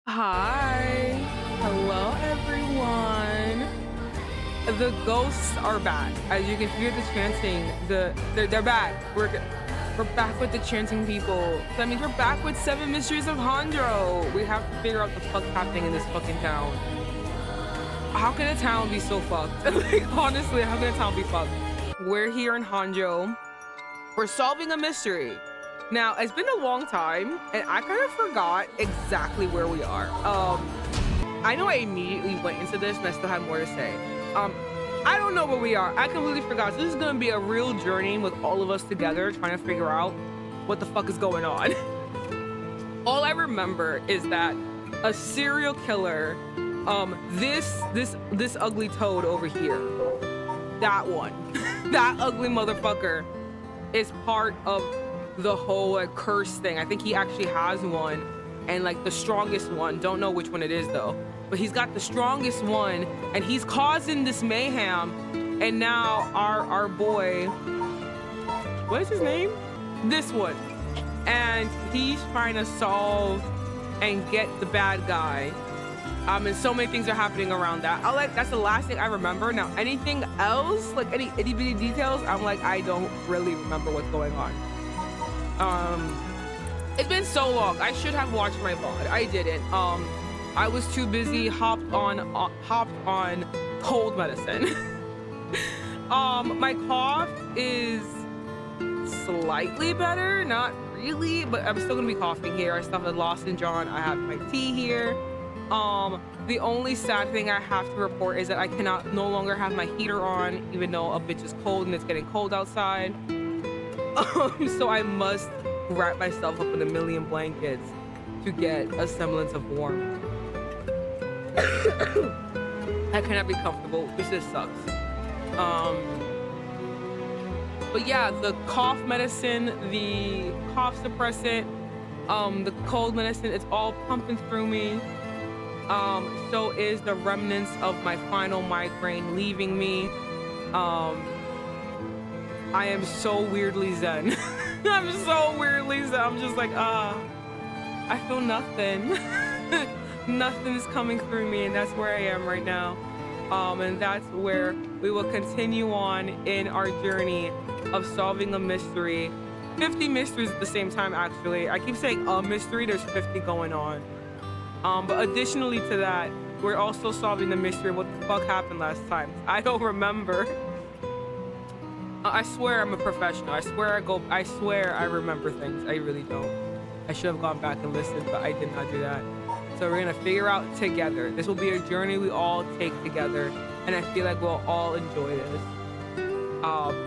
Hi. Hello, everyone. The ghosts are back. As you can hear the chanting, they're back. We're back with the chanting people. So that means we're back with 7 Mysteries of Honjo. We have to figure out the fuck's happening in this fucking town. How can a town be so fucked? Like, honestly, how can a town be fucked? We're here in Honjo. We're solving a mystery. Now, it's been a long time, and I kind of forgot exactly where we are. I know I immediately went into this, and I still have more to say. I don't know where we are. I completely forgot. So this is going to be a real journey with all of us together, trying to figure out what the fuck is going on. All I remember is that a serial killer, this ugly toad over here, that one, that ugly motherfucker is part of the whole like curse thing. I think he actually has one, and like the strongest one. Don't know which one it is though, but he's got the strongest one, and he's causing this mayhem. And now our boy, what is his name? This one, and he's trying to solve and get the bad guy. And so many things are happening around that. That's the last thing I remember. Now anything else, like any itty bitty details, I'm like, I don't really remember what's going on. It's been so long. I should have watched my VOD. I didn't. I was too busy, hopped on cold medicine. My cough is slightly better, not really, but I'm still gonna be coughing here. I still have a lozenge on. I have my tea here. The only sad thing I have to report is that I cannot no longer have my heater on, even though a bitch is cold and it's getting cold outside. So I must wrap myself up in a million blankets to get a semblance of warmth. I cannot be comfortable. This just sucks. But yeah, the cough medicine, the cough suppressant, the cold medicine, it's all pumping through me. So is the remnants of my final migraine leaving me. I am so weirdly zen. I'm so weirdly zen. I'm just like, I feel nothing. Nothing's coming through me, and that's where I am right now. And that's where we will continue on in our journey of solving a mystery. 50 mysteries at the same time, actually. I keep saying a mystery, there's 50 going on. But additionally to that, we're also solving the mystery of what the fuck happened last time. I don't remember. I swear I'm a professional. I swear I remember things. I really don't. I should have gone back and listened, but I did not do that. So we're gonna figure out together. This will be a journey we all take together, and I feel like we'll all enjoy this.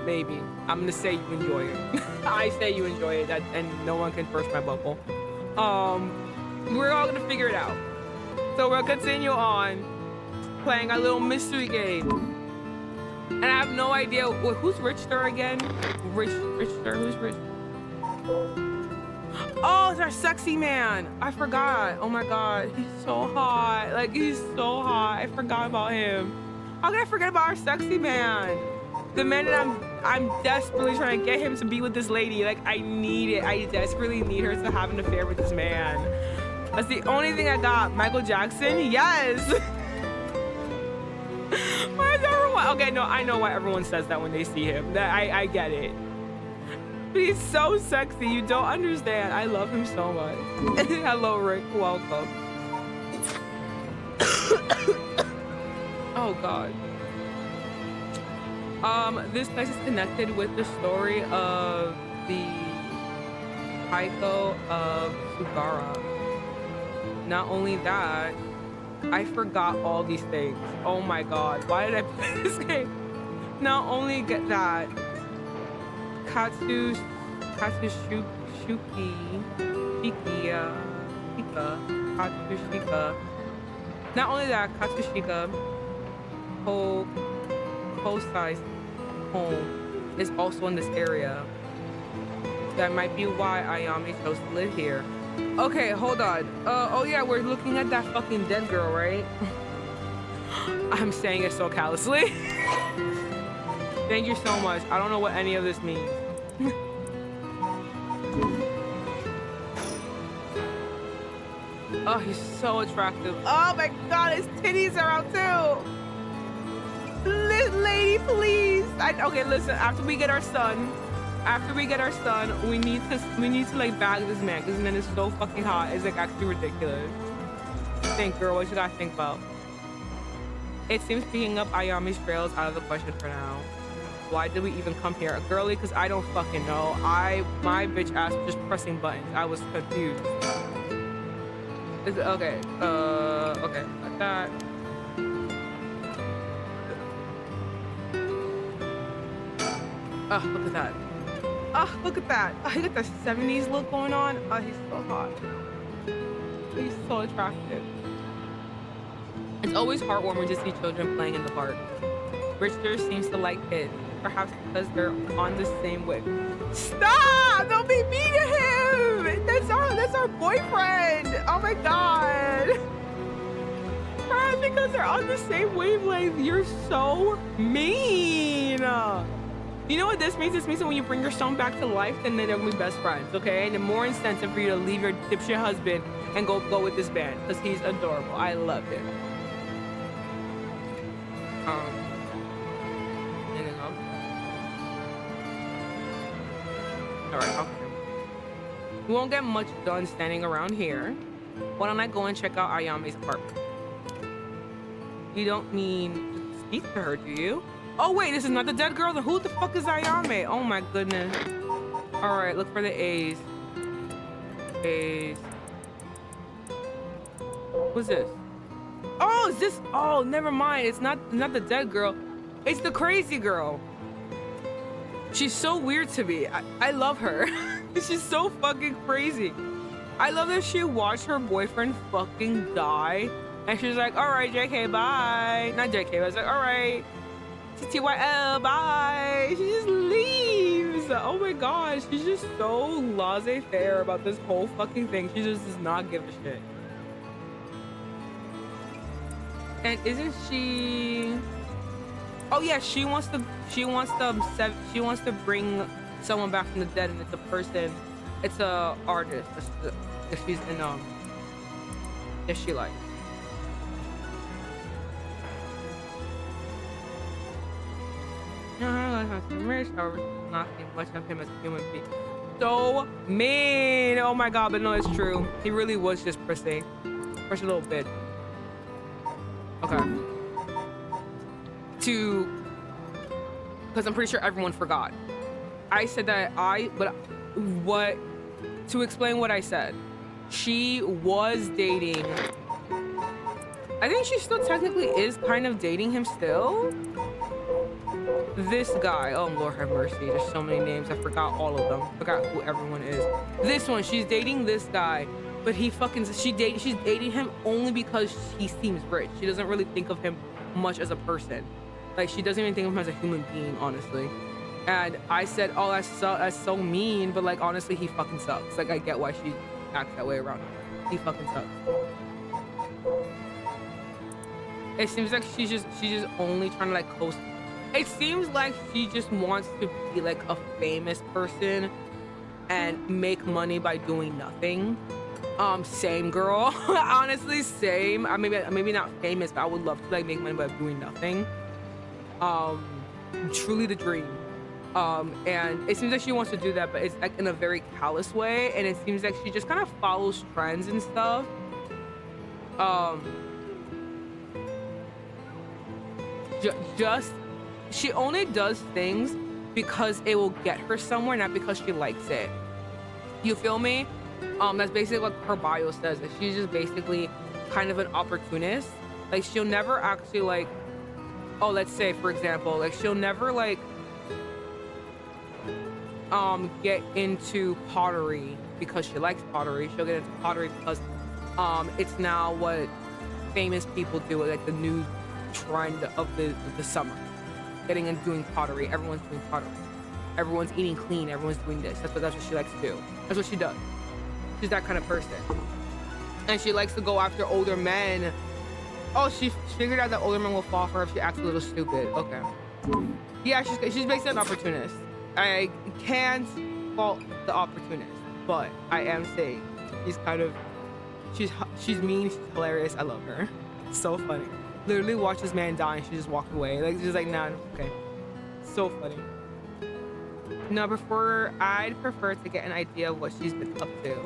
Maybe. I'm gonna say you enjoy it. I say you enjoy it, and no one can burst my bubble. We're all gonna figure it out. So we'll continue on playing our little mystery game. And I have no idea who's Richter again. Richter, who's Richter? Oh, it's our sexy man. I forgot. Oh my god, he's so hot. Like, he's so hot. I forgot about him. How can I forget about our sexy man? The man that I'm desperately trying to get him to be with this lady. Like, I need it. I desperately need her to have an affair with this man. That's the only thing I got. Michael Jackson? Yes. Why is everyone? Okay, no, I know why everyone says that when they see him. That I get it. But he's so sexy. You don't understand. I love him so much. Hello, Rick. Welcome. Oh God. This place is connected with the story of the Taiko of Sugara. Not only that, I forgot all these things. Oh my god, why did I play this game? Not only get that, Katsushika, not only that, Katsushika, Hosai's home is also in this area. That might be why Ayami chose to live here. Okay, hold on. Oh yeah, we're looking at that fucking dead girl, right? I'm saying it so callously. Thank you so much. I don't know what any of this means. Oh, he's so attractive. Oh my god, his titties are out too. Lady, please. Okay, listen. After we get our son, we need to like bag this man because this man is so fucking hot. It's like actually ridiculous. Think, girl, what you gotta think about? It seems picking up Ayami's trails out of the question for now. Why did we even come here? Girly, because I don't fucking know. My bitch ass was just pressing buttons. I was confused. Okay, okay, like that. Oh, look at that. Oh, look at that. Oh, he got the 70s look going on. Oh, he's so hot. He's so attractive. It's always heartwarming to see children playing in the park. Richter seems to like kids, perhaps because they're on the same wave. Stop! Don't be mean to him! That's our boyfriend! Oh my god! Perhaps because they're on the same wavelength. You're so mean! You know what this means? This means that when you bring your son back to life, then they're gonna be best friends, okay? And the more incentive for you to leave your dipshit husband and go with this man, because he's adorable. I love him. Anything else? Alright, okay. We won't get much done standing around here. Why don't I go and check out Ayami's apartment? You don't mean to speak to her, do you? Oh wait, this is not the dead girl? Then who the fuck is Ayame? Oh my goodness. Alright, look for the A's. A's. What's this? Oh, is this? Oh, never mind. It's not the dead girl. It's the crazy girl. She's so weird to me. I love her. She's so fucking crazy. I love that she watched her boyfriend fucking die. And she's like, all right, JK, bye. Not JK, but I was like, all right. TYL, bye. She just leaves. Oh my gosh. She's just so laissez-faire about this whole fucking thing. She just does not give a shit. And isn't she? Oh yeah, she wants to bring someone back from the dead, and it's a person. It's a artist that she's in that she likes. However, not think much of him as a human being. So mean. Oh my god, but no, it's true. He really was just prissy. Fresh a little bit. Okay. Because I'm pretty sure everyone forgot. I said that to explain what I said. She was dating. I think she still technically is kind of dating him still. This guy, oh Lord have mercy, there's so many names, I forgot all of them. Forgot who everyone is. This one, she's dating this guy, but she's dating him only because he seems rich. She doesn't really think of him much as a person. Like, she doesn't even think of him as a human being, honestly. And I said, oh, that's so mean, but like, honestly, he fucking sucks. Like, I get why she acts that way around him. He fucking sucks. It seems like she's just only trying to like coast. It seems like she just wants to be like a famous person and make money by doing nothing. Same girl. Honestly, same. Maybe not famous, but I would love to like make money by doing nothing. Truly the dream. And it seems like she wants to do that, but it's like in a very callous way, and it seems like she just kind of follows trends and stuff. She only does things because it will get her somewhere, not because she likes it. You feel me? That's basically what her bio says. That she's just basically kind of an opportunist. Like, she'll never actually like, oh, let's say for example, like she'll never like get into pottery because she likes pottery. She'll get into pottery because it's now what famous people do, like the new trend of the summer. Getting and doing pottery. Everyone's doing pottery. Everyone's eating clean. Everyone's doing this. That's what she likes to do. That's what she does. She's that kind of person. And she likes to go after older men. Oh, she figured out that older men will fall for her if she acts a little stupid. Okay. Yeah, she's basically an opportunist. I can't fault the opportunist, but I am saying she's kind of She's mean. She's hilarious. I love her. So funny. Literally watch this man die and she just walked away. Like she's like, nah, okay. So funny. No, I'd prefer to get an idea of what she's been up to.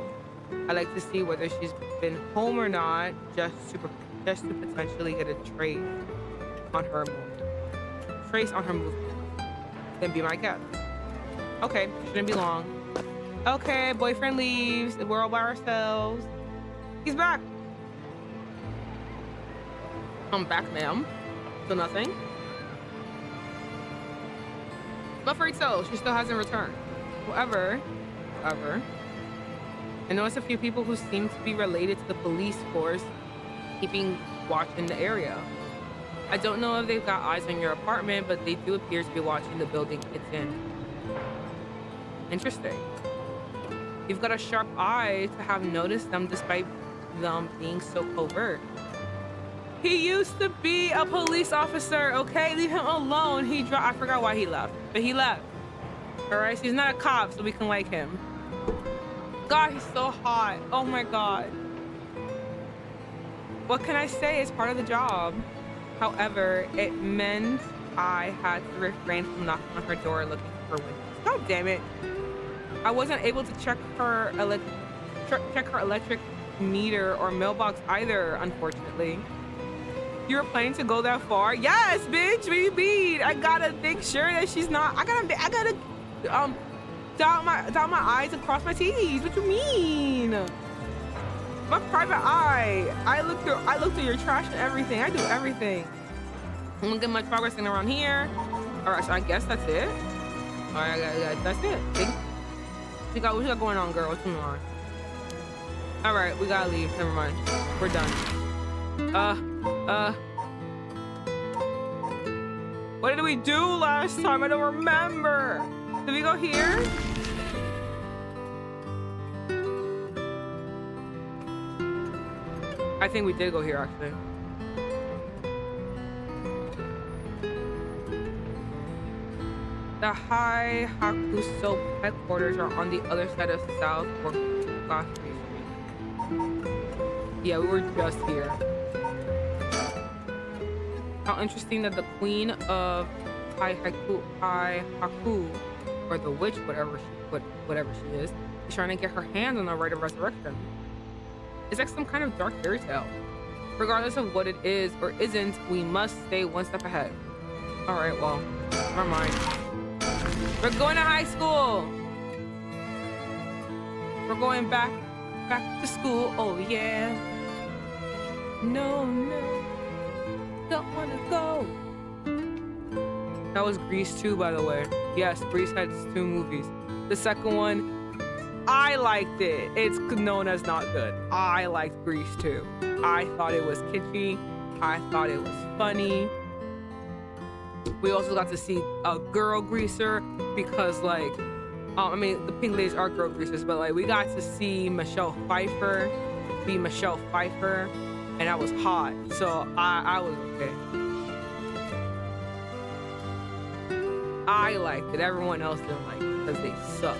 I like to see whether she's been home or not, just to potentially get a trace on her movement. Then be my guest. Okay, shouldn't be long. Okay, boyfriend leaves. We're all by ourselves. He's back. I'm back, ma'am. So nothing. I'm afraid so. She still hasn't returned. However, I noticed a few people who seem to be related to the police force keeping watch in the area. I don't know if they've got eyes on your apartment, but they do appear to be watching the building it's in. Interesting. You've got a sharp eye to have noticed them despite them being so covert. He used to be a police officer, okay? Leave him alone. I forgot why he left, but he left. All right, so he's not a cop, so we can like him. God, he's so hot. Oh my God. What can I say? It's part of the job. However, it meant I had to refrain from knocking on her door looking for windows. God damn it. I wasn't able to check her electric meter or mailbox either, unfortunately. You were planning to go that far? Yes, bitch. What do you mean? I gotta make sure that she's not. I gotta dot my I's and cross my T's. What you mean? My private eye. I look through your trash and everything. I do everything. I'm gonna get much progress in around here. All right, so I guess that's it. All right, that's it. What you got going on, girl? What's going on? All right, we gotta leave. Never mind. We're done. What did we do last time? I don't remember. Did we go here? I think we did go here, actually. The High Hakuso headquarters are on the other side of South Gospel Street. Yeah, we were just here. How interesting that the queen of Haku, or the witch, whatever she is trying to get her hands on the right of resurrection. It's like some kind of dark fairy tale. Regardless of what it is or isn't, we must stay one step ahead. All right, well, never mind. We're going to high school. We're going back to school. Oh yeah. No, don't wanna go. That was Grease 2, by the way. Yes, Grease had 2 movies. The second one, I liked it. It's known as not good. I liked Grease 2. I thought it was kitschy. I thought it was funny. We also got to see a girl greaser because, like, I mean, the pink ladies are girl greasers, but like, we got to see Michelle Pfeiffer be Michelle Pfeiffer, and that was hot. So I was okay. I liked it. Everyone else didn't like it because they suck.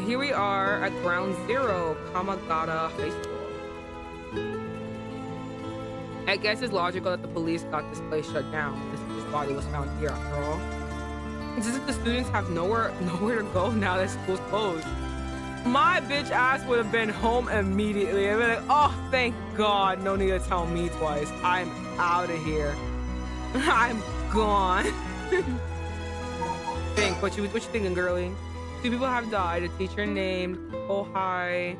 Here we are at Ground Zero, Kamagata High School. I guess it's logical that the police got this place shut down. This body was found here after all. It's as if the students have nowhere to go now that school's closed. My bitch ass would have been home immediately. I'd be like, oh, thank God. No need to tell me twice. I'm out of here. I'm gone. Think, what you thinking, girlie? 2 people have died. A teacher named Kohai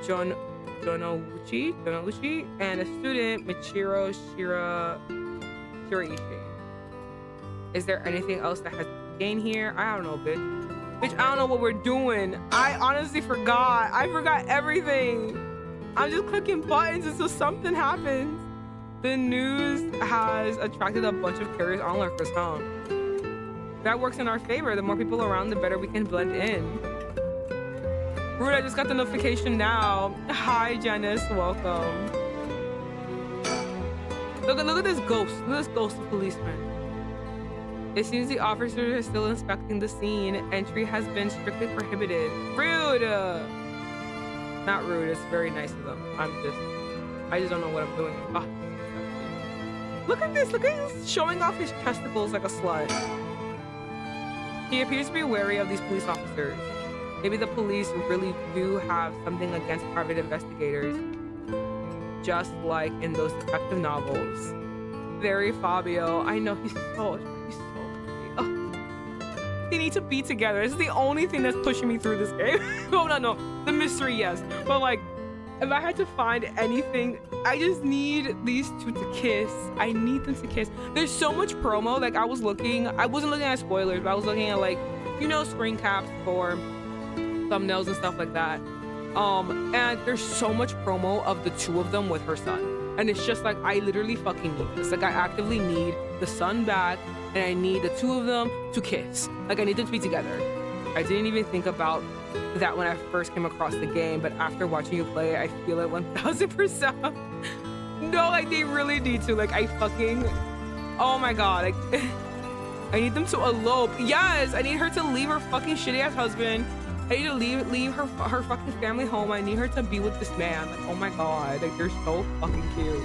Jonouchi, and a student, Michiro Shiraishi. Is there anything else that has gained here? I don't know, bitch. Bitch, I don't know what we're doing. I honestly forgot. I forgot everything. I'm just clicking buttons until something happens. The news has attracted a bunch of curious onlookers, huh? That works in our favor. The more people around, the better we can blend in. Rude, I just got the notification now. Hi, Janice. Welcome. Look at this ghost. Look at this ghost of policeman. It seems the officers are still inspecting the scene. Entry has been strictly prohibited. Rude. not rude. It's very nice of them. I just don't know what I'm doing. Oh, look at this. Look at him showing off his testicles like a slut. He appears to be wary of these police officers. Maybe the police really do have something against private investigators, just like in those detective novels. Very Fabio. I know he's so pretty. Oh. They need to be together. This is the only thing that's pushing me through this game. Oh no, the mystery, yes, but like, if I had to find anything, I just need these two to kiss. I need them to kiss. There's so much promo. Like I wasn't looking at spoilers, but I was looking at like, you know, screen caps for thumbnails and stuff like that. And there's so much promo of the two of them with her son. And it's just like, I literally fucking need this. Like I actively need the son back and I need the two of them to kiss. Like I need them to be together. I didn't even think about that when I first came across the game, but after watching you play, I feel it 1000%. No, like they really need to. Like I fucking, oh my god, like I need them to elope. Yes, I need her to leave her fucking shitty ass husband. I need to leave her fucking family home. I need her to be with this man. Like, oh my god, like they're so fucking cute.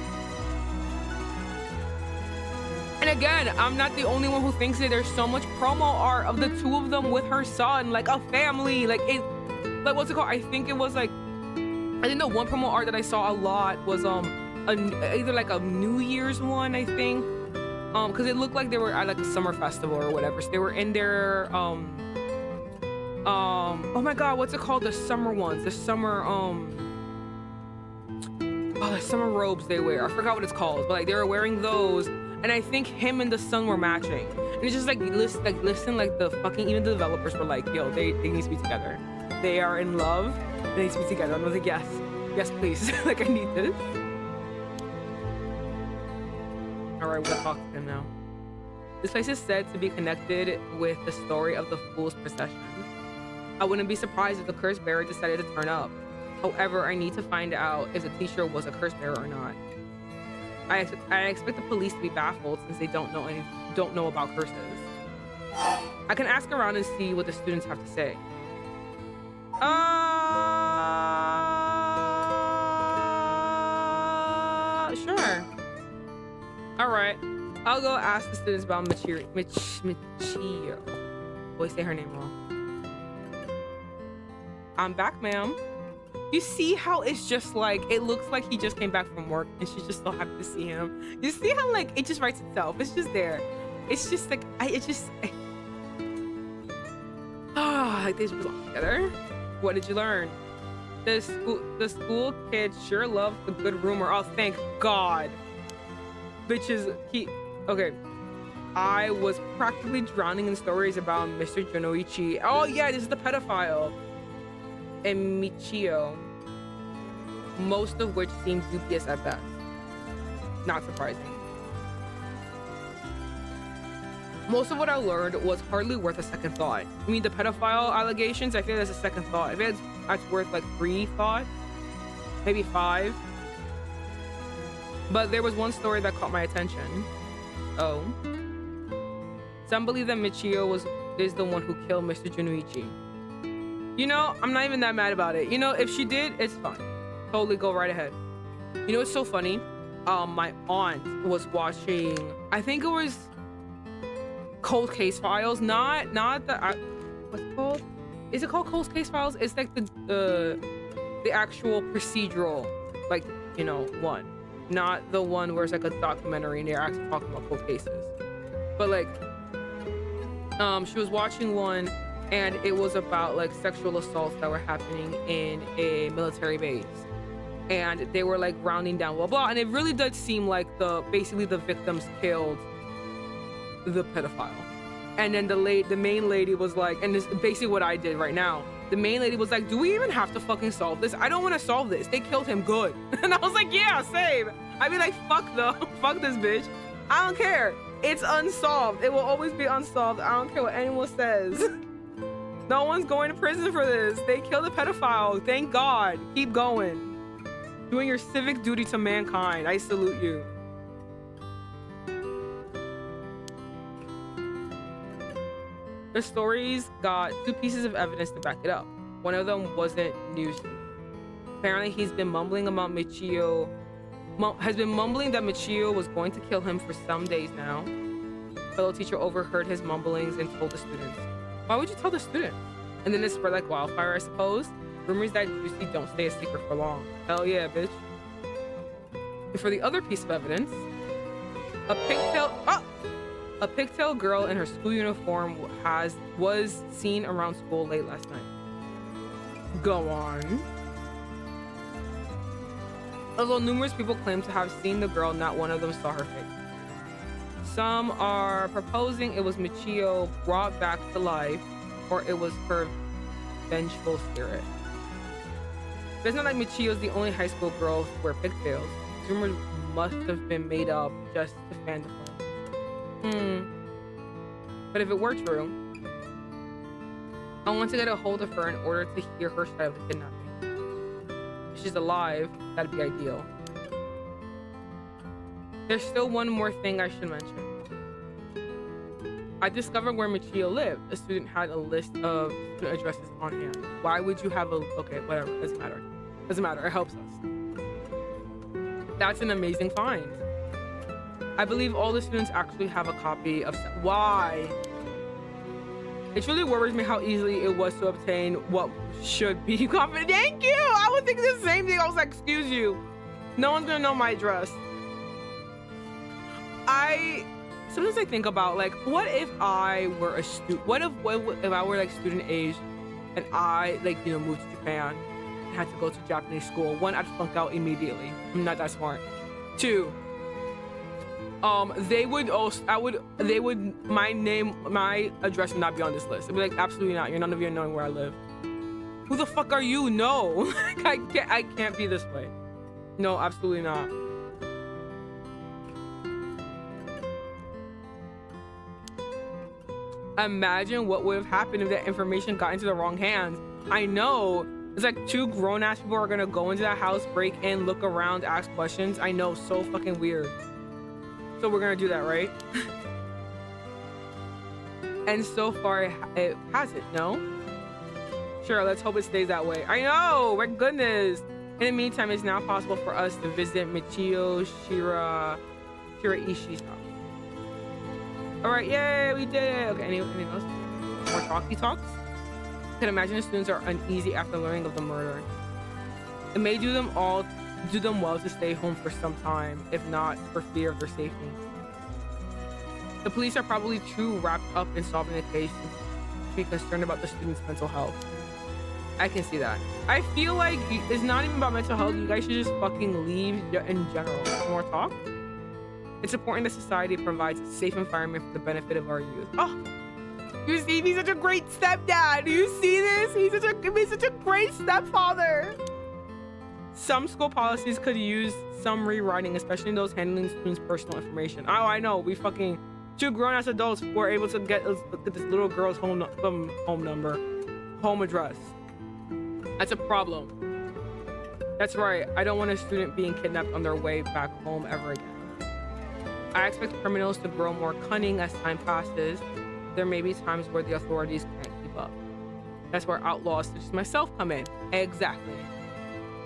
And again, I'm not the only one who thinks it. There's so much promo art of the two of them with her son, like a family. Like it, like what's it called? I think it was like, I think the one promo art that I saw a lot was either like a New Year's one, I think, because it looked like they were at like a summer festival or whatever. So they were in their oh my god, what's it called? The summer ones, the summer the summer robes they wear. I forgot what it's called, but like they were wearing those. And I think him and the son were matching. And it's just like listen, like the fucking, even the developers were like, yo, they need to be together. They are in love. They need to be together. I was like, yes, please. Like I need this. All right, we'll talk to him now. This place is said to be connected with the story of the Fool's Procession. I wouldn't be surprised if the curse bearer decided to turn up. However, I need to find out if the teacher was a curse bearer or not. I expect the police to be baffled since they don't know about curses. I can ask around and see what the students have to say. Sure. All right. I'll go ask the students about Michio. Always say her name wrong. I'm back, ma'am. You see how it's just like, it looks like he just came back from work and she's just so happy to see him. You see how like it just writes itself. It's just there. It's just like, like they just belong together. What did you learn? The school kid sure loves the good rumor. Oh, thank God. Bitches, okay. I was practically drowning in stories about Mr. Jonoichi. Oh yeah, this is the pedophile. And Michio, most of which seem dubious at best. Not surprising. Most of what I learned was hardly worth a second thought. I mean, the pedophile allegations, I think that's a second thought. I think that's worth like 3 thoughts, maybe 5. But there was one story that caught my attention. Oh. Some believe that Michio is the one who killed Mr. Jonoichi. You know, I'm not even that mad about it. You know, if she did, it's fine. Totally go right ahead. You know what's so funny? My aunt was watching, I think it was Cold Case Files. Not the, what's it called? Is it called Cold Case Files? It's like the actual procedural, like, you know, one. Not the one where it's like a documentary and they're actually talking about cold cases. But like, she was watching one and it was about like sexual assaults that were happening in a military base. And they were like rounding down, blah, blah. And it really did seem like basically the victims killed the pedophile. And then the main lady was like, and this is basically what I did right now. The main lady was like, do we even have to fucking solve this? I don't want to solve this. They killed him good. And I was like, yeah, same. I'd be like, fuck this bitch. I don't care. It's unsolved. It will always be unsolved. I don't care what anyone says. No one's going to prison for this. They killed a pedophile. Thank God. Keep going. Doing your civic duty to mankind. I salute you. The stories got 2 pieces of evidence to back it up. One of them wasn't news. Apparently, he's been mumbling about Michio. Has been mumbling that Michio was going to kill him for some days now. Fellow teacher overheard his mumblings and told the students. Why would you tell the student? And then it spread like wildfire, I suppose. Rumors that juicy don't stay a secret for long. Hell yeah, bitch. And for the other piece of evidence, a pigtail girl in her school uniform was seen around school late last night. Go on. Although numerous people claim to have seen the girl, not one of them saw her face. Some are proposing it was Michio brought back to life, or it was her vengeful spirit. But it's not like Michio's the only high school girl to wear pigtails. These rumors must have been made up just to fan the film. But if it were true, I want to get a hold of her in order to hear her side of the kidnapping. If she's alive, that'd be ideal. There's still one more thing I should mention. I discovered where Michio lived. A student had a list of student addresses on hand. Why would you have a... Okay, whatever. Doesn't matter. Doesn't matter. It helps us. That's an amazing find. I believe all the students actually have a copy of... Why? It truly worries me how easily it was to obtain what should be copied. Thank you! I was thinking the same thing. I was like, excuse you. No one's gonna know my address. Sometimes I think about, like, what if I were a student? What if I were, like, student age and I, like, you know, moved to Japan and had to go to Japanese school? One, I'd flunk out immediately. I'm not that smart. Two, my address would not be on this list. It'd be like, absolutely not. You're none of you knowing where I live. Who the fuck are you? No. I can't be this way. No, absolutely not. Imagine what would have happened if that information got into the wrong hands. I know. It's like two grown-ass people are gonna go into that house, break in, look around, ask questions. I know, so fucking weird. So we're gonna do that, right? And so far, it hasn't, no? Sure, let's hope it stays that way. I know, my goodness. In the meantime, it's now possible for us to visit Michio Shiraishi's house. All right, yay, we did it. Okay, anything else? More talky talks? I can imagine the students are uneasy after learning of the murder. It may do them well to stay home for some time, if not for fear of their safety. The police are probably too wrapped up in solving the case to be concerned about the students' mental health. I can see that. I feel like it's not even about mental health. You guys should just fucking leave in general. More talk? It's important that society provides a safe environment for the benefit of our youth. Oh, you see, he's such a great stepdad. Do you see this? He's such a great stepfather. Some school policies could use some rewriting, especially those handling students' personal information. Oh, I know. We fucking two grown-ass adults were able to get this little girl's home number, home address. That's a problem. That's right. I don't want a student being kidnapped on their way back home ever again. I expect criminals to grow more cunning as time passes. There may be times where the authorities can't keep up. That's where outlaws such as myself come in. Exactly.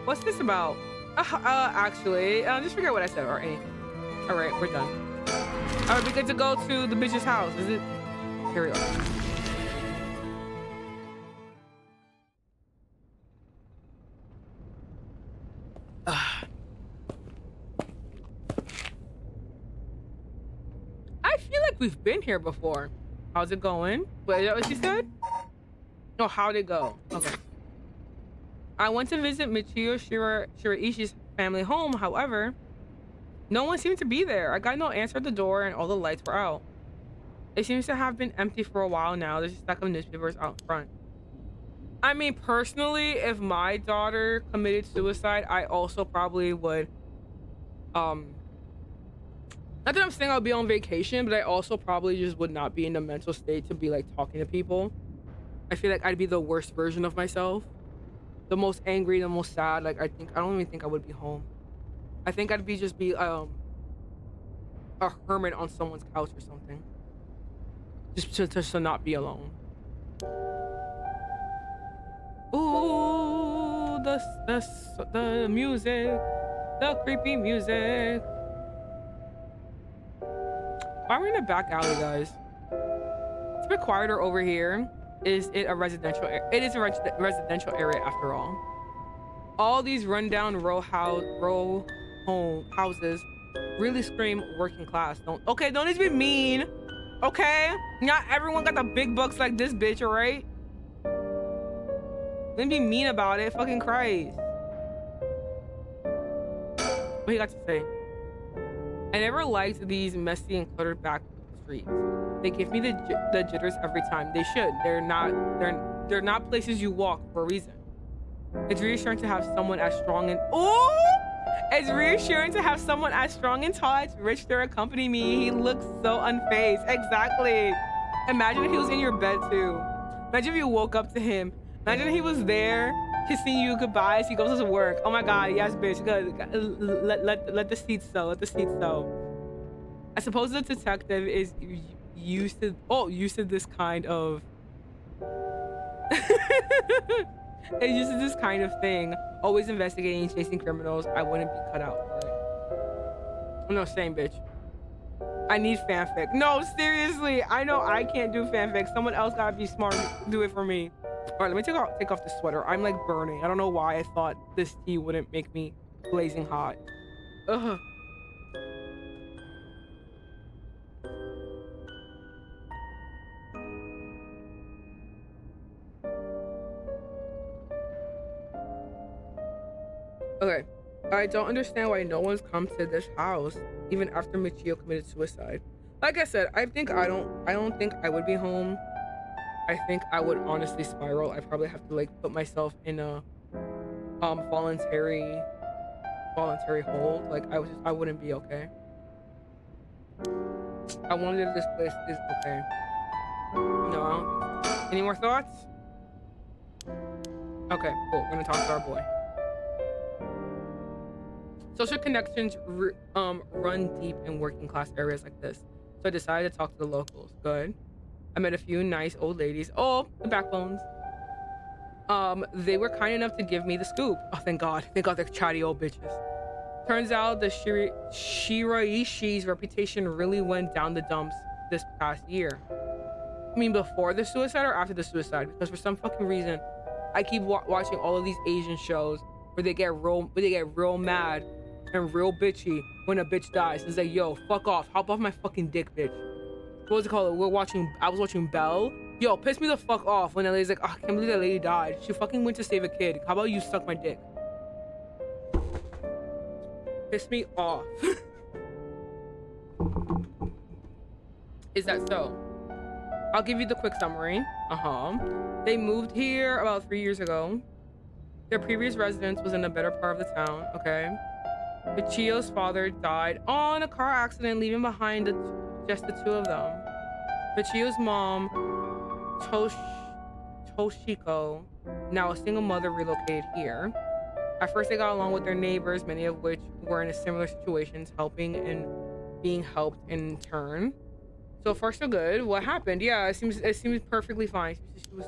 What's this about? Actually, just forget what I said or anything. All right, we're done. All right, we get to go to the bitch's house. Is it? Here we are. I feel like we've been here before. How's it going? Wait, is that what she said? Oh, how'd it go? Okay. I went to visit Michio Shiraishi's family home. However, no one seemed to be there. I got no answer at the door and all the lights were out. It seems to have been empty for a while now. There's a stack of newspapers out front. I mean, personally, if my daughter committed suicide, I also probably would, not that I'm saying I'll be on vacation, but I also probably just would not be in the mental state to be like talking to people. I feel like I'd be the worst version of myself. The most angry, the most sad. Like I don't even think I would be home. I think I'd be a hermit on someone's couch or something. Just to not be alone. Ooh, the music, the creepy music. Why are we in a back alley, guys? It's a bit quieter over here. Is it a residential area? It is a residential area after all. All these rundown row houses really scream working class. Don't need to be mean. Okay? Not everyone got the big bucks like this bitch, alright? Don't be mean about it. Fucking Christ. What he got to say? I never liked these messy and cluttered back streets. They give me the jitters every time. They should. They're not places you walk for a reason. It's reassuring to have someone as strong and it's reassuring to have someone as strong and tall as Rich there accompany me. He looks so unfazed. Exactly. Imagine if he was in your bed too. Imagine if you woke up to him. Imagine if he was there kissing you goodbye as he goes to work. Oh my God, yes, bitch. Good. Let the seats sow. Let the seats sow. I suppose the detective is used to this kind of it's used to this kind of thing. Always investigating, chasing criminals. I wouldn't be cut out for it. I'm not saying, bitch. I need fanfic. No, seriously. I know I can't do fanfic. Someone else gotta be smart and do it for me. All right, let me take off the sweater. I'm like burning. I don't know why I thought this tea wouldn't make me blazing hot. Ugh. Okay, I don't understand why no one's come to this house even after Michio committed suicide. Like I said, I don't think I would be home. I think I would honestly spiral. I probably have to like put myself in a voluntary hold. Like I wouldn't be okay. I wonder if this place is okay. No, I don't think so. Any more thoughts? Okay, cool. We're gonna talk to our boy. Social connections run deep in working class areas like this, so I decided to talk to the locals. Good. I met a few nice old ladies. Oh, the backbones. They were kind enough to give me the scoop. Oh, thank God. Thank God they're chatty old bitches. Turns out the Shiraishi's reputation really went down the dumps this past year. I mean, before the suicide or after the suicide? Because for some fucking reason, I keep watching all of these Asian shows where they get real mad and real bitchy when a bitch dies. It's like, yo, fuck off. Hop off my fucking dick, bitch. What was it called? I was watching Belle. Yo, piss me the fuck off when that lady's like, oh, I can't believe that lady died. She fucking went to save a kid. How about you suck my dick? Piss me off. Is that so? I'll give you the quick summary. They moved here about 3 years ago. Their previous residence was in a better part of the town. Okay. Michio's father died in a car accident, leaving behind just the two of them. Michio's mom, Toshiko, now a single mother, relocated here. At first, they got along with their neighbors, many of which were in a similar situations, helping and being helped in turn. So far, so good. What happened? Yeah, it seems perfectly fine. She was,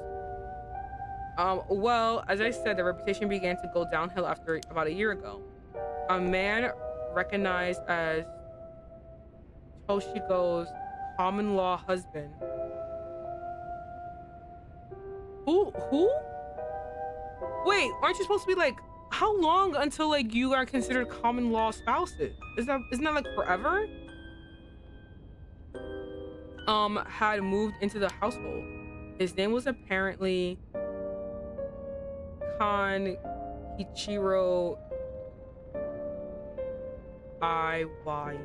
well, as I said, the reputation began to go downhill after about a year ago. A man recognized as Toshiko's common law husband. Who? Wait, aren't you supposed to be like, how long until like you are considered common law spouses? Isn't that like forever? Had moved into the household. His name was apparently Ichiro IY.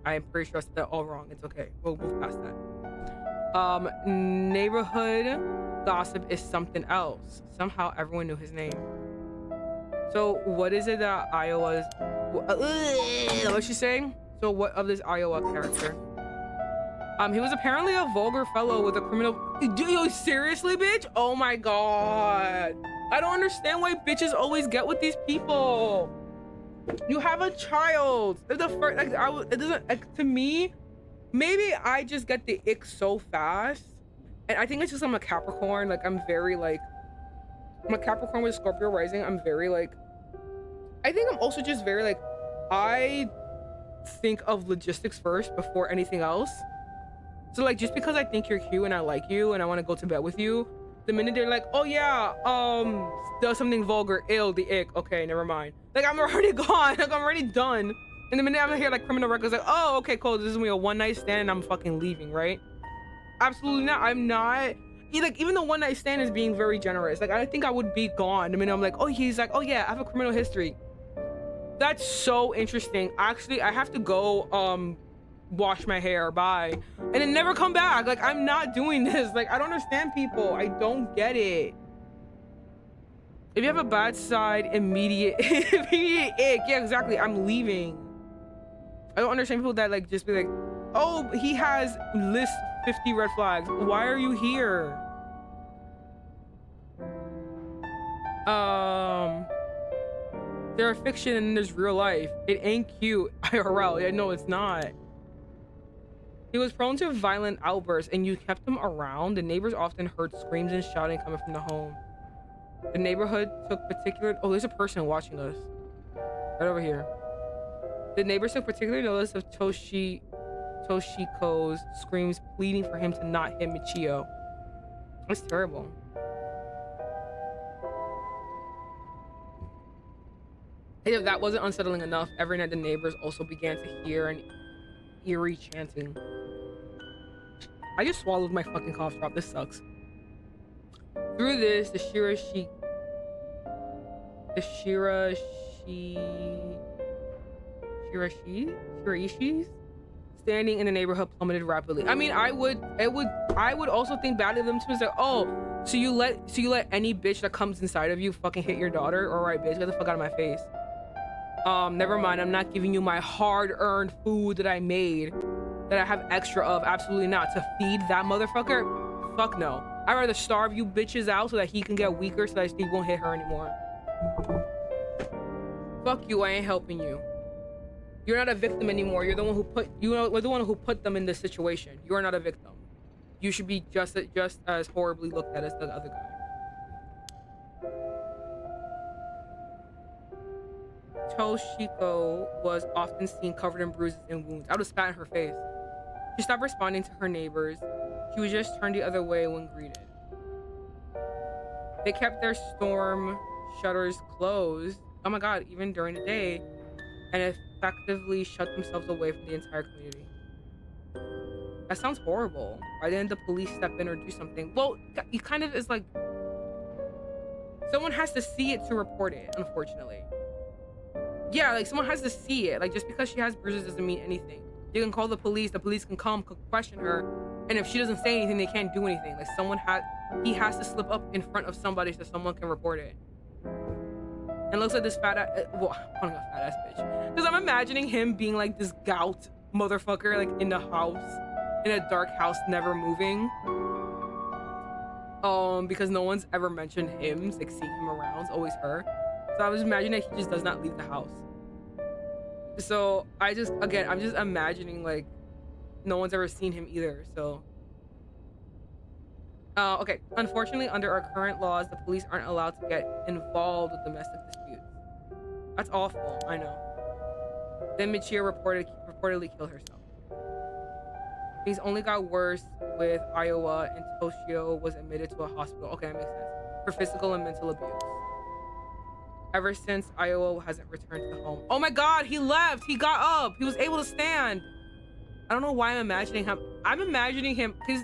I'm pretty sure I said that all wrong. It's okay. We'll move past that. Neighborhood gossip is something else. Somehow everyone knew his name. So what is it that Iowa's... what's she saying? So what of this Iowa character? He was apparently a vulgar fellow with a criminal... Yo, seriously, bitch? Oh my God. I don't understand why bitches always get with these people. You have a child. The first, like, it doesn't, like, to me, maybe I just get the ick so fast. And I think it's just I'm a Capricorn. Like, I'm very, like, I'm a Capricorn with Scorpio rising. I'm very like, I think I'm also just very like, I think of logistics first before anything else. So like, just because I think you're cute and I like you and I want to go to bed with you, the minute they're like, oh yeah, does something vulgar, ill, the ick, okay, never mind. Like, I'm already gone. Like, I'm already done. And the minute I'm here, like, criminal records, like, oh, okay, cool, this is me a one night stand and I'm fucking leaving, right? Absolutely not. I'm not. Like, even the one night stand is being very generous. Like, I think I would be gone. I mean, I'm like, oh, he's like, oh yeah, I have a criminal history. That's so interesting. Actually, I have to go wash my hair, bye, and then never come back. Like, I'm not doing this. Like, I don't understand people. I don't get it. If you have a bad side, immediate immediate ick. Yeah, exactly. I'm leaving. I don't understand people that like just be like, oh, he has list 50 red flags. Why are you here? They're a fiction and there's real life. It ain't cute. IRL. Yeah, no, it's not. He was prone to violent outbursts and you kept him around. The neighbors often heard screams and shouting coming from the home. The neighborhood took particular... Oh, there's a person watching us. Right over here. The neighbors took particular notice of Toshiko's screams, pleading for him to not hit Michio. That's terrible. And if that wasn't unsettling enough, every night the neighbors also began to hear an eerie chanting. I just swallowed my fucking cough drop. This sucks. Through this, the Shirashis standing in the neighborhood plummeted rapidly. I mean, I would also think badly of them too. It's like, oh, so you let any bitch that comes inside of you fucking hit your daughter? All right, bitch, get the fuck out of my face. Never mind. I'm not giving you my hard-earned food that I made, that I have extra of. Absolutely not. To feed that motherfucker? Fuck no. I'd rather starve you bitches out so that he can get weaker so that Steve won't hit her anymore. Fuck you. I ain't helping you. You're not a victim anymore. You're the one who put them in this situation. You are not a victim. You should be just as horribly looked at as the other guy. Toshiko was often seen covered in bruises and wounds. I would have spat in her face. She stopped responding to her neighbors. She would just turn the other way when greeted. They kept their storm shutters closed, oh my god, even during the day, and effectively shut themselves away from the entire community. That sounds horrible. Why didn't the police step in or do something? Well, it kind of is like, someone has to see it to report it, unfortunately. Yeah, like someone has to see it. Like, just because she has bruises doesn't mean anything. You can call the police can come question her, and if she doesn't say anything, they can't do anything. Like, he has to slip up in front of somebody so someone can report it. And it looks like this I'm calling a fat ass bitch, because I'm imagining him being like this gout motherfucker, like in the house, in a dark house, never moving. Because no one's ever mentioned him, like seeing him around. It's always her. So I was imagining that he just does not leave the house. So I'm just imagining like no one's ever seen him either. So okay, unfortunately, under our current laws, the police aren't allowed to get involved with domestic disputes. That's awful. I know. Then Michio reportedly killed herself. Things only got worse with Iowa, and Toshio was admitted to a hospital. Okay, that makes sense. For physical and mental abuse. Ever since, Iowa hasn't returned to the home. Oh my god, he left! He got up! He was able to stand! I don't know why I'm imagining him. I'm imagining him because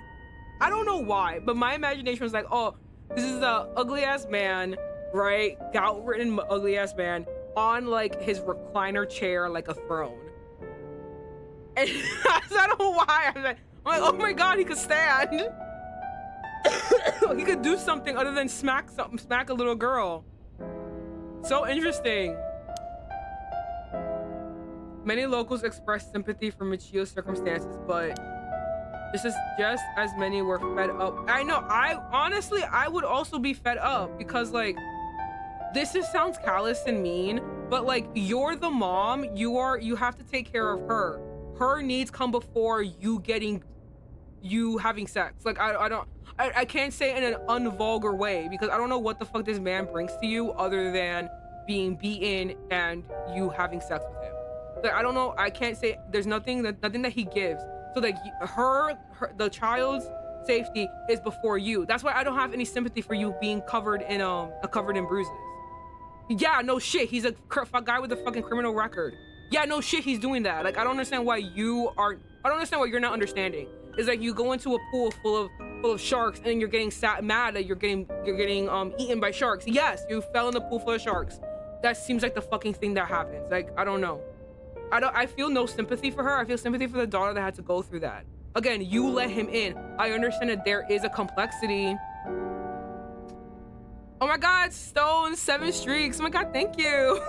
I don't know why, but my imagination was like, oh, this is a ugly-ass man, right? Gout-ridden ugly-ass man on like his recliner chair like a throne. And I don't know why. I'm like, oh my god, he could stand. He could do something other than smack a little girl. So interesting. Many locals expressed sympathy for Michio's circumstances, but just as many were fed up. I know, I would also be fed up because like, this sounds callous and mean, but like, you're the mom, you have to take care of her. Her needs come before you having sex. Like, I I can't say it in an unvulgar way because I don't know what the fuck this man brings to you other than being beaten and you having sex with him. Like, I don't know. I can't say there's nothing that he gives. So like the child's safety is before you. That's why I don't have any sympathy for you being covered in bruises. Yeah, no shit. He's a guy with a fucking criminal record. Yeah, no shit. He's doing that. Like, I don't understand why you aren't. I don't understand what you're not understanding. It's like you go into a pool full of sharks and you're getting mad that you're getting eaten by sharks. Yes, you fell in the pool full of sharks. That seems like the fucking thing that happens. Like, I don't know. I feel no sympathy for her. I feel sympathy for the daughter that had to go through that. Again, you let him in. I understand that there is a complexity. Oh my God, Stone, 7 streaks. Oh my God, thank you.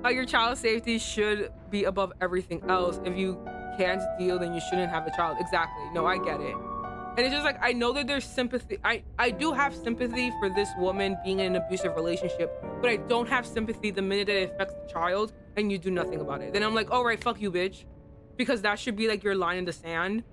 Your child's safety should be above everything else. If you can't deal, then you shouldn't have a child. Exactly. No, I get it. And it's just like, I know that there's sympathy. I do have sympathy for this woman being in an abusive relationship, but I don't have sympathy the minute that it affects the child and you do nothing about it. Then I'm like, all right, fuck you, bitch. Because that should be like your line in the sand,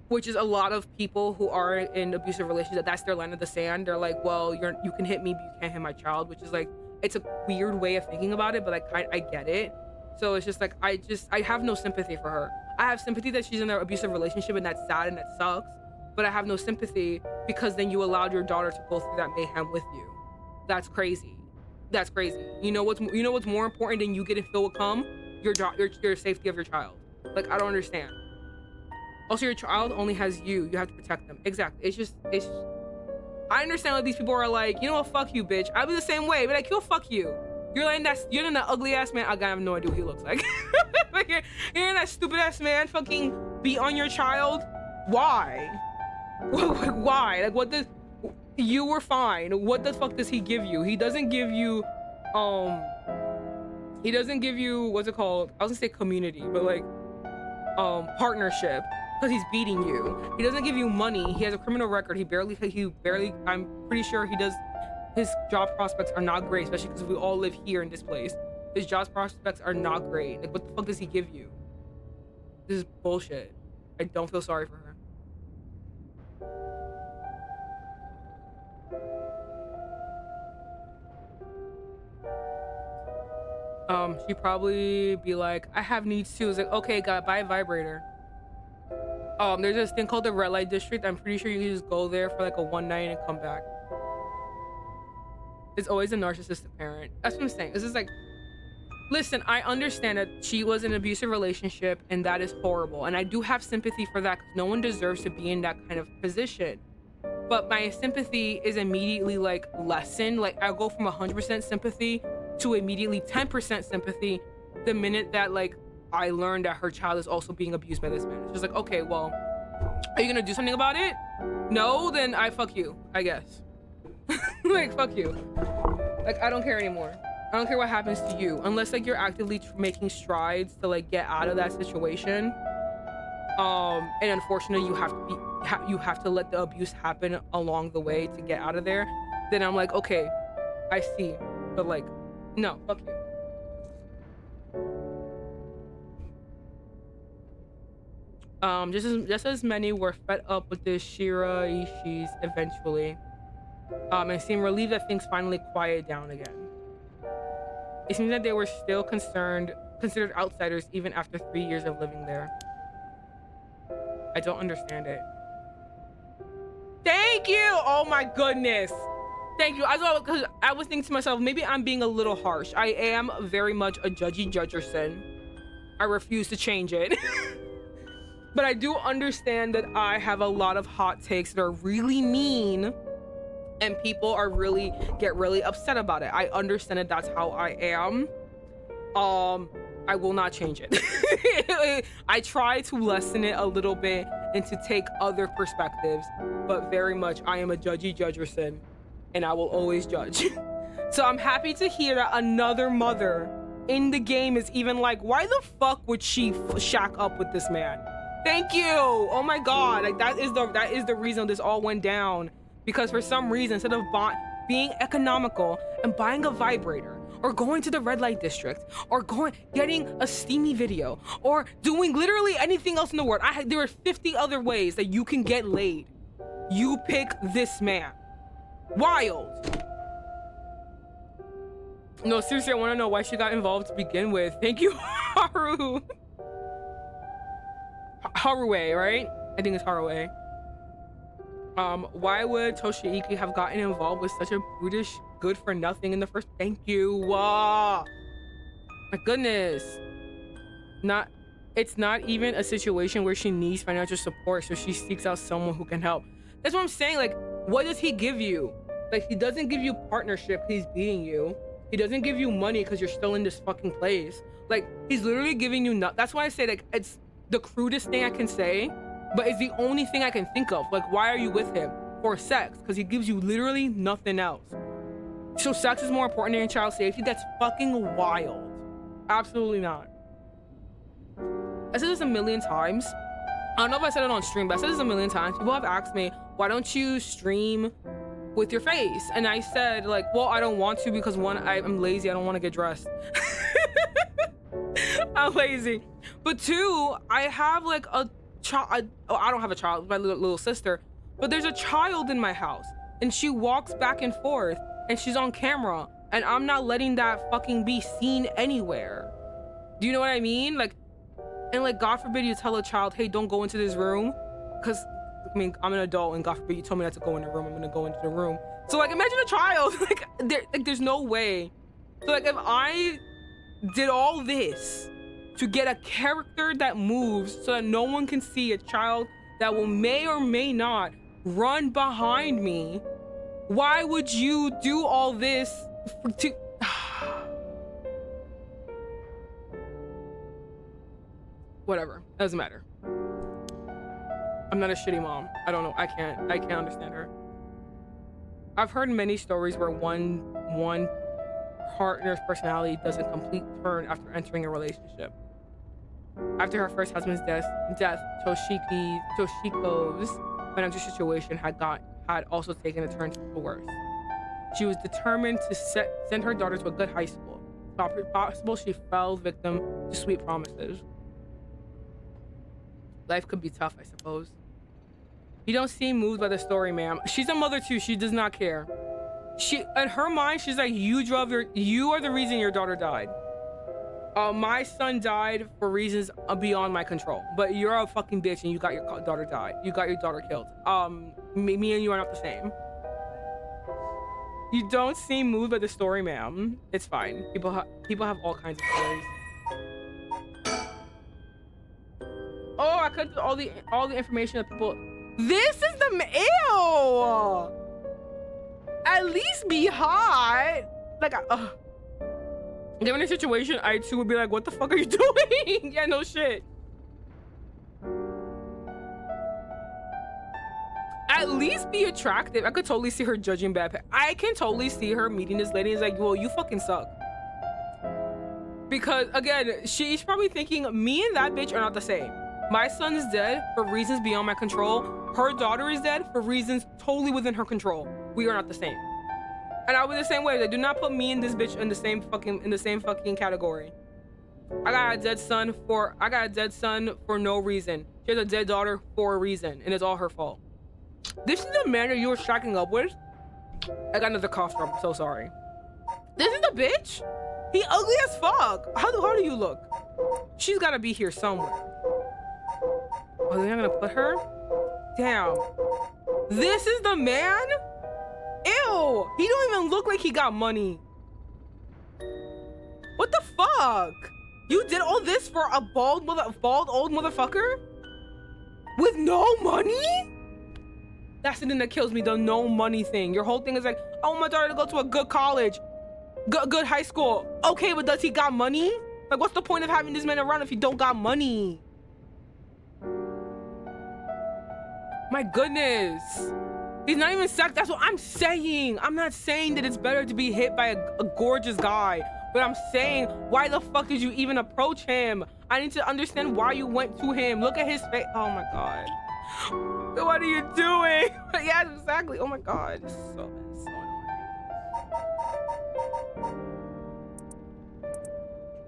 which is a lot of people who are in abusive relationships, that's their line in the sand. They're like, well, you can hit me, but you can't hit my child, which is like, it's a weird way of thinking about it, but like, I get it. So it's just like, I have no sympathy for her. I have sympathy that she's in an abusive relationship and that's sad and that sucks, but I have no sympathy because then you allowed your daughter to go through that mayhem with you. That's crazy. That's crazy. You know what's more important than you getting filled with cum? Your safety of your child. Like, I don't understand. Also, your child only has you. You have to protect them. Exactly. It's just I understand what these people are like, you know what, fuck you, bitch. I'll be the same way, but like, yo, fuck you. You're in that ugly ass man. I have no idea what he looks like. Like, you're in that stupid ass man fucking beat on your child. Why? Why? Like, what does, you were fine. What the fuck does he give you? He doesn't give you, what's it called? I was gonna say community, but like, partnership. Because he's beating you. He doesn't give you money. He has a criminal record. He barely, I'm pretty sure his job prospects are not great, especially because we all live here in this place. His job prospects are not great. Like, what the fuck does he give you? This is bullshit. I don't feel sorry for her. She'd probably be like, I have needs too. It's like, okay, gotta buy a vibrator. There's this thing called the red light district. I'm pretty sure you can just go there for like a one night and come back. It's always a narcissistic parent. That's what I'm saying. This is like, listen, I understand that she was in an abusive relationship and that is horrible. And I do have sympathy for that because no one deserves to be in that kind of position. But my sympathy is immediately like lessened. Like, I'll go from 100% sympathy to immediately 10% sympathy the minute that like I learned that her child is also being abused by this man. It's just like, okay, well, are you gonna do something about it? No, then I fuck you, I guess. Like, fuck you. Like, I don't care anymore. I don't care what happens to you, unless like you're actively making strides to like get out of that situation. And unfortunately, you have to let the abuse happen along the way to get out of there. Then I'm like, okay, I see, but like, no, fuck you. Just as many were fed up with the Shiraishis eventually, and seemed relieved that things finally quieted down again. It seems that they were still considered outsiders even after 3 years of living there. I don't understand it. Thank you! Oh my goodness! Thank you. Because I was thinking to myself, maybe I'm being a little harsh. I am very much a judgy judgerson. I refuse to change it. But I do understand that I have a lot of hot takes that are really mean and people get really upset about it. I understand that that's how I am. I will not change it. I try to lessen it a little bit and to take other perspectives, but very much I am a judgy judgerson and I will always judge. So I'm happy to hear that another mother in the game is even like, why the fuck would she shack up with this man? Thank you. Oh my God. Like, that is the reason this all went down. Because for some reason, instead of being economical and buying a vibrator or going to the red light district, or getting a steamy video, or doing literally anything else in the world. There are 50 other ways that you can get laid. You pick this man. Wild. No, seriously, I want to know why she got involved to begin with. Thank you, Haru. Haruwe, right? I think it's Haruwe. Why would Toshiki have gotten involved with such a brutish good for nothing in the first? Thank you. My goodness. It's not even a situation where she needs financial support, so she seeks out someone who can help. That's what I'm saying. Like, what does he give you? Like, he doesn't give you partnership, he's beating you. He doesn't give you money because you're still in this fucking place. Like, he's literally giving you that's why I say, like, it's the crudest thing I can say, but it's the only thing I can think of. Like, why are you with him? For sex, because he gives you literally nothing else. So sex is more important than child safety? That's fucking wild. Absolutely not. I said this a million times. I don't know if I said it on stream, but I said this a million times. People have asked me, why don't you stream with your face? And I said, like, well, I don't want to because one, I'm lazy. I don't want to get dressed. I'm lazy. But two, I have like a child. I don't have a child, my little sister, but there's a child in my house and she walks back and forth and she's on camera and I'm not letting that fucking be seen anywhere. Do you know what I mean? Like, and like, God forbid you tell a child, hey, don't go into this room. Cause I mean, I'm an adult and God forbid you told me not to go in the room, I'm gonna go into the room. So like, imagine a child, there's no way. So like, if I did all this to get a character that moves so that no one can see a child that may or may not run behind me, why would you do all this to... Whatever, doesn't matter. I'm not a shitty mom. I don't know, I can't understand her. I've heard many stories where one partner's personality does a complete turn after entering a relationship. After her first husband's death, Toshiko's financial situation had also taken a turn for the worse. She was determined to send her daughter to a good high school. If possible, she fell victim to sweet promises. Life could be tough, I suppose. You don't seem moved by the story, ma'am. She's a mother too. She does not care. In her mind, she's like, you are the reason your daughter died. My son died for reasons beyond my control, but you're a fucking bitch and you got your daughter died. You got your daughter killed. Me and you are not the same. You don't seem moved by the story, ma'am. It's fine. People have all kinds of stories. Oh, I cut all the information that people. This is the ew. At least be hot. Like, given a situation, I too would be like, what the fuck are you doing? Yeah, no shit. At least be attractive. I could totally see her judging bad. I can totally see her meeting this lady and is like, well, you fucking suck. Because again, she's probably thinking me and that bitch are not the same. My son is dead for reasons beyond my control. Her daughter is dead for reasons totally within her control. We are not the same. And I was the same way. They do not put me and this bitch in the same fucking category. I got a dead son for no reason. She has a dead daughter for a reason, and it's all her fault. This is the man that you were shacking up with. I got another cough drop. I'm so sorry. This is the bitch. He ugly as fuck. How do you look? She's gotta be here somewhere. Oh, they're not gonna put her? Damn. This is the man? Ew. He don't even look like he got money. What the fuck? You did all this for a bald old motherfucker? With no money? That's the thing that kills me, the no money thing. Your whole thing is like, I want my daughter to go to a good college, good high school. Okay, but does he got money? Like, what's the point of having this man around if he don't got money? My goodness. He's not even sex. That's what I'm saying. I'm not saying that it's better to be hit by a gorgeous guy, but I'm saying, why the fuck did you even approach him? I need to understand why you went to him. Look at his face. Oh my God. What are you doing? Yeah, exactly. Oh my God. It's so annoying.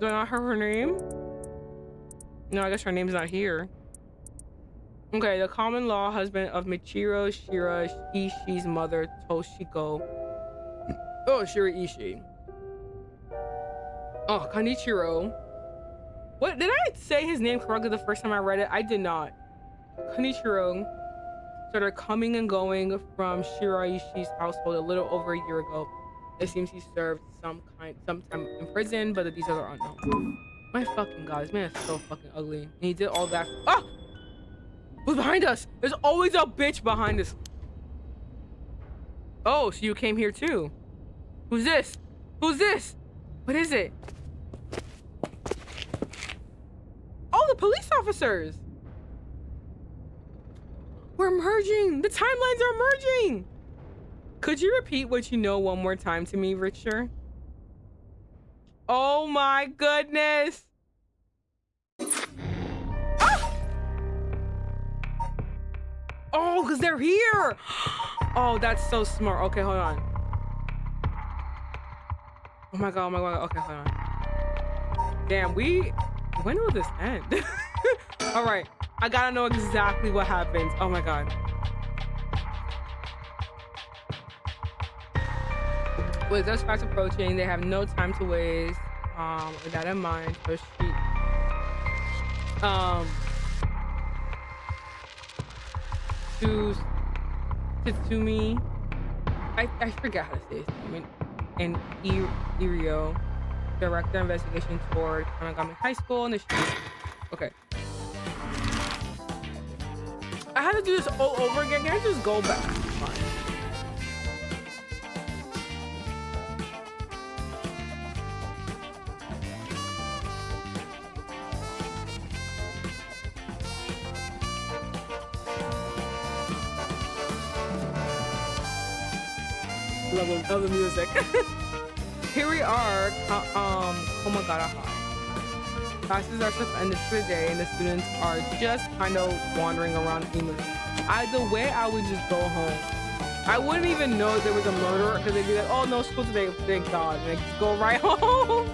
Do I not have her name? No, I guess her name's not here. Okay, the common law husband of Michiro Shira Ishii's mother, Toshiko. Oh, Shira Ishii. Oh, Kanichiro. What, did I say his name correctly the first time I read it? I did not. Kanichiro started coming and going from Shira Ishii's household a little over a year ago. It seems he served some time in prison, but the details are unknown. My fucking god, this man is so fucking ugly. And he did all that. Ah! Who's behind us? There's always a bitch behind us. Oh, so you came here too. Who's this? Who's this? What is it? Oh, the police officers. We're merging. The timelines are merging. Could you repeat what you know one more time to me, Richard? Oh my goodness. Ah! Oh, because they're here. Oh, that's so smart. Okay, hold on. Oh my god, oh my god. Okay, hold on. Damn, when will this end? All right, I gotta know exactly what happens. Oh my god. With those facts approaching, they have no time to waste. With that in mind, so she Tsumi, I forget how to say his name. And Irio, director of investigation toward Kanagami High School in the street. Okay. I had to do this all over again. Can I just go back? Fine. Love the music. Here we are. Oh my god, classes are suspended for the day and the students are just kind of wandering around aimlessly. The way I would just go home. I wouldn't even know there was a murderer because they'd be like, oh, no school today, thank god. And I just go right home.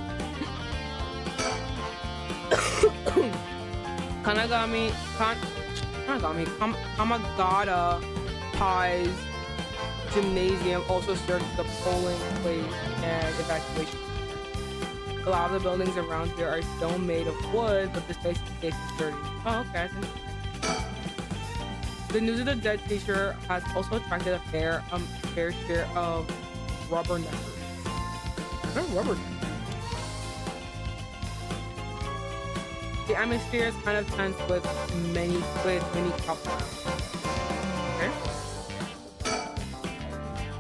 Kamagata Pies Gymnasium also serves the polling place and evacuation. A lot of the buildings around here are still made of wood, but this place is safe and sturdy. Oh, okay. The news of the dead teacher has also attracted a fair share of rubberneckers. What are rubberneckers? The atmosphere is kind of tense with many couples. Okay.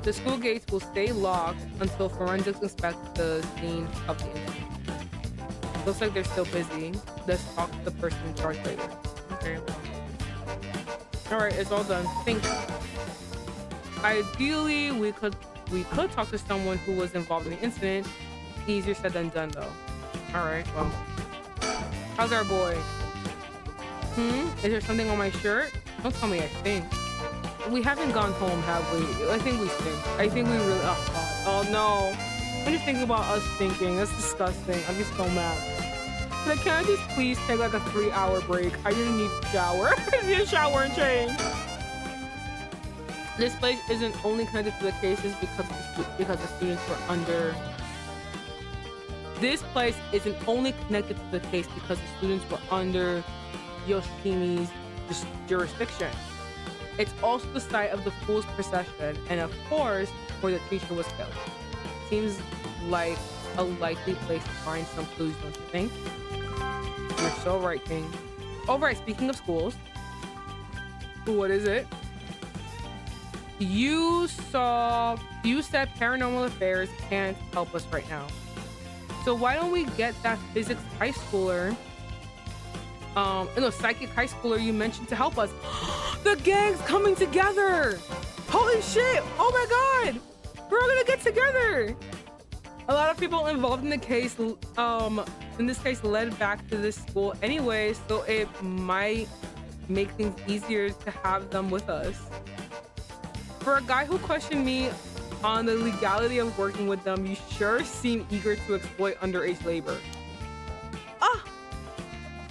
The school gates will stay locked until forensics inspect the scene of the incident. Looks like they're still busy. Let's talk to the person in charge later. Okay. Alright, it's all done. Think. Ideally, we could talk to someone who was involved in the incident. Easier said than done though. Alright, well. How's our boy? Is there something on my shirt? Don't tell me I stink. We haven't gone home, have we? I think we stink. I think we really... Oh no. I'm just thinking about us stinking. That's disgusting. I'm just so mad. Like, can I just please take like a 3-hour break? I really need to shower. I need to shower and change. This place isn't only connected to the cases because the students were under... This place isn't only connected to the case because the students were under Yoshimi's jurisdiction. It's also the site of the fool's procession, and of course, where the teacher was killed. Seems like a likely place to find some clues, don't you think? You're so right, King. Oh, right, speaking of schools. What is it? You said Paranormal Affairs can't help us right now. So why don't we get that physics high schooler, psychic high schooler you mentioned to help us. The gang's coming together. Holy shit. Oh my god. We're all gonna get together. A lot of people involved in the case, in this case, led back to this school anyway, so it might make things easier to have them with us. For a guy who questioned me on the legality of working with them, you sure seem eager to exploit underage labor.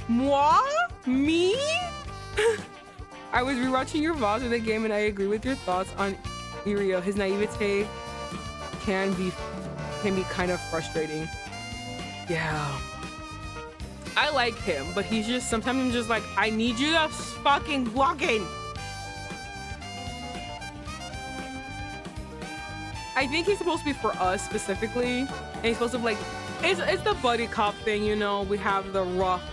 Moi? Me? I was rewatching your VODs of the game and I agree with your thoughts on Irio. His naivete can be kind of frustrating. Yeah. I like him, but he's just, sometimes I'm just like, I need you to fucking walk in. I think he's supposed to be for us specifically. And he's supposed to be like, it's the buddy cop thing, you know? We have the rough,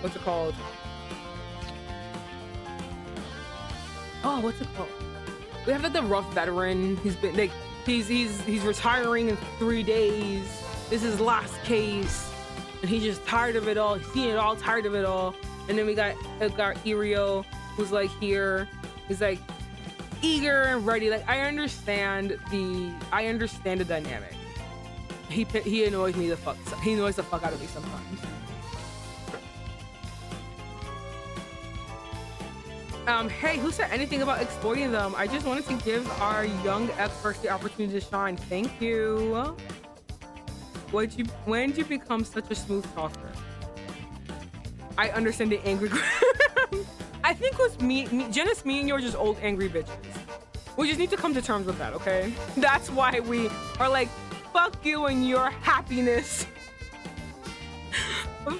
what's it called? Oh, what's it called? We have like the rough veteran. He's been like, he's retiring in 3 days. This is his last case. And he's just tired of it all. He's seen it all, tired of it all. And then we got Irio, who's like here. He's like eager and ready. Like I understand the dynamic. He annoys me the fuck. He annoys the fuck out of me sometimes. Hey, who said anything about exploiting them? I just wanted to give our young experts the opportunity to shine. Thank you. When did you become such a smooth talker? I understand the angry. I think it was me, Janice, me and you are just old angry bitches. We just need to come to terms with that, okay? That's why we are like, fuck you and your happiness.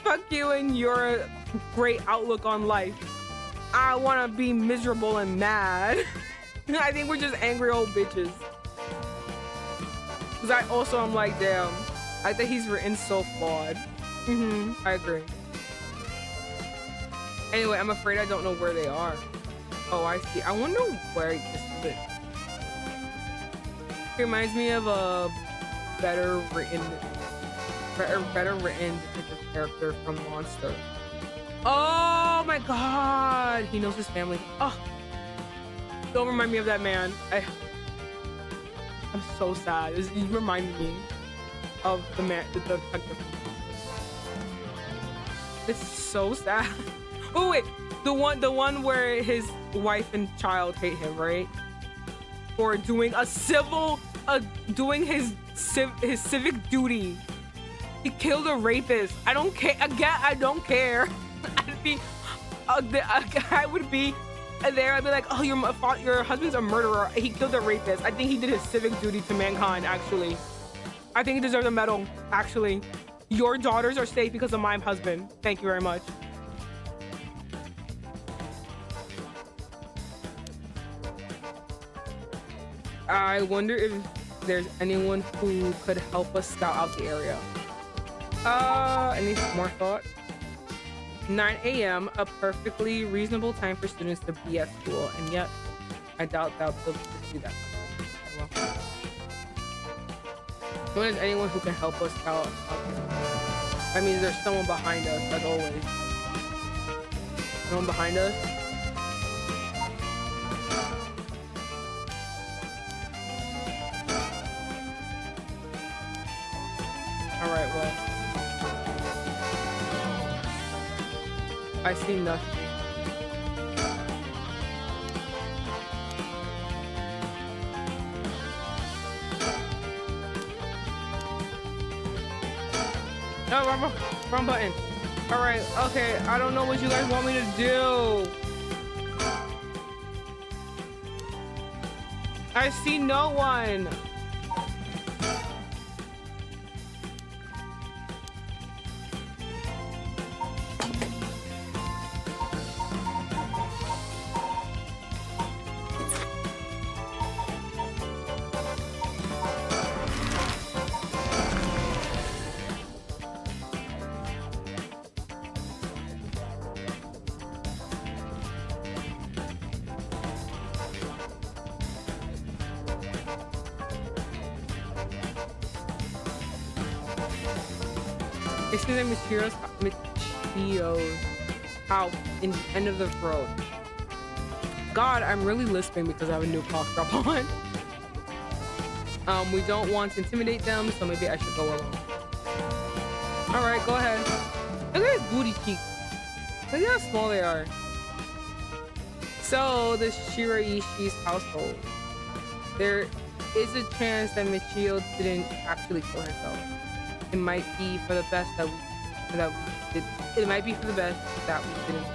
Fuck you and your great outlook on life. I want to be miserable and mad. I think we're just angry old bitches. Because I'm like, damn. I think he's written so flawed. I agree. Anyway, I'm afraid I don't know where they are. Oh, I see. I wonder where this is. It reminds me of a better written detective character from Monster. Oh my god, he knows his family. Oh, don't remind me of that man. I'm so sad. You reminded me of the man, the detective. It's so sad. Oh wait, the one where his wife and child hate him, right? For doing doing his civic duty. He killed a rapist. I don't care. Again, I don't care. I would be there. I'd be like, oh, your husband's a murderer. He killed a rapist. I think he did his civic duty to mankind, actually. I think he deserves a medal, actually. Your daughters are safe because of my husband. Thank you very much. I wonder if there's anyone who could help us scout out the area. Any more thought? 9 a.m. a perfectly reasonable time for students to be at school, and yet I doubt they'll do that. Well, when is anyone who can help us out? I mean, there's someone behind us, as always. Someone behind us? Alright, well. I see nothing. Oh, wrong button. Alright, okay. I don't know what you guys want me to do. I see no one. Michio's house in the end of the road. God, I'm really lisping because I have a new cough drop on. We don't want to intimidate them, so maybe I should go alone. All right, go ahead. Look at his booty cheeks. Look at how small they are. So, the Shiraishi's household. There is a chance that Michio didn't actually kill herself. It might be for the best that that we did. It might be for the best that we didn't.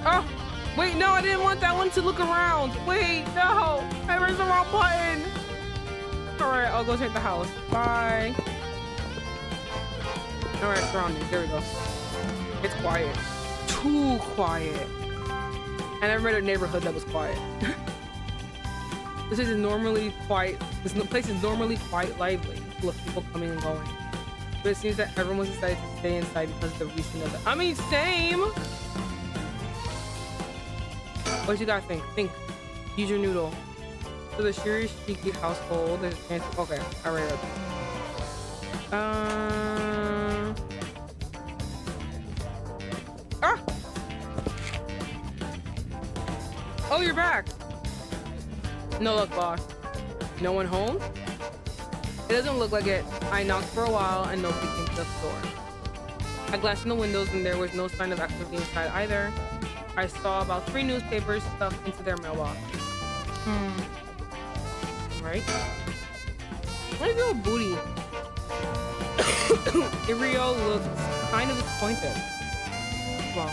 Oh, wait, no, I didn't want that one to look around. Wait, no, I pressed the wrong button. All right, I'll go check the house. Bye. All right, surroundings. There we go. It's quiet. Too quiet. I never met a neighborhood that was quiet. This is normally quiet. This place is normally quite lively, full of people coming and going. But it seems that everyone's decided to stay inside because of the recent event. I mean, same. What you gotta think? Think. Use your noodle. So the serious cheeky household. There's a chance. Okay, I read it. Ah! Oh, you're back. No luck, boss. No one home? It doesn't look like it. I knocked for a while and nobody came to the door. I glanced in the windows and there was no sign of activity inside either. I saw about 3 newspapers stuffed into their mailbox. Right? Nice little booty. Irio looks kind of disappointed. Well,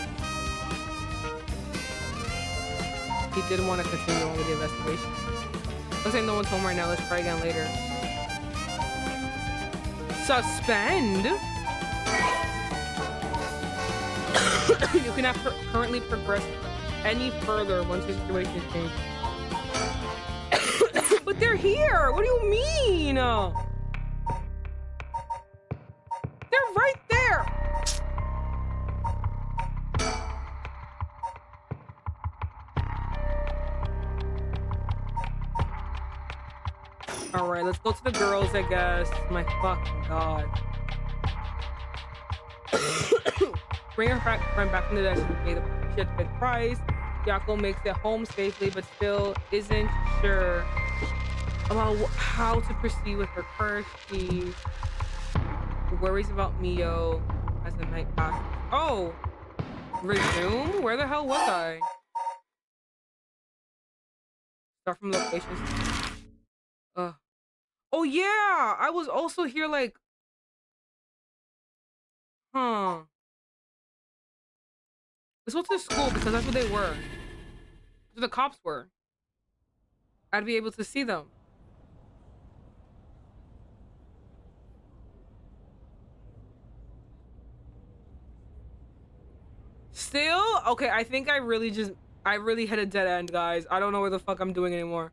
he didn't want to continue on with the investigation. Looks like no one's home right now. Let's try again later. Suspend? You cannot currently progress any further once your situation changes. But they're here! What do you mean? They're right there! Alright, let's go to the girls, I guess. My fucking god. Bring her friend back from the desk and pay the shit big price. Yako makes it home safely, but still isn't sure about how to proceed with her curse. She worries about Mio as the night passes. Oh! Resume? Where the hell was I? Start from locations. Oh yeah! I was also here like... Huh. Let's go to the school because that's what they were. That's what the cops were. I'd be able to see them. Still? Okay, I think I really hit a dead end, guys. I don't know where the fuck I'm doing anymore.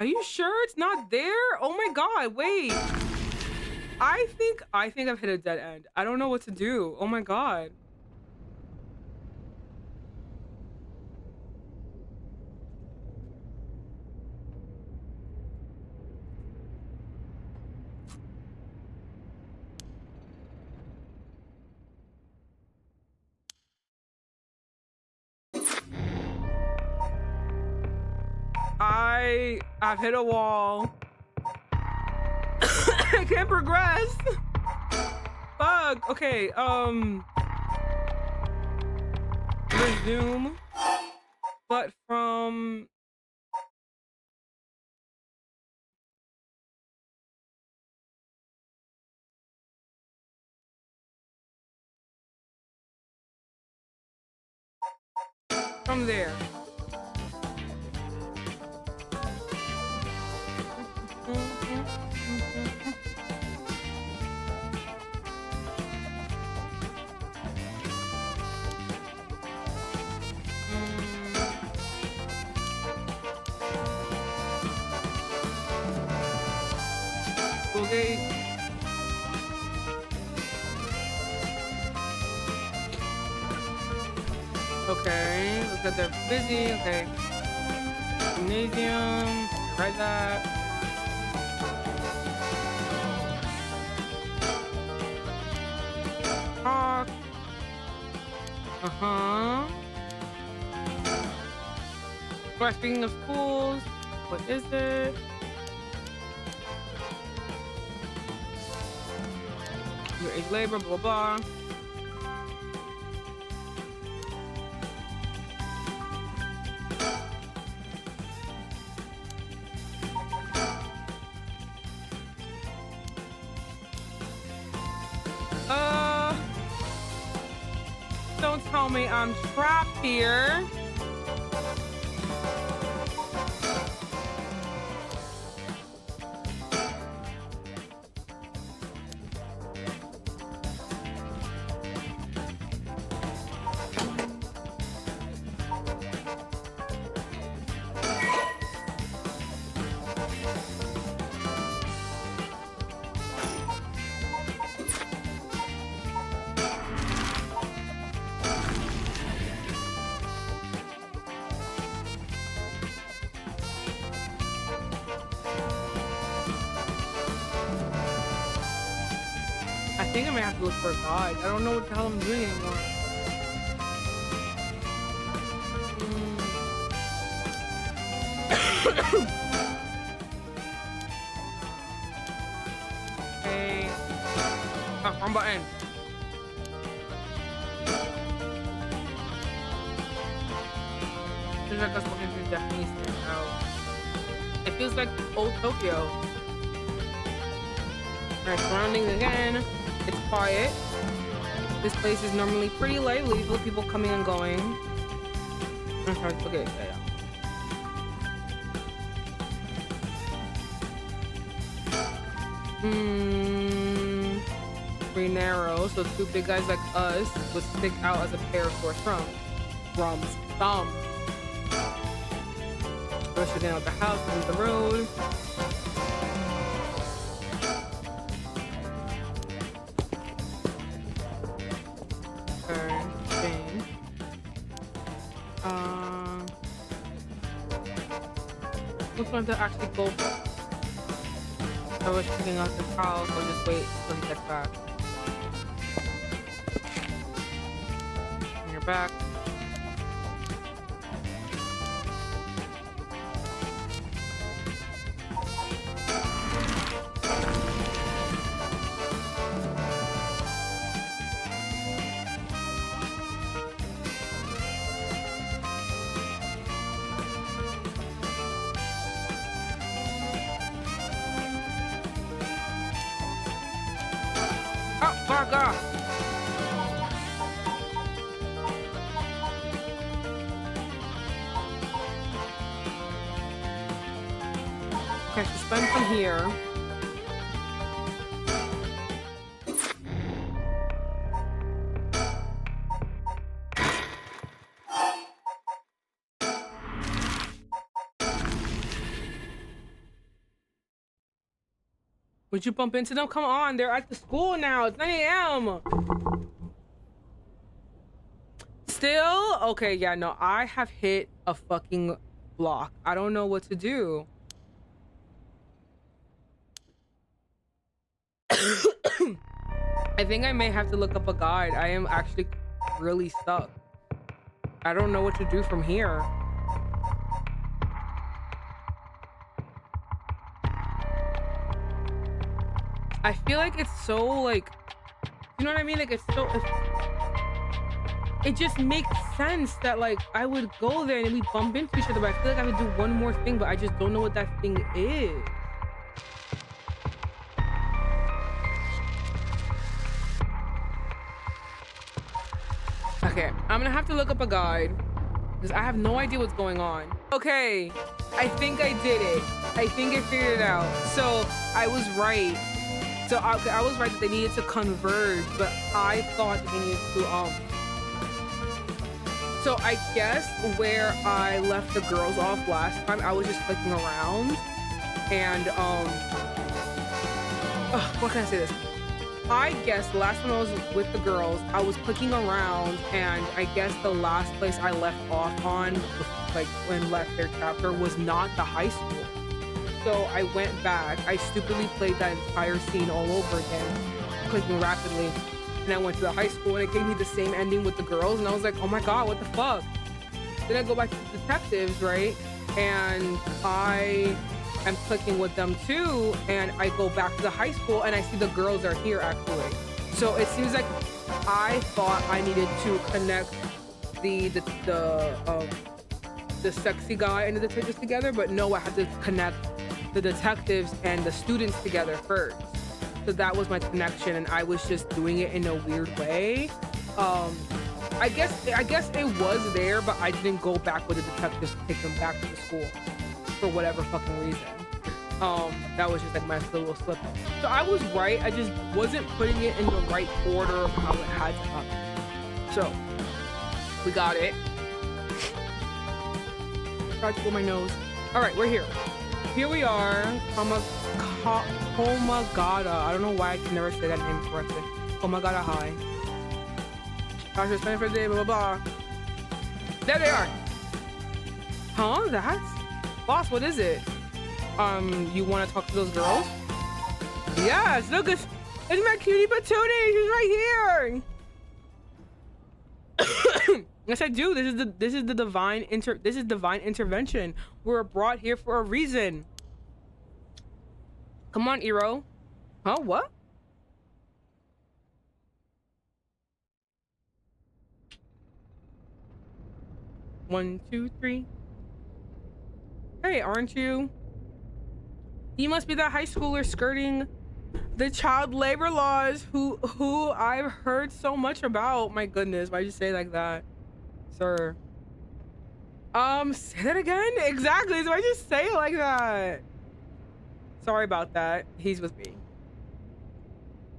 Are you sure it's not there? Oh my god, wait. I think I've hit a dead end. I don't know what to do. Oh my god. I've hit a wall. I can't progress. Fuck. Okay. Resume. But from... From there. Okay. Okay, looks like they're busy. Okay. Gymnasium. Right that. Talk. Well, speaking of schools, what is it? underage labor, blah, blah, blah. Don't tell me I'm trapped here. I think I might have to look for a guide. I don't know what the hell I'm doing anymore. Okay. Oh, wrong button. Feels like I was looking through Japanese now. It feels like old Tokyo. Alright, surroundings again. It's quiet. This place is normally pretty lively, full of people coming and going. Okay, yeah. Pretty narrow, so two big guys like us would stick out as a pair of sore thumbs. First, we're getting out the house and the road. Which one to actually go for? I was checking out the house, I'll just wait until he gets back. And you're back. Okay, suspend from here. Would you bump into them? Come on, they're at the school now. It's 9 a.m. Still? Okay, yeah, no, I have hit a fucking block. I don't know what to do. I think I may have to look up a guide. I am actually really stuck. I don't know what to do from here. I feel like it's so like, you know what I mean? Like it's so, it just makes sense that like I would go there and we bump into each other, but I feel like I would do one more thing, but I just don't know what that thing is. Okay, I'm gonna have to look up a guide because I have no idea what's going on. Okay, I think I did it. I think I figured it out. So I was right. So I was right that they needed to converge, but I thought that they needed to so I guess where I left the girls off last time, I was just clicking around and what can I say this? I guess last time I was with the girls, I was clicking around, and I guess the last place I left off on, like when left their chapter, was not the high school. So I went back. I stupidly played that entire scene all over again, clicking rapidly, and I went to the high school, and it gave me the same ending with the girls, and I was like, oh my god, what the fuck? Then I go back to the detectives, right? And I am clicking with them too, and I go back to the high school and I see the girls are here actually. So it seems like I thought I needed to connect the sexy guy and the detectives together, but no, I had to connect the detectives and the students together first. So that was my connection, and I was just doing it in a weird way. I guess it was there, but I didn't go back with the detectives to take them back to the school for whatever fucking reason. That was just like my little slip up. So I was right, I just wasn't putting it in the right order of how it had to happen. So we got it. Tried to pull my nose. All right, we're here. Here we are. Komagata. I don't know why I can never say that name correctly. Komagata High. Gosh, we're spending for the day, blah, blah, blah. There they are. Huh? That's... Boss, what is it? You want to talk to those girls? Yes, look, it's my cutie patootie. She's right here. Yes, I do. This is divine intervention. We're brought here for a reason. Come on, Iro. Huh? What? One, two, three. Hey, aren't you? You must be that high schooler skirting the child labor laws who I've heard so much about. My goodness, why'd you say it like that, sir? Say that again? Exactly. So I just say it like that. Sorry about that. He's with me.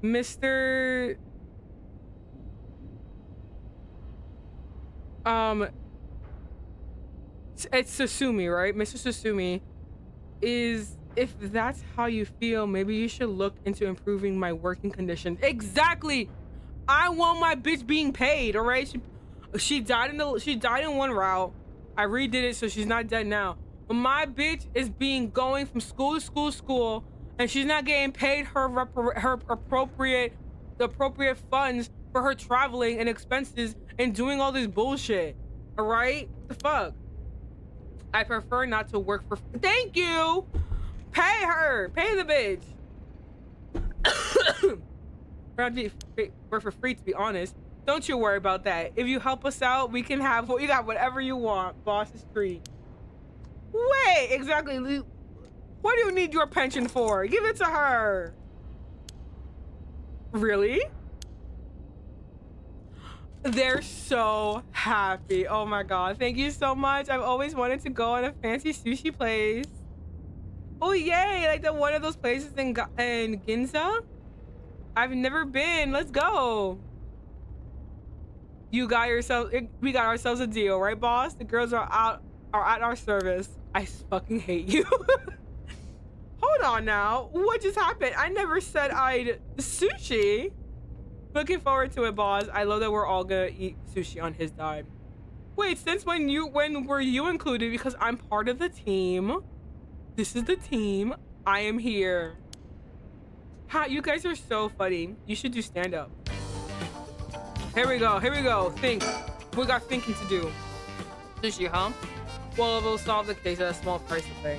Mr. It's Sasumi, right? Mr. Sasumi is, if that's how you feel, maybe you should look into improving my working conditions. Exactly. I want my bitch being paid, all right? She died in one route. I redid it so she's not dead now. But my bitch is going from school to school to school, and she's not getting paid her appropriate funds for her traveling and expenses and doing all this bullshit. All right? What the fuck? I prefer not to work for... Thank you! Pay her! Pay the bitch! Work for free, to be honest. Don't you worry about that. If you help us out, we can have... You got whatever you want. Boss is free. Wait, exactly. What do you need your pension for? Give it to her. Really? They're so happy. Oh my god, thank you so much. I've always wanted to go on a fancy sushi place. Oh yay, like the one of those places in Ginza. I've never been. Let's go. We got ourselves a deal, right, boss? The girls are at our service. I fucking hate you. Hold on now, what just happened? I never said I'd sushi. Looking forward to it, boss. I love that we're all gonna eat sushi on his dime. Wait, since when were you included? Because I'm part of the team. This is the team. I am here. Ha, you guys are so funny. You should do stand up. Here we go. Think. We got thinking to do. Sushi, huh? Well, we'll solve the case at a small price to pay.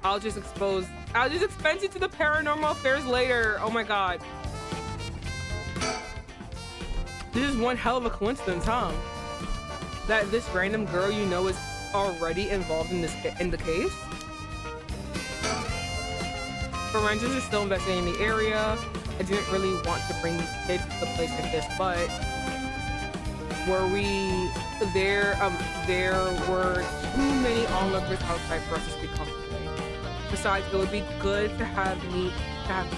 I'll just expense it to the paranormal affairs later. Oh my god. This is one hell of a coincidence, huh? That this random girl you know is already involved in the case. Forensics is still investigating the area. I didn't really want to bring these kids to the place like this, but were we there? There were too many onlookers outside for us to speak comfortably. Besides, it would be good to have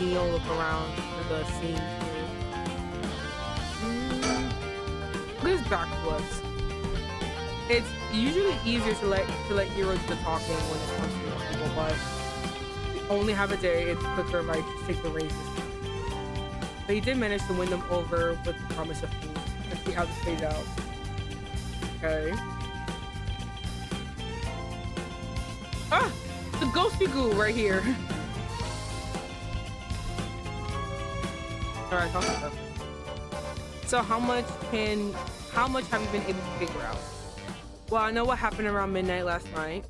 Neil look around the scene too. Look at his back to us. It's usually easier to let Hero do the talking when it comes to young people, but we only have a day. It's quicker if I just take the races. But he did manage to win them over with the promise of food. Let's see how this plays out. Okay. Ah! The ghosty goo right here. Alright, talk about that. So how much have you been able to figure out? Well, I know what happened around midnight last night.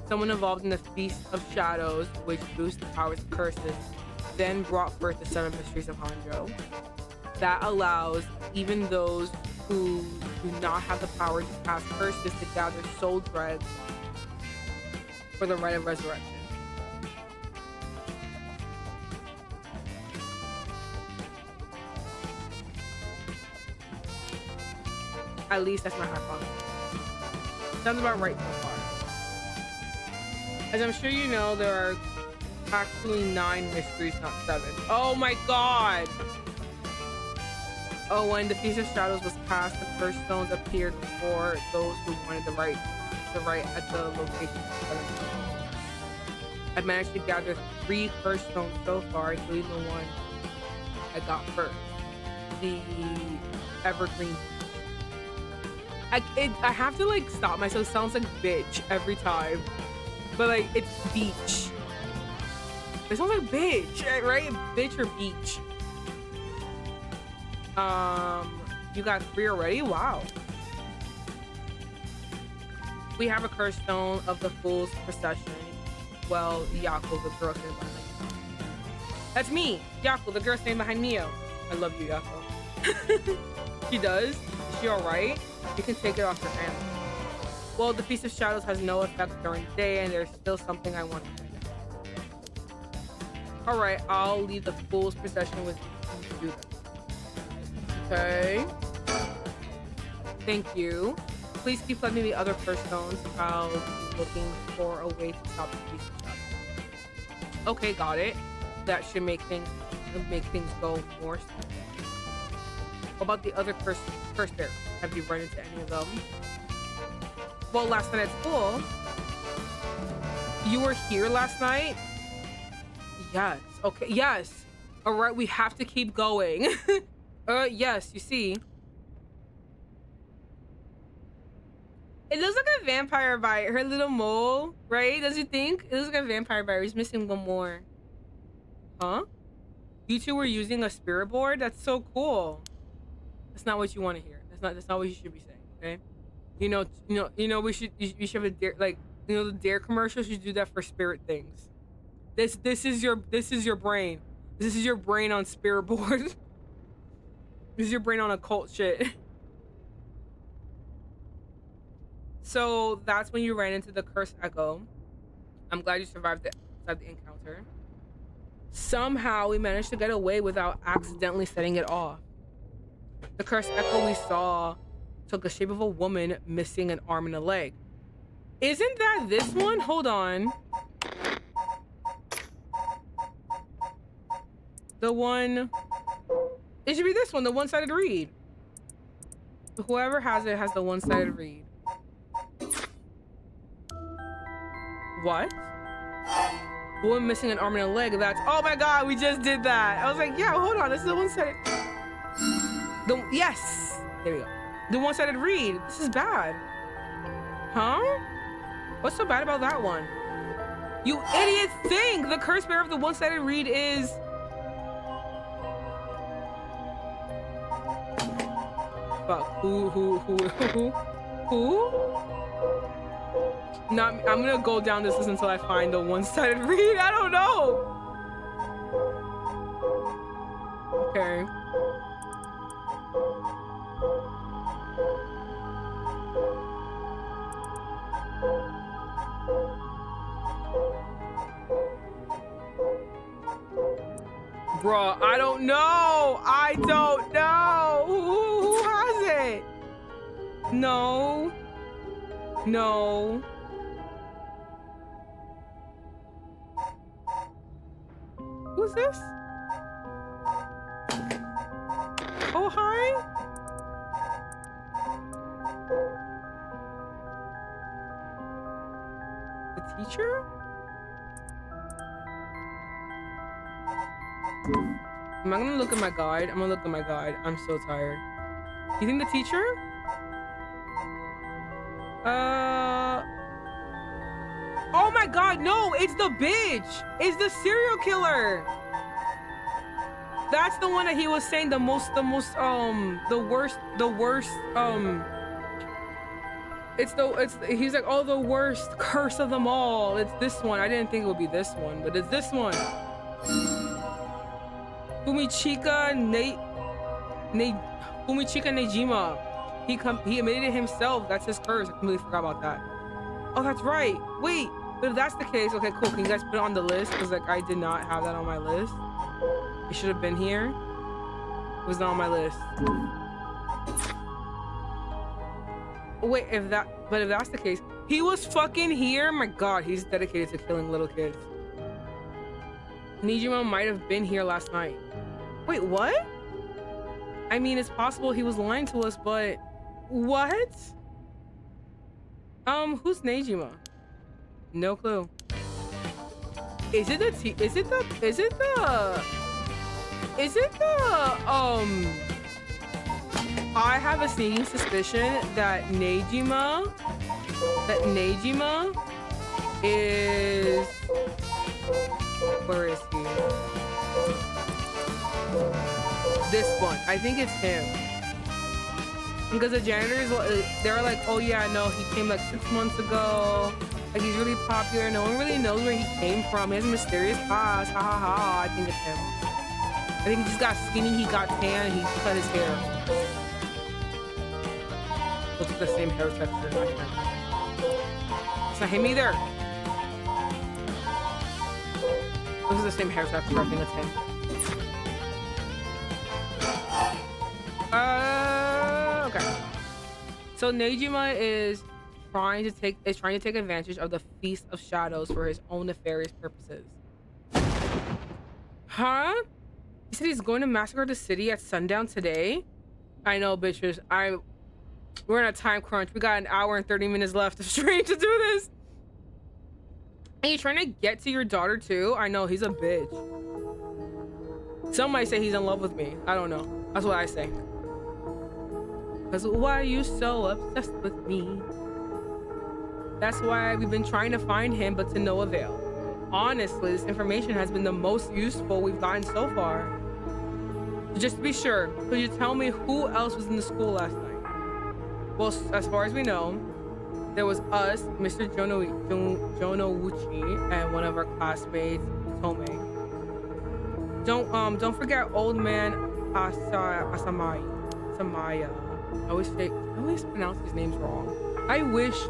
Someone involved in the Feast of Shadows, which boosts the powers of curses. then brought forth the 7 mysteries of Honjo. That allows even those who do not have the power to cast curses to gather soul dregs for the rite of resurrection. At least that's my hypothesis. Sounds about right so far. As I'm sure you know, there are actually 9 mysteries, not 7. Oh my god! Oh, when the Feast of Shadows was cast, the curse stones appeared before those who wanted the right at the location. I managed to gather 3 curse stones so far, including the one I got first. The evergreen. I have to like stop myself. It sounds like bitch every time, but like it's beach. It sounds like bitch, right? Bitch or beach. You got 3 already? Wow. We have a curse stone of the Fool's Procession. Well, Yako, the girl standing behind me. That's me, Yako, the girl standing behind Mio. I love you, Yako. She does? Is she alright? You can take it off your hand. Well, the Feast of Shadows has no effect during the day, and there's still something I want to do. Alright, I'll leave the Fool's Procession with you to do that. Okay. Thank you. Please keep letting me the other curse stones. I'll be looking for a way to stop the Feast of Shadows. Okay, got it. That should make things go more smooth. What about the other curse bearers? Have you run into any of them? Well, last night at school. You were here last night? Yes. Okay. Yes. All right. We have to keep going. Yes. You see. It looks like a vampire bite. Her little mole, right? Does you think? It looks like a vampire bite. He's missing one more. Huh? You two were using a spirit board? That's so cool. That's not what you want to hear. That's not what you should be saying, okay? You know, we should have a dare, like, you know, the dare commercials. You should do that for spirit things. This is your brain. This is your brain on spirit board. This is your brain on occult shit. So that's when you ran into the cursed echo. I'm glad you survived the encounter. Somehow we managed to get away without accidentally setting it off. The cursed echo we saw took the shape of a woman missing an arm and a leg. Isn't that this one? Hold on. The one... It should be this one, the one-sided read. Whoever has it has the one-sided read. What? Woman missing an arm and a leg. That's... Oh my god, we just did that. I was like, yeah, hold on. This is the one-sided... Yes! There we go. The one-sided read. This is bad. Huh? What's so bad about that one? You idiot thing! The curse bearer of the one-sided read is... Fuck. Who? Not me. I'm gonna go down this list until I find the one-sided read. I don't know. Okay. Bruh, I don't know. I don't know. Who has it? No. No. Who's this? Oh, hi. The teacher? Am I gonna look at my guide? I'm gonna look at my guide. I'm so tired. You think the teacher? Oh my god, no! It's the bitch! It's the serial killer! That's the one that he was saying the worst, he's like, oh, the worst curse of them all. It's this one. I didn't think it would be this one, but it's this one. Fumichika Nejima. He admitted it himself. That's his curse. I completely forgot about that. Oh, that's right. Wait, but if that's the case, okay, cool. Can you guys put it on the list? Because like I did not have that on my list. It should have been here. It was not on my list. Wait, if that's the case, he was fucking here. My God, he's dedicated to killing little kids. Nijima might have been here last night. Wait, what? I mean, it's possible he was lying to us, but what? Who's Nejima? No clue. Is it I have a sneaking suspicion that Nejima is, where is he? This one. I think it's him. Because the janitors, they were like, oh yeah, no, he came like 6 months ago. Like he's really popular. No one really knows where he came from. He has a mysterious past. Ha ha ha. I think it's him. I think he just got skinny, he got tan, he cut his hair. Looks like the same hair texture. It's not him either. Looks like the same hair texture. I think it's him. Okay. So Nejima is trying to take advantage of the Feast of Shadows for his own nefarious purposes. Huh? He said he's going to massacre the city at sundown today. I know, bitches. We're in a time crunch. We got an hour and 30 minutes left of stream to do this. And you trying to get to your daughter too? I know, he's a bitch. Some might say he's in love with me. I don't know. That's what I say. Because why are you so obsessed with me? That's why we've been trying to find him, but to no avail. Honestly, this information has been the most useful we've gotten so far. Just to be sure, could you tell me who else was in the school last night? Well, as far as we know, there was us, Mr. Jonouchi, and one of our classmates, Tome. Don't forget old man Samaya. I always pronounce his names wrong. I wish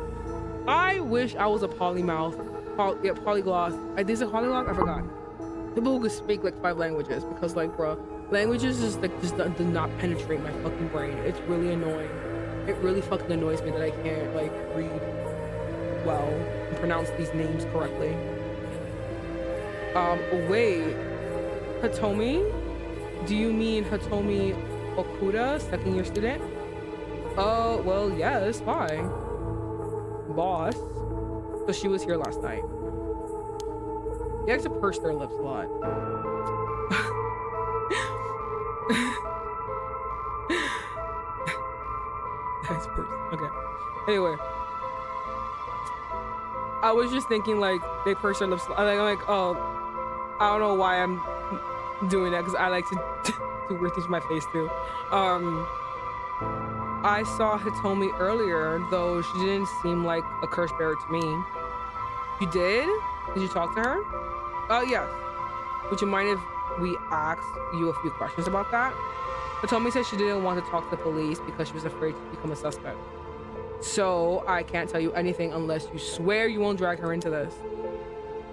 I was a polyglot. Is it polyglot? I forgot. People who could speak like 5 languages, because like, bro, languages just do not penetrate my fucking brain. It's really annoying. It really fucking annoys me that I can't like read well and pronounce these names correctly. Wait, Hitomi? Do you mean Hitomi Okuda, second year student? Oh, well, yes, why? Boss. So she was here last night. You have to purse their lips a lot. That's purse. Okay. Anyway. I was just thinking like they purse their lips. I'm like, oh, I don't know why I'm doing that, because I like to do weird things with my face too. I saw Hitomi earlier, though she didn't seem like a curse bearer to me. You did? Did you talk to her? Yes. Would you mind if we asked you a few questions about that? Hitomi said she didn't want to talk to the police because she was afraid to become a suspect. So I can't tell you anything unless you swear you won't drag her into this.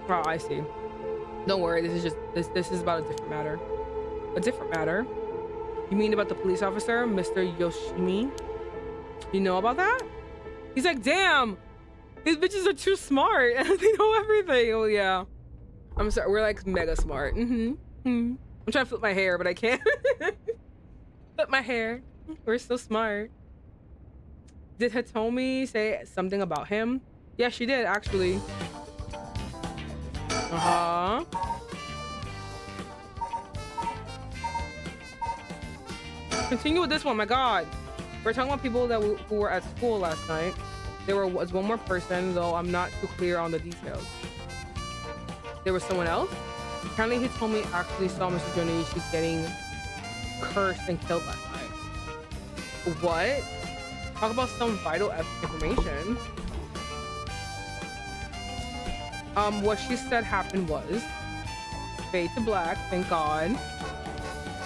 Oh, I see. Don't worry, this is about a different matter. A different matter? You mean about the police officer, Mr. Yoshimi? You know about that? He's like, damn, these bitches are too smart. They know everything. Oh yeah. I'm sorry, we're like mega smart. I'm trying to flip my hair, but I can't. Flip my hair. We're so smart. Did Hitomi say something about him? Yeah, she did, actually. Uh-huh. Continue with this one, my God. We're talking about people that who were at school last night. There was one more person, though I'm not too clear on the details. There was someone else? Apparently he told me actually saw Mr. Jonichi getting cursed and killed last night. What? Talk about some vital information. What she said happened was fade to black, thank God.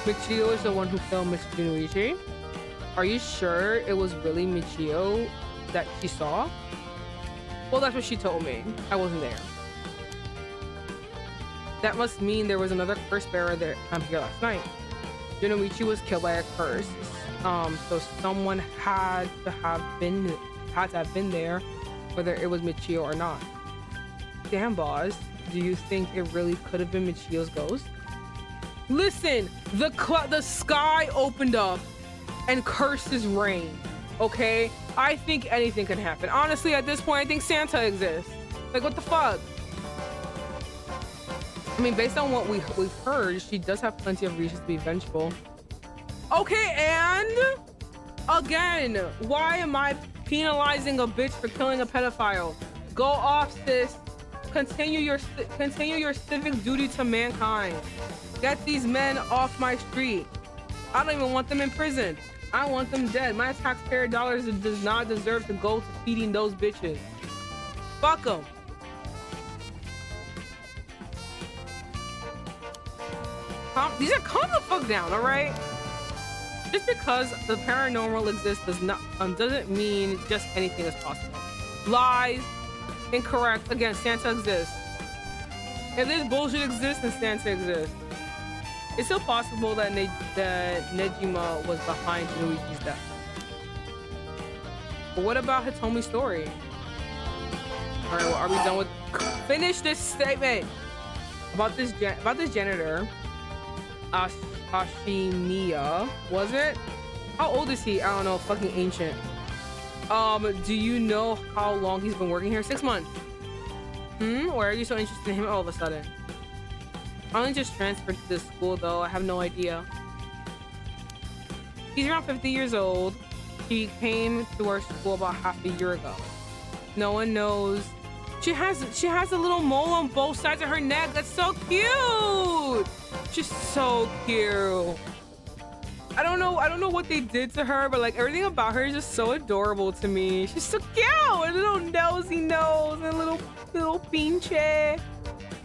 Michio is the one who killed Mr. Junichi. Are you sure it was really Michio that she saw? Well, that's what she told me. I wasn't there. That must mean there was another curse bearer there here last night. Junichi was killed by a curse. So someone had to have been there, whether it was Michio or not. Damn, boss. Do you think it really could have been Michio's ghost? Listen, the sky opened up and curses rain. Okay, I think anything can happen. Honestly, at this point, I think Santa exists. Like, what the fuck? I mean, based on what we've heard, she does have plenty of reasons to be vengeful. Okay, and again, why am I penalizing a bitch for killing a pedophile? Go off, sis. Continue your civic duty to mankind. Get these men off my street. I don't even want them in prison. I want them dead. My taxpayer dollars does not deserve to go to feeding those bitches. Fuck them. These are calm the fuck down, all right? Just because the paranormal exists doesn't mean just anything is possible. Lies, incorrect. Again, Santa exists. If this bullshit exists, then Santa exists. It's still possible that Nejima was behind Luigi's death. But what about Hitomi's story? All right, well, are we done with? Finish this statement about this janitor. Ashimiya, was it? How old is he? I don't know, fucking ancient. Do you know how long he's been working here? 6 months. Why are you so interested in him all of a sudden? I only just transferred to this school though, I have no idea. He's around 50 years old. He came to our school about half a year ago. No one knows. She has a little mole on both sides of her neck. That's so cute. She's so cute. I don't know what they did to her, but like everything about her is just so adorable to me. She's so cute. A little nosy nose and a little pinche and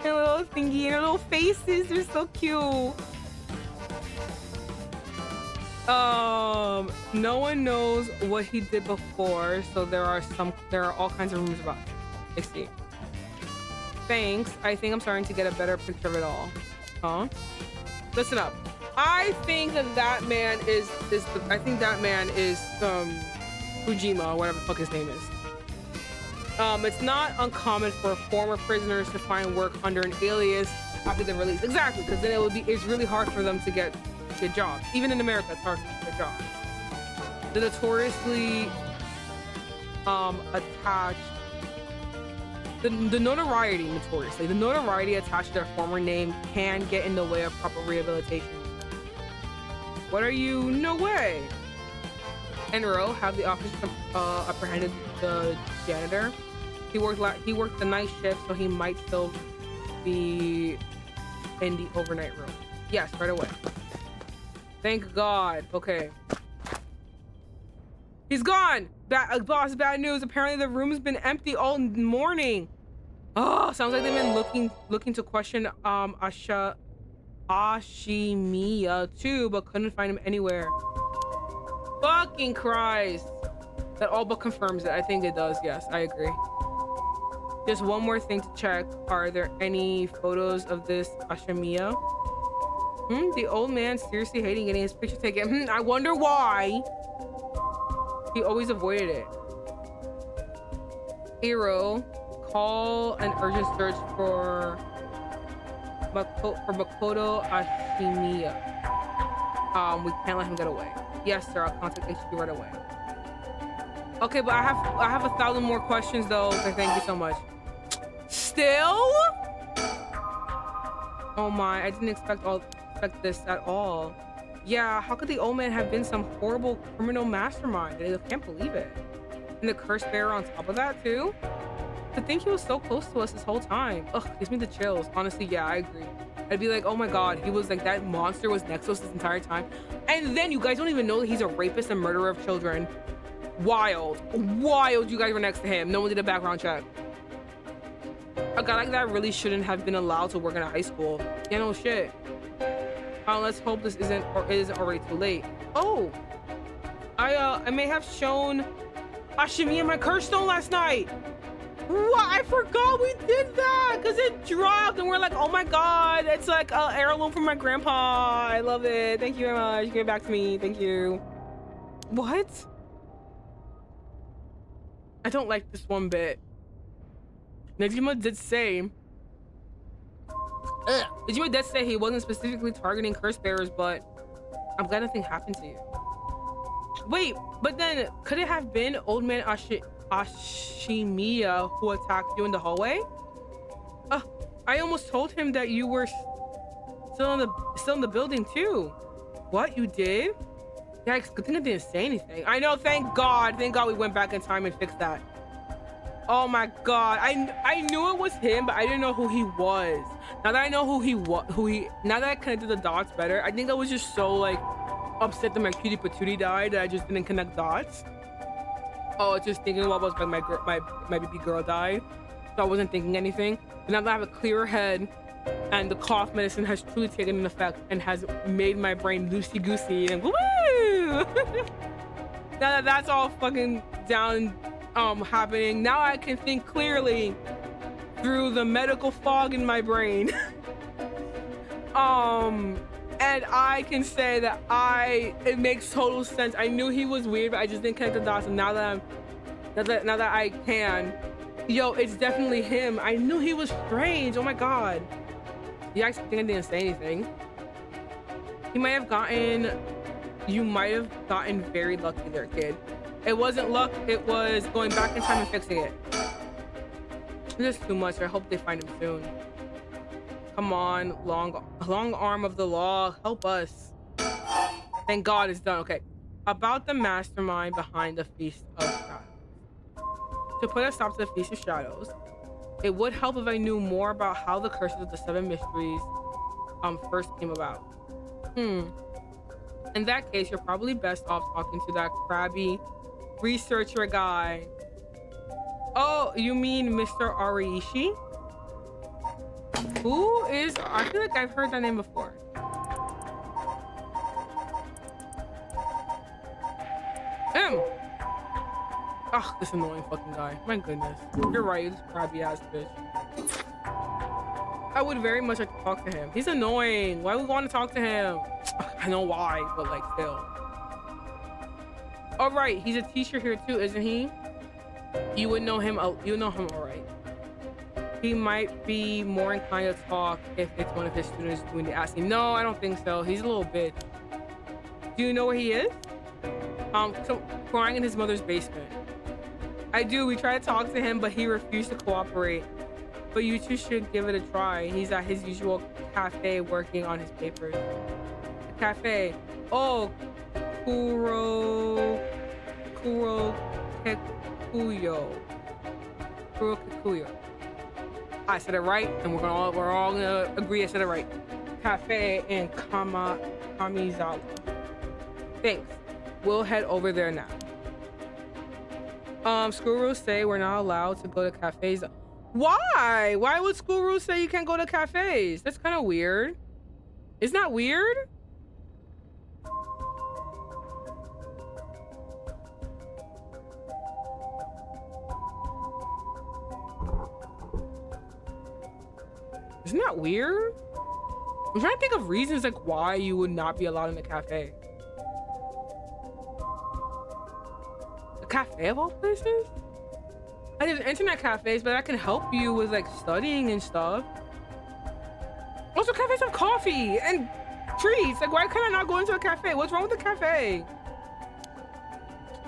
a little thingy and her little faces. They're so cute. No one knows what he did before, so there are all kinds of rumors about him. I see. Thanks. I think I'm starting to get a better picture of it all. Huh? Listen up. I think that man is Fujima, whatever the fuck his name is. It's not uncommon for former prisoners to find work under an alias after they're released. Exactly, because then it's really hard for them to get jobs. Even in America, it's hard to get jobs. The notoriously attached. The notoriety attached to their former name can get in the way of proper rehabilitation. What are you? No way. Enro, have the officers apprehended the janitor? He worked the night shift, so he might still be in the overnight room. Yes, right away. Thank God. Okay. He's gone. Boss, bad news. Apparently the room's been empty all morning. Oh, sounds like they've been looking to question Ashimiya too, but couldn't find him anywhere. Fucking Christ. That all but confirms it. I think it does. Yes, I agree. Just one more thing to check. Are there any photos of this Ashimiya? The old man seriously hating getting his picture taken. I wonder why. He always avoided it. Hero, call an urgent search for Makoto Ashimiya. We can't let him get away. Yes, sir. I'll contact HQ right away. Okay, but I have 1,000 more questions though. So thank you so much. Still? Oh my! I didn't expect this at all. Yeah, how could the old man have been some horrible criminal mastermind? I can't believe it. And the curse bearer on top of that too? To think he was so close to us this whole time. Ugh, gives me the chills. Honestly, yeah, I agree. I'd be like, oh my God, he was like, that monster was next to us this entire time. And then you guys don't even know that he's a rapist and murderer of children. Wild. Wild you guys were next to him. No one did a background check. A guy like that really shouldn't have been allowed to work in a high school. Yeah, no shit. Let's hope this isn't or it isn't already too late. Oh, I may have shown Ashimi my curse stone last night. What? I forgot we did that because it dropped and we're like, oh my god, it's like an heirloom from my grandpa. I love it. Thank you very much. Give it back to me. Thank you. What? I don't like this one bit. Nejima did say, Nejima did say he wasn't specifically targeting curse bearers, but I'm glad nothing happened to you. Wait, but then could it have been old man Ashimiya who attacked you in the hallway? I almost told him that you were still in the building too. What, you did? Yikes, good thing I didn't say anything. I know, thank God we went back in time and fixed that. Oh my god, I knew it was him, but I didn't know who he was. Now that I know now that I connected the dots better, I think I was just so like upset that my cutie patootie died that I just didn't connect dots. Oh, just thinking what was like my baby girl died, so I wasn't thinking anything. But now that I have a clearer head and the cough medicine has truly taken an effect and has made my brain loosey goosey and woo! Now that that's all fucking down happening, now I can think clearly through the medical fog in my brain. And I can say that it makes total sense. I knew he was weird, but I just didn't connect the dots. And now that I can, yo, it's definitely him. I knew he was strange. Oh my god. Yeah, I think I didn't say anything. You might have gotten very lucky there, kid. It wasn't luck. It was going back in time and fixing it. This is too much. I hope they find him soon. Come on, long arm of the law, help us. Thank God it's done. Okay, about the mastermind behind the Feast of Shadows. To put a stop to the Feast of Shadows, it would help if I knew more about how the curses of the 7 mysteries first came about. In that case, you're probably best off talking to that crabby researcher guy. Oh, you mean Mr. Ariishi? Who is... I feel like I've heard that name before. Ugh, this annoying fucking guy. My goodness. You're right, this crabby ass bitch. I would very much like to talk to him. He's annoying. Why would we want to talk to him? I know why, but like still. All right, he's a teacher here too, isn't he? You would know him. You know him all right. He might be more inclined to talk if it's one of his students doing the asking. No, I don't think so. He's a little bitch. Do you know where he is? Crying in his mother's basement. I do. We tried to talk to him, but he refused to cooperate. But you two should give it a try. He's at his usual cafe working on his papers. The cafe. Oh, Kuro Kekuyo. I said it right, and we're all gonna agree I said it right. Cafe in Kamizawa. Thanks. We'll head over there now. School rules say we're not allowed to go to cafes. Why? Why would school rules say you can't go to cafes? That's kind of weird. Isn't that weird? Isn't that weird? I'm trying to think of reasons like why you would not be allowed in a cafe. A cafe of all places? I there's internet cafes, but that can help you with like studying and stuff. Also, cafes have coffee and treats. Like, why can I not go into a cafe? What's wrong with the cafe?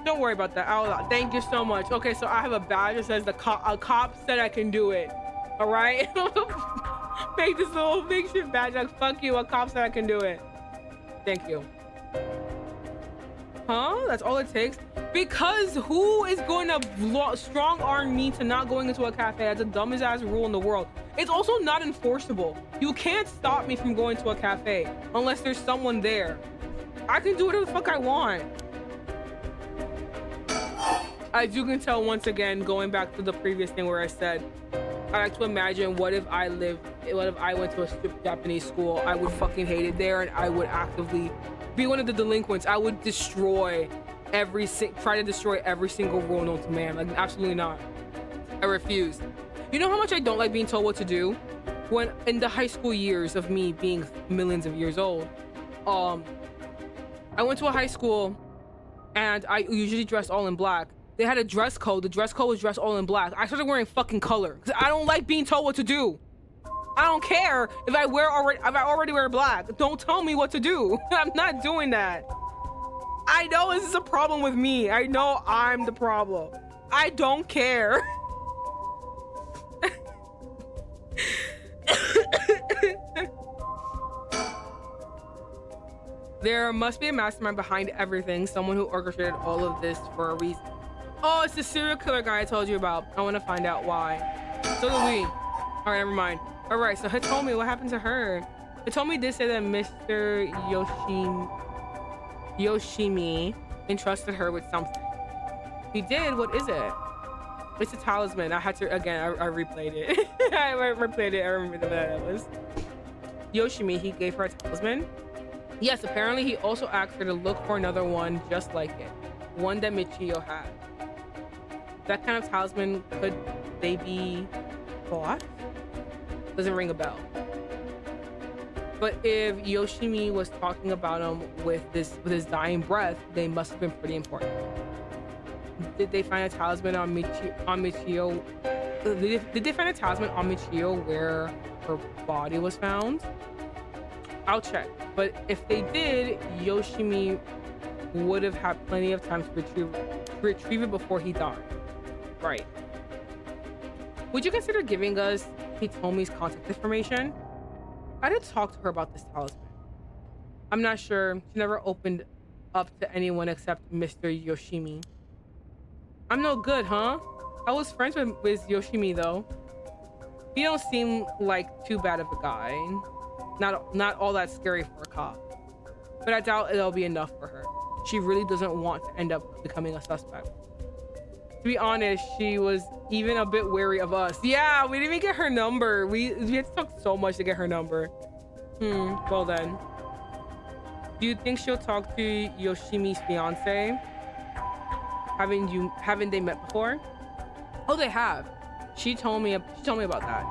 Don't worry about that. Thank you so much. Okay, so I have a badge that says a cop said I can do it. All right. Make this little makeshift badge like, fuck you, a cop said I can do it. Thank you. Huh? That's all it takes? Because who is going to strong arm me to not going into a cafe? That's the dumbest ass rule in the world. It's also not enforceable. You can't stop me from going to a cafe unless there's someone there. I can do whatever the fuck I want. As you can tell, once again, going back to the previous thing where I said, I like to imagine what if I lived what if I went to a strict Japanese school? I would fucking hate it there, and I would actively be one of the delinquents. I would try to destroy every single rule known to man. Like, absolutely not. I refuse. You know how much I don't like being told what to do? When in the high school years of me being millions of years old, I went to a high school and I usually dressed all in black. They had a dress code. The dress code was dressed all in black. I started wearing fucking color because I don't like being told what to do. I don't care if I already wear black. Don't tell me what to do. I'm not doing that. I know this is a problem with me. I know I'm the problem. I don't care. There must be a mastermind behind everything, someone who orchestrated all of this for a reason. Oh, it's the serial killer guy I told you about. I want to find out why. So do we. All right, never mind. All right, so Hitomi, what happened to her? Hitomi did say that Mr. Yoshimi entrusted her with something. He did? What is it? It's a talisman. I had to, again, I replayed it. I replayed it. I remember that it was. Yoshimi, he gave her a talisman. Yes, apparently he also asked her to look for another one just like it. One that Michio had. That kind of talisman, could they be bought? Doesn't ring a bell. But if Yoshimi was talking about him with his dying breath, they must have been pretty important. Did they find a talisman on Michio? Did they find a talisman on Michio where her body was found? I'll check. But if they did, Yoshimi would have had plenty of time to retrieve it before he died. Right. Would you consider giving us Hitomi's contact information? I did talk to her about this talisman. I'm not sure. She never opened up to anyone except Mr. Yoshimi. I'm no good, huh? I was friends with Yoshimi though. He don't seem like too bad of a guy. Not all that scary for a cop. But I doubt it'll be enough for her. She really doesn't want to end up becoming a suspect. To be honest, she was even a bit wary of us. Yeah, we didn't even get her number. We had to talk so much to get her number. Well then. Do you think she'll talk to Yoshimi's fiance? Haven't they met before? Oh, they have. She told me about that.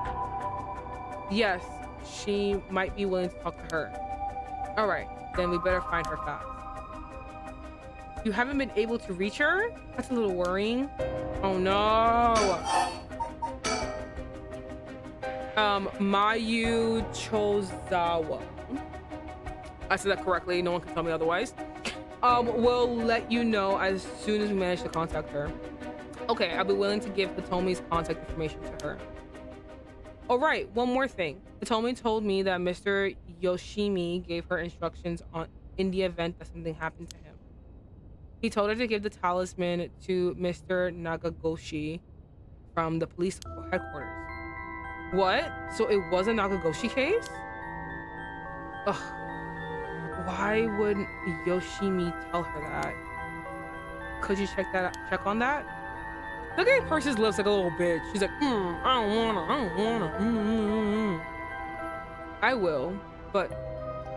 Yes, she might be willing to talk to her. All right, then we better find her fast. You haven't been able to reach her? That's a little worrying. Oh no. Mayu Chozawa. I said that correctly. No one can tell me otherwise. We'll let you know as soon as we manage to contact her. Okay, I'll be willing to give Hitomi's contact information to her. All right, one more thing. Hitomi told me that Mr. Yoshimi gave her instructions in the event that something happened to him. He told her to give the talisman to Mr. Nagagoshi from the police headquarters. What? So it was a Nagagoshi case? Ugh. Why would Yoshimi tell her that? Could you check on that? Look at Percy's lips like a little bitch. She's like, I don't wanna. I will, but,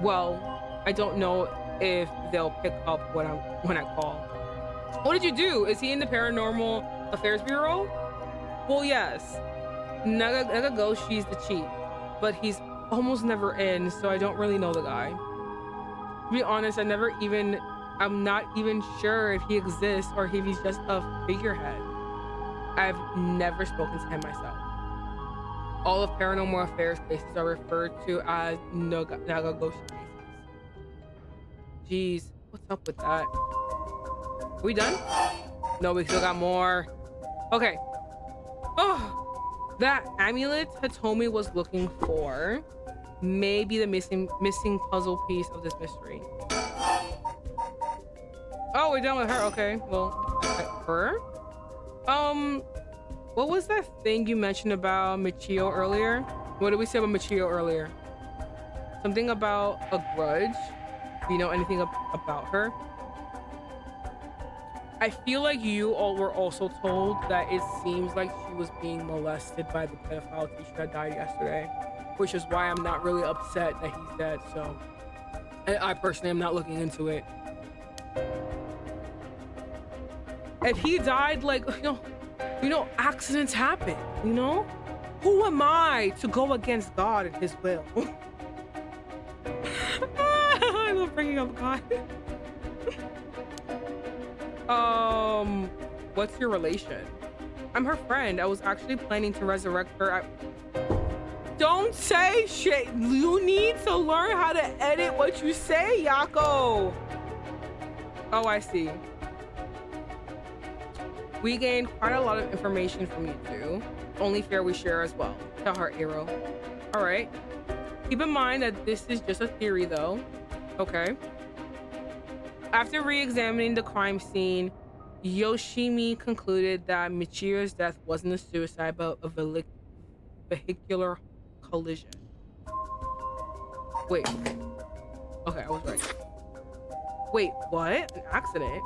well, I don't know if they'll pick up when I call. What did you do? Is he in the Paranormal Affairs Bureau? Well, yes. Nagagoshi's the chief, but he's almost never in, so I don't really know the guy. To be honest, I'm not even sure if he exists or if he's just a figurehead. I've never spoken to him myself. All of Paranormal Affairs cases are referred to as Nagagoshi cases. Jeez, what's up with that? Are we done? No, we still got more. Okay. Oh, that amulet Hitomi was looking for may be the missing puzzle piece of this mystery. Oh, we're done with her. Okay, well, her? What was that thing you mentioned about Michio earlier? What did we say about Michio earlier? Something about a grudge? Do you know anything about her? I feel like you all were also told that it seems like she was being molested by the pedophile teacher that died yesterday. which is why I'm not really upset that he's dead. So I personally am not looking into it. If he died, like, you know, accidents happen, you know? Who am I to go against God and his will? I love bringing up God. What's your relation? I'm her friend. I was actually planning to resurrect her. Don't say shit. You need to learn how to edit what you say, Yako. Oh, I see. We gained quite a lot of information from you two. Only fair we share as well. Tell her, Arrow. All right. Keep in mind that this is just a theory, though. Okay. After re-examining the crime scene, Yoshimi concluded that Michiyo's death wasn't a suicide, but a vehicular collision. Wait. Okay, I was right. Wait, what? An accident?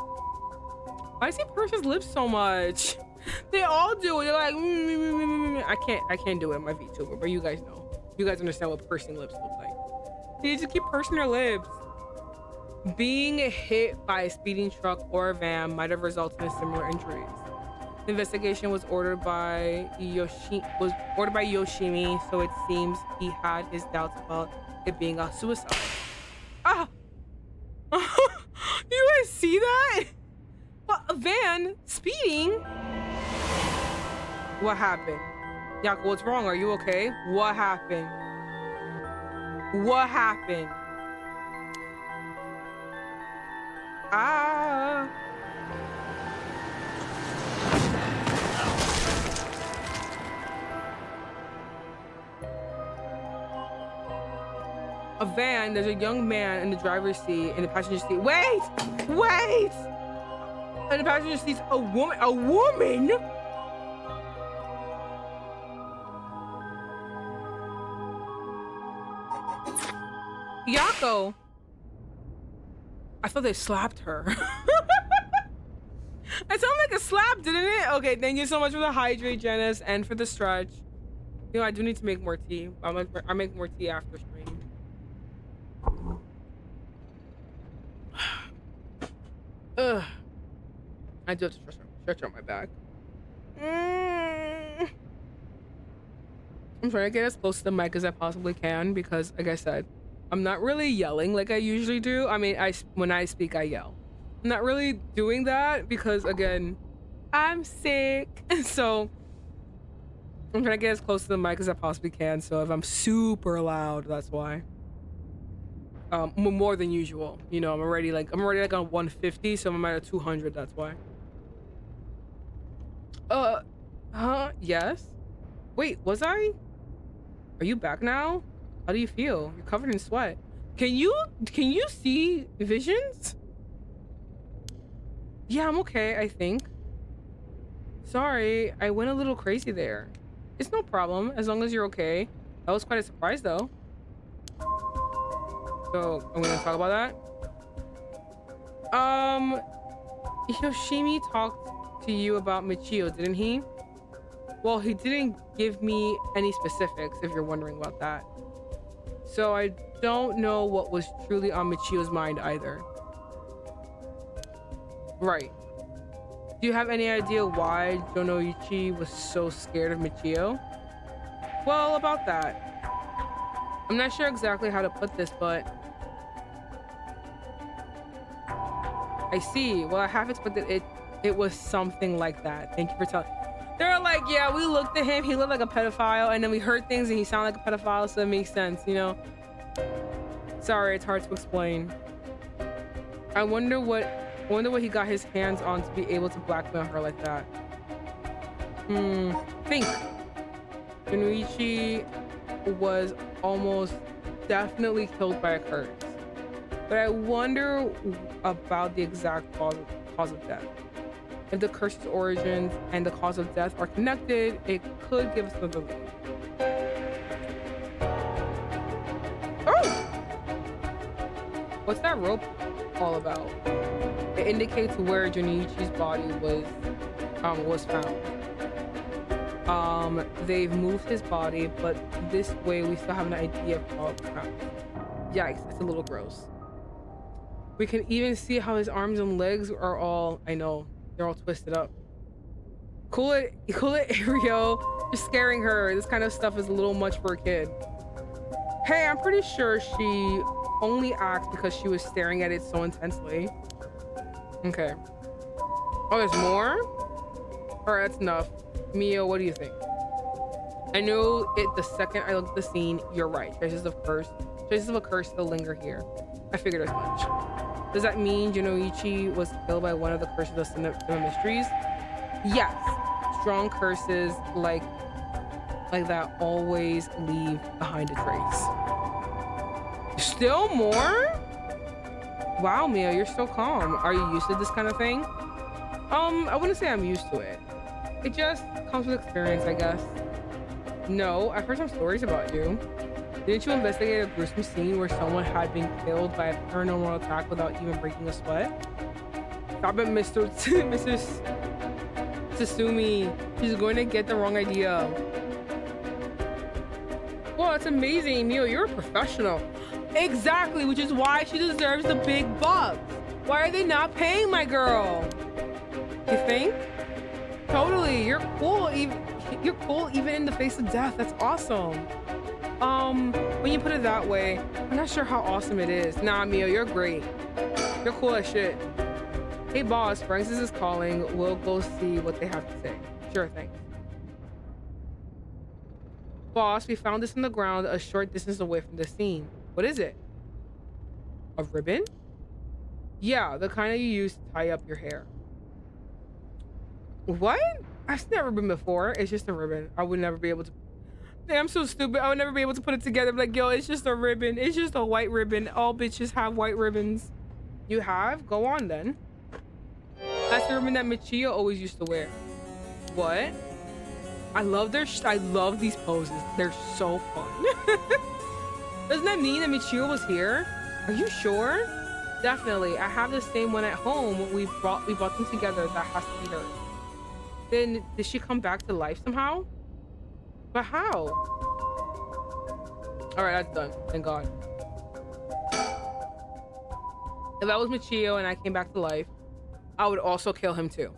Why does he purse his lips so much? They all do it. They're like, I can't do it in my VTuber, but you guys know. You guys understand what pursing lips look like. They just keep pursing their lips. Being hit by a speeding truck or a van might have resulted in similar injuries. The investigation was ordered by Yoshimi, so it seems he had his doubts about it being a suicide. Ah! You guys see that? What, a van speeding? What happened? Yako, what's wrong? Are you okay? What happened? What happened? Ah. A van, there's a young man in the driver's seat, in the passenger seat. Wait! Wait! In the passenger seat's a woman. A woman? Yako. I thought they slapped her. It sounded like a slap, didn't it? Okay, thank you so much for the hydrate, Janice, and for the stretch. You know, I do need to make more tea. I'll make more tea after stream. Ugh. I do have to stretch out my back. I'm trying to get as close to the mic as I possibly can because, like I said, I'm not really yelling like I usually do. I mean, when I speak, I yell. I'm not really doing that because, again, I'm sick. So I'm trying to get as close to the mic as I possibly can. So if I'm super loud, that's why. More than usual. You know, I'm already like on 150, so I'm at 200. That's why. Yes. Wait, was I? Are you back now? How do you feel? You're covered in sweat. Can you see visions? Yeah, I'm okay, I think. Sorry, I went a little crazy there. It's no problem, as long as you're okay. That was quite a surprise, though. So, are we gonna talk about that? Yoshimi talked to you about Michiyo, didn't he? Well, he didn't give me any specifics, if you're wondering about that. So I don't know what was truly on Michiyo's mind either. Right. Do you have any idea why Jonoichi was so scared of Michiyo? Well, about that. I'm not sure exactly how to put this, but... I see. Well, I have expected it was something like that. Thank you for telling. They're like, yeah, we looked at him, he looked like a pedophile, and then we heard things and he sounded like a pedophile, so it makes sense, you know? Sorry, it's hard to explain. I wonder what he got his hands on to be able to blackmail her like that. Think. Jonoichi was almost definitely killed by a curse. But I wonder about the exact cause of death. If the curse's origins and the cause of death are connected, it could give us another lead. Oh! What's that rope all about? It indicates where Jonoichi's body was found. They've moved his body, but this way we still have an idea of how it counts. Yikes, it's a little gross. We can even see how his arms and legs are all, I know, they're all twisted up. Cool it, Ariel. You're scaring her. This kind of stuff is a little much for a kid. Hey, I'm pretty sure she only acts because she was staring at it so intensely. Okay. Oh, there's more? All right, that's enough. Mio, what do you think? I know it the second I looked at the scene. You're right. Traces of a curse still linger here. I figured as much. Does that mean Junoichi was killed by one of the curses of Cinema Mysteries? Yes. Strong curses like that always leave behind a trace. Still more? Wow, Mio, you're so calm. Are you used to this kind of thing? I wouldn't say I'm used to it. It just comes with experience, I guess. No, I've heard some stories about you. Didn't you investigate a gruesome scene where someone had been killed by a paranormal attack without even breaking a sweat? Stop it, Mr. Sasumi. She's going to get the wrong idea. Well, it's amazing, Mio. You're a professional. Exactly, which is why she deserves the big bucks. Why are they not paying my girl? You think? Totally. You're cool. You're cool even in the face of death. That's awesome. When you put it that way, I'm not sure how awesome it is. Nah, Mio, you're great. You're cool as shit. Hey, boss, Francis is calling. We'll go see what they have to say. Sure thing. Boss, we found this on the ground a short distance away from the scene. What is it? A ribbon? Yeah, the kind that you use to tie up your hair. What? I've seen that ribbon before. It's just a ribbon. I would never be able to. Damn, I'm so stupid. I would never be able to put it together. Like, yo, it's just a ribbon. It's just a white ribbon. All bitches have white ribbons. You have? Go on then. That's the ribbon that Michio always used to wear. What? I love these poses. They're so fun. Doesn't that mean that Michio was here? Are you sure? Definitely. I have the same one at home. We brought them together. That has to be her. Then did she come back to life somehow? But how? All right, that's done. Thank God. If I was Michio and I came back to life, I would also kill him too.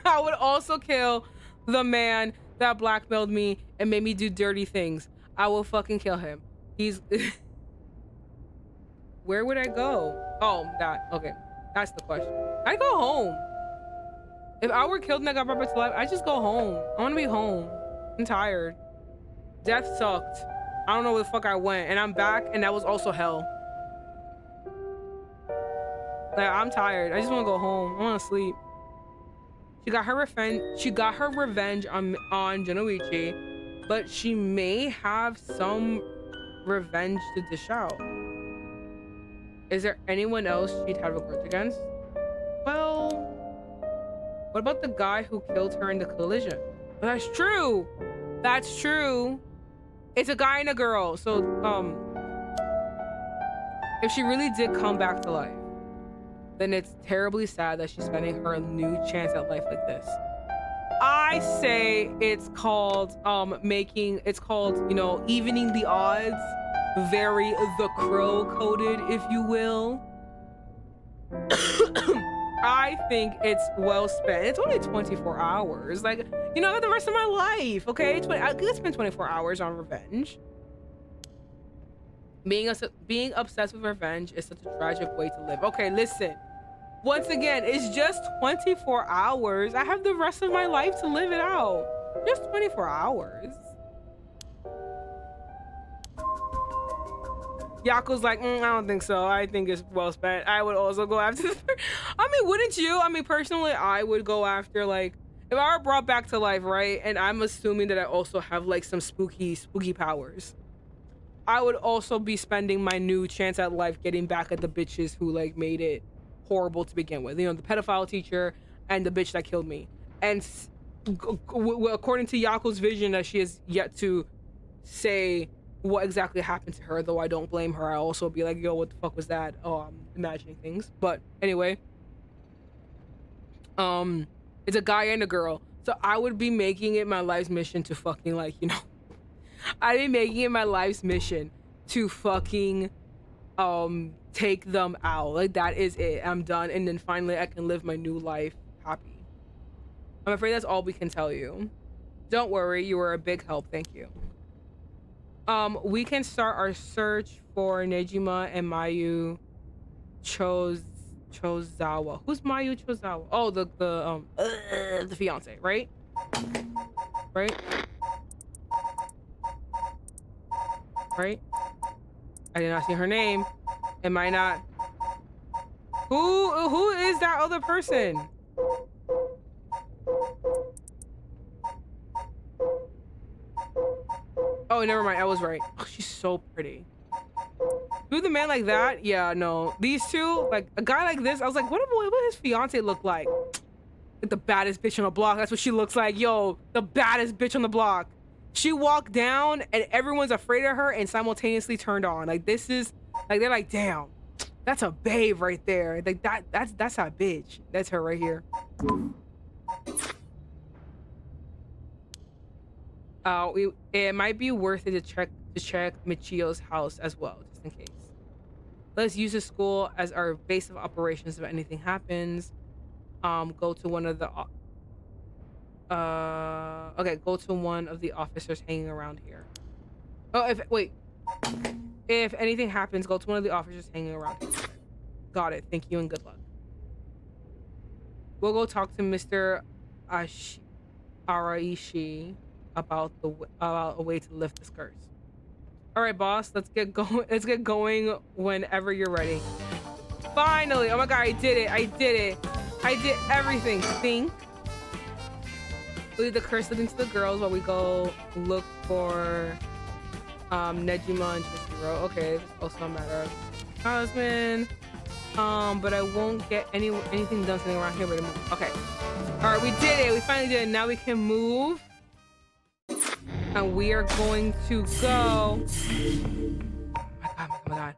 I would also kill the man that blackmailed me and made me do dirty things. I will fucking kill him. He's... Where would I go? Oh, that. Okay. That's the question. I go home. If I were killed and I got brought back to life, I just go home. I want to be home. I'm tired. Death sucked. I don't know where the fuck I went. And I'm back, and that was also hell. Like, I'm tired. I just want to go home. I want to sleep. She got her revenge on Junoichi, but she may have some revenge to dish out. Is there anyone else she'd have a grudge against? Well, what about the guy who killed her in the collision? That's true. That's true. It's a guy and a girl. So, if she really did come back to life, then it's terribly sad that she's spending her new chance at life like this. I say it's called, evening the odds. Very The Crow coded, if you will. I think it's well spent. It's only 24 hours. Like, I got the rest of my life, okay? I could spend 24 hours on revenge. Being obsessed with revenge is such a tragic way to live. Okay, listen. Once again, it's just 24 hours. I have the rest of my life to live it out. Just 24 hours. Yako's like, I don't think so. I think it's well spent. I would also go after wouldn't you? Personally, I would go after, like, if I were brought back to life, right? And I'm assuming that I also have, like, some spooky powers. I would also be spending my new chance at life getting back at the bitches who, like, made it horrible to begin with. The pedophile teacher and the bitch that killed me. And according to Yako's vision that she has yet to say what exactly happened to her, though I don't blame her. I'll also be like, yo, what the fuck was that? Oh, I'm imagining things. But anyway, it's a guy and a girl. So I would be making it my life's mission to fucking like, you know, I'd be making it my life's mission to fucking take them out. Like that is it. I'm done. And then finally I can live my new life happy. I'm afraid that's all we can tell you. Don't worry, you were a big help. Thank you. We can start our search for Nejima and Mayu Chozawa. Who's Mayu Chozawa? Oh, the fiance, right? Right? Right? I did not see her name. Am I not? Who is that other person? Oh, never mind. I was right. Oh, she's so pretty. Who the man like that? Yeah, no. These two, like a guy like this, I was like, what his fiance look like? Like the baddest bitch on the block. That's what she looks like. Yo, the baddest bitch on the block. She walked down and everyone's afraid of her and simultaneously turned on. Like this is like they're like, damn, that's a babe right there. Like that's a bitch. That's her right here. It might be worth it to check Michio's house as well, just in case. Let's use the school as our base of operations if anything happens. Go to one of the go to one of the officers hanging around here. Oh, if anything happens, go to one of the officers hanging around here. Got it. Thank you and good luck. We'll go talk to Mr. Araishi about a way to lift this curse. All right, boss. Let's get going. Let's get going whenever you're ready. Finally! Oh my god, I did it! I did it! I did everything. Think. Leave the curse leading to the girls while we go look for Nejima and Chihiro. Okay, this is also a matter of husband. But I won't get anything done sitting around here. Ready to move. Okay. All right, we did it. We finally did it. Now we can move. And we are going to go. Oh my god.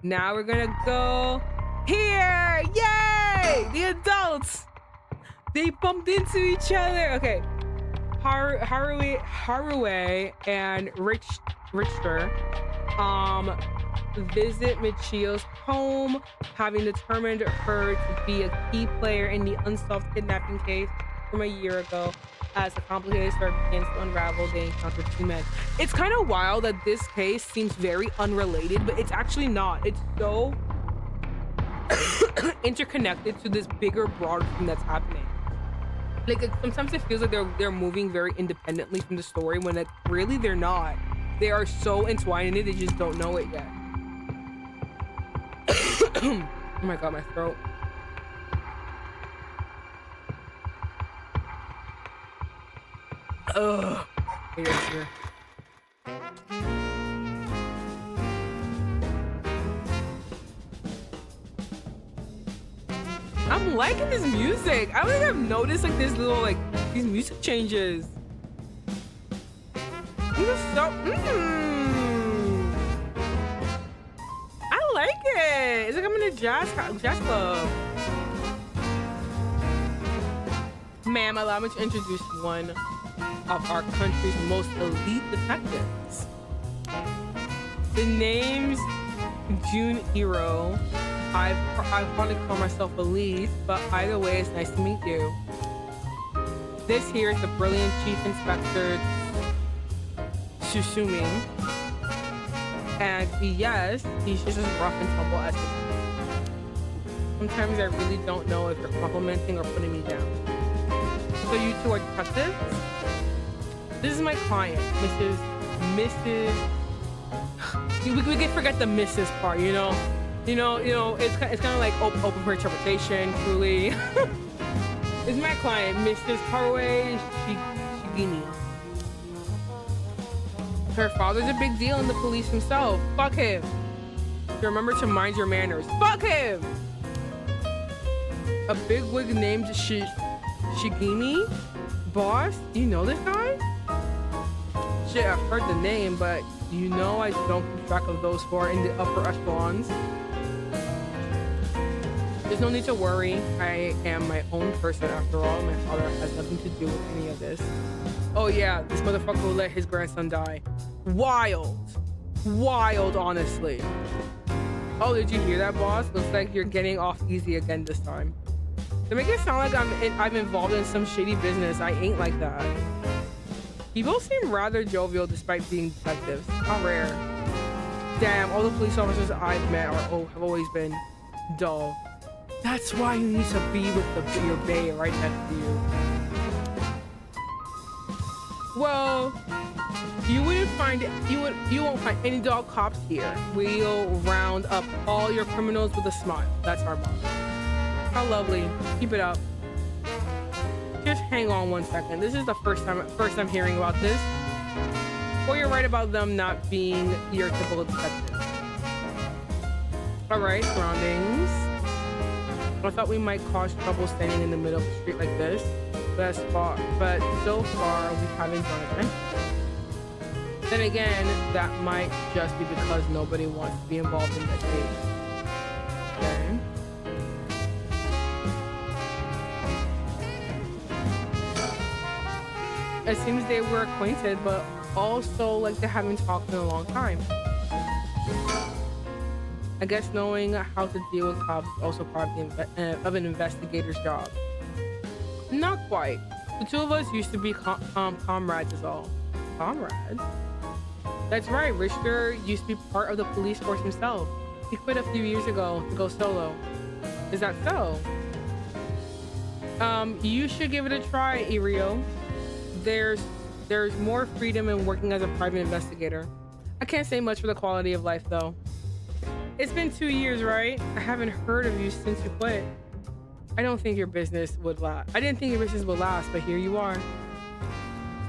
Now we're gonna go here. Yay! The adults. They bumped into each other. Okay. Haruwe and Richter visit Michio's home, having determined her to be a key player in the unsolved kidnapping case from a year ago. As the complicated story begins to unravel, they encounter two men. It's kind of wild that this case seems very unrelated, but it's actually not. It's so interconnected to this bigger, broader thing that's happening. Like sometimes it feels like they're moving very independently from the story when like really they're not. They are so entwined in it, they just don't know it yet. Oh my god, my throat. Ugh. Here. I'm liking this music. I don't think I've noticed like this little like these music changes. This is so I like it. It's like I'm in a jazz club. Ma'am, allow me to introduce one of our country's most elite detectives. The name's Junhiro. I probably call myself elite, but either way, it's nice to meet you. This here is the brilliant Chief Inspector Susumi. And yes, he's just as rough and tumble as me. Sometimes I really don't know if you're complimenting or putting me down. So you two are detectives? This is my client, Mrs. We can forget the Mrs. part, you know. It's kind of like open for interpretation. Truly, this is my client, Mrs. Haruwe Shigini. Her father's a big deal in the police himself. Fuck him. So remember to mind your manners. Fuck him. A big wig named Shigini. Boss, you know this guy? Shit, I've heard the name, but you know I don't keep track of those who are in the upper echelons. There's no need to worry. I am my own person after all. My father has nothing to do with any of this. Oh yeah, this motherfucker will let his grandson die. Wild. Wild, honestly. Oh, did you hear that, boss? Looks like you're getting off easy again this time. To make it sound like I'm involved in some shady business, I ain't like that. People seem rather jovial despite being detectives. How rare. Damn, all the police officers I've met have always been dull. That's why you need to be with your bae right next to you. Well, you won't find any dog cops here. We'll round up all your criminals with a smile. That's our motto. How lovely. Keep it up. Just hang on one second. This is the first time hearing about this. Well, you're right about them not being your typical detective. All right, surroundings. I thought we might cause trouble standing in the middle of the street like this, but so far we haven't done it. Then again, that might just be because nobody wants to be involved in that case. Okay. It seems they were acquainted, but also like they haven't talked in a long time. I guess knowing how to deal with cops is also part of an investigator's job. Not quite. The two of us used to be comrades is all. Comrades? That's right, Richter used to be part of the police force himself. He quit a few years ago to go solo. Is that so? You should give it a try, Irio. There's more freedom in working as a private investigator. I can't say much for the quality of life though. It's been 2 years, right? I haven't heard of you since you quit. I don't think your business would last. I didn't think your business would last, but here you are.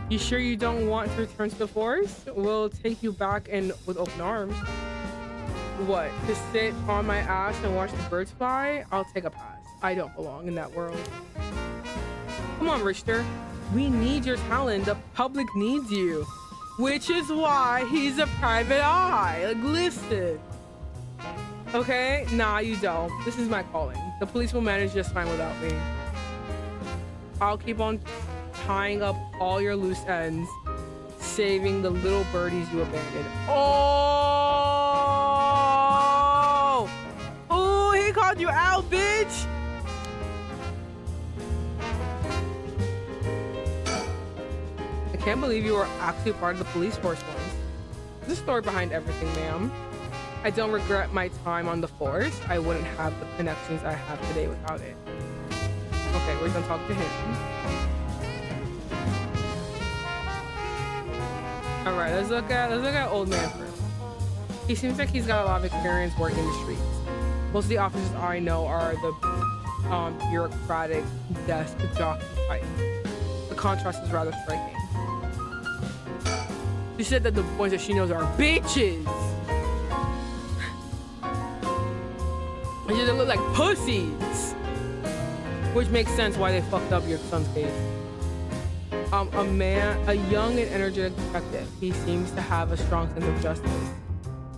You sure you don't want to return to the force? We'll take you back and with open arms. What? To sit on my ass and watch the birds fly? I'll take a pass. I don't belong in that world. Come on, Richter. We need your talent. The public needs you. Which is why he's a private eye. Like, listen. Okay? Nah, you don't. This is my calling. The police will manage just fine without me. I'll keep on tying up all your loose ends, saving the little birdies you abandoned. Oh! Oh, he called you out, bitch! I can't believe you were actually part of the police force once. There's a story behind everything, ma'am. I don't regret my time on the force. I wouldn't have the connections I have today without it. Okay, we're gonna talk to him. All right, let's look at old man first. He seems like he's got a lot of experience working the streets. Most of the officers I know are the bureaucratic desk jockey type. The contrast is rather striking. She said that the boys that she knows are bitches. And they look like pussies. Which makes sense why they fucked up your son's case. A young and energetic detective. He seems to have a strong sense of justice.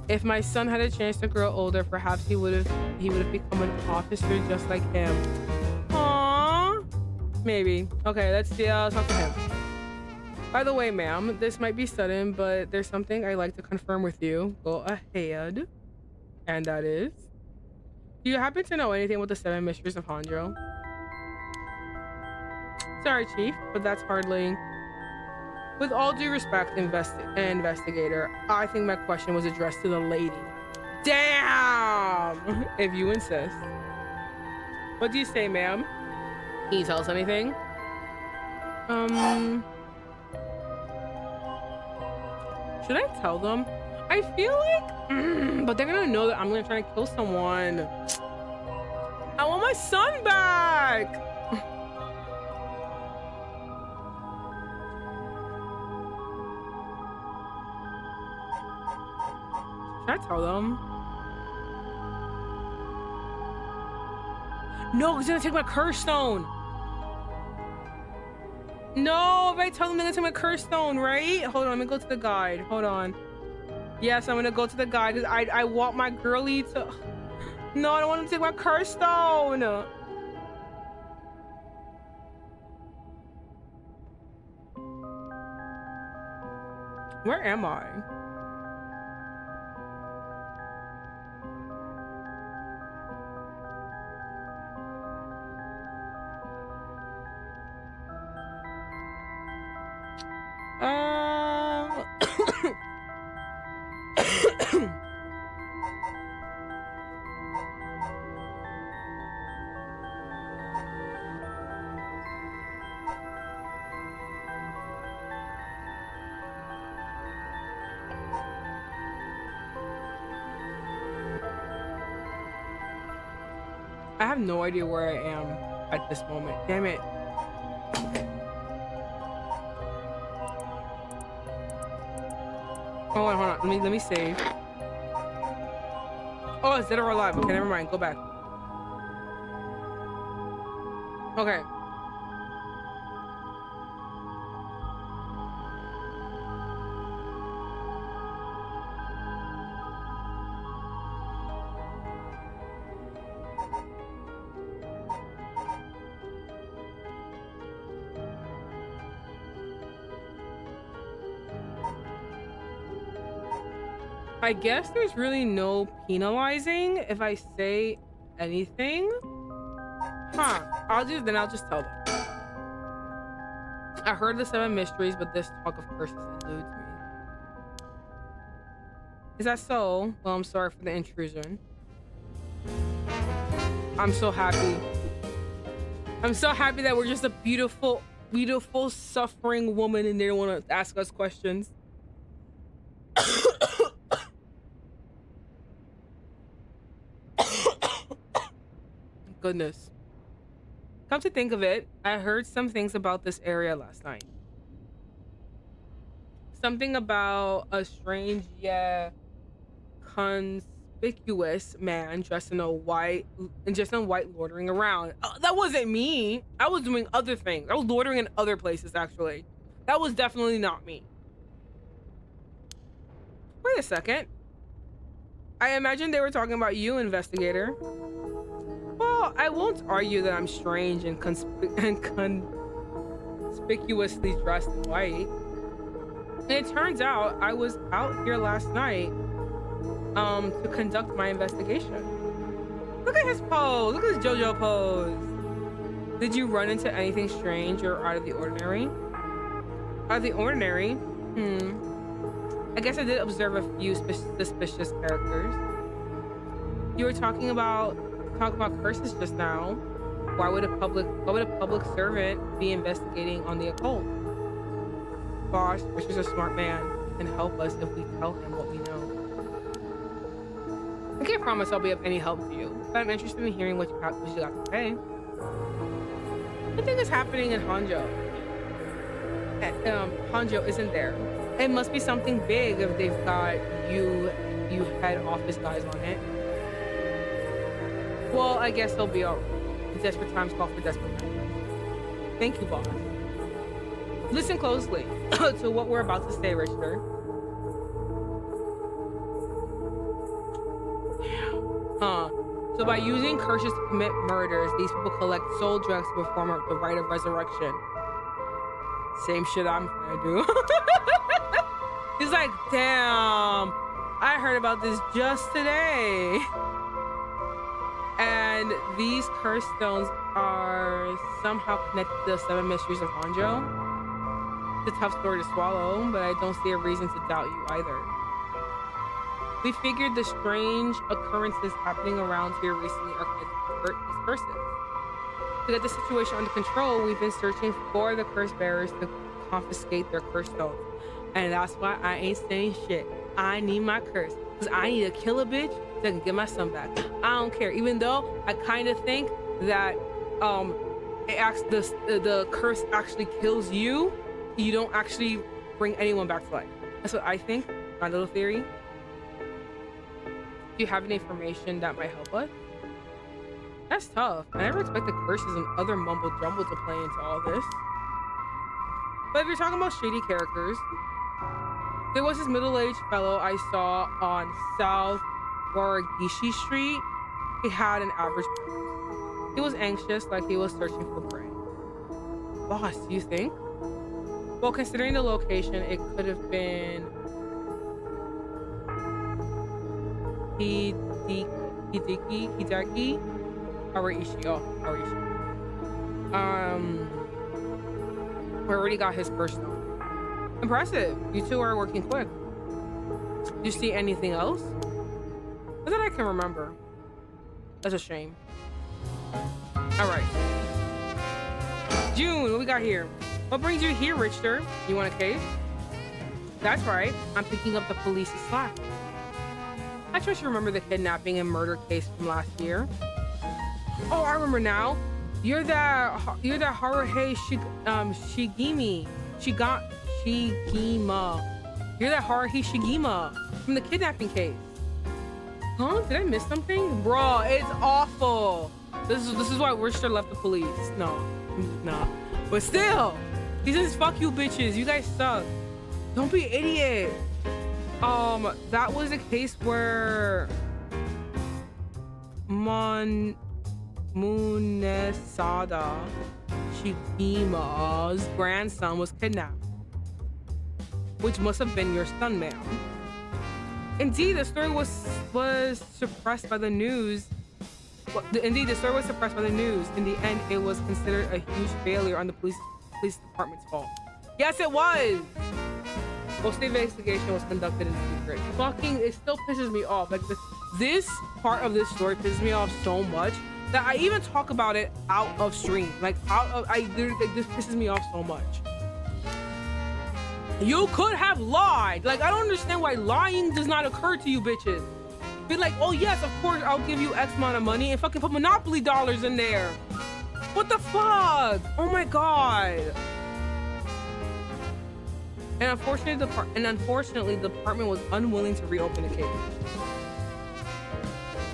If my son had a chance to grow older, perhaps he would have become an officer just like him. Aww. Maybe. Okay, let's talk to him. By the way, ma'am, this might be sudden, but there's something I'd like to confirm with you. Go ahead. And that is, do you happen to know anything about the 7 Mysteries of Honjo? Sorry, Chief, but that's hardly... With all due respect, investigator, I think my question was addressed to the lady. Damn! If you insist. What do you say, ma'am? Can you tell us anything? Should I tell them? I feel like... but they're gonna know that I'm gonna try to kill someone. I want my son back! Should I tell them? No, he's gonna take my curse stone. No, if I tell them they're gonna take my curse stone, right? Hold on, let me go to the guide. Hold on. Yes, I'm gonna go to the guide because I want my girly to... No, I don't want him to take my curse stone. Where am I? I have no idea where I am at this moment. Damn it. Hold on. Let me save. Oh, it's dead or alive. Okay, never mind. Go back. Okay. I guess there's really no penalizing if I say anything. Huh. I'll just tell them. I heard the 7 mysteries, but this talk of curses eludes me. Is that so? Well, I'm sorry for the intrusion. I'm so happy. I'm so happy that we're just a beautiful, beautiful, suffering woman and they don't want to ask us questions. Goodness. Come to think of it, I heard some things about this area last night. Something about a strange yet conspicuous man dressed in white loitering around. That wasn't me. I was doing other things. I was loitering in other places actually. That was definitely not me. Wait a second. I imagine they were talking about you, investigator. Well, I won't argue that I'm strange and conspicuously dressed in white. And it turns out I was out here last night to conduct my investigation. Look at his pose. Look at his JoJo pose. Did you run into anything strange or out of the ordinary? Out of the ordinary? I guess I did observe a few suspicious characters. You were talking about curses just now. Why would a public servant be investigating on the occult? Boss, Richard's a smart man, can help us if we tell him what we know. I can't promise I'll be of any help to you, but I'm interested in hearing what you got to say. What think is happening in Honjo? Honjo isn't there. It must be something big if they've got you head office guys on it. Well, I guess he'll be alright. Desperate times call for desperate measures. Thank you, boss. Listen closely to what we're about to say, Richter. So by using curses to commit murders, these people collect soul drugs to perform the rite of resurrection. Same shit I'm gonna do. He's like, damn, I heard about this just today. And these curse stones are somehow connected to the 7 mysteries of Honjo. It's a tough story to swallow, but I don't see a reason to doubt you either. We figured the strange occurrences happening around here recently are connected to these curses. To get the situation under control, we've been searching for the curse bearers to confiscate their curse stones. And that's why I ain't saying shit. I need my curse. Because I need to kill a bitch so I can get my son back. I don't care. Even though I kind of think that the curse actually kills you, you don't actually bring anyone back to life. That's what I think. My little theory. Do you have any information that might help us? That's tough. I never expected curses and other mumble jumble to play into all this. But if you're talking about shady characters, there was this middle-aged fellow I saw on South Waragishi Street. he had an average brain. He was anxious, like he was searching for prey. Boss, do you think? Well, considering the location, it could have been Hideki Hariishi. Oh, Hariishi. We already got his first note. Impressive. You two are working quick. Do you see anything else? Not that I can remember. That's a shame. All right. June, what we got here? What brings you here, Richter? You want a case? That's right. I'm picking up the police's slack. I trust you remember the kidnapping and murder case from last year. Oh, I remember now. You're that Haruhi Shigima. You're that Haruhi Shigima from the kidnapping case. Huh? Did I miss something? Bro, it's awful. This is why Richter left the police. No. But still, he says, fuck you bitches. You guys suck. Don't be idiot. That was a case where Munesada Shigima's grandson was kidnapped, which must have been your son, ma'am. Indeed, the story was suppressed by the news. Indeed, the story was suppressed by the news. In the end, it was considered a huge failure on the police department's fault. Yes, it was. Most of the investigation was conducted in secret. Fucking, it still pisses me off. Like this part of this story pisses me off so much that I even talk about it out of stream. Like this pisses me off so much. You could have lied. Like, I don't understand why lying does not occur to you bitches. Be like, oh yes, of course, I'll give you X amount of money and fucking put Monopoly dollars in there. What the fuck? Oh my God. And unfortunately, the department was unwilling to reopen the case.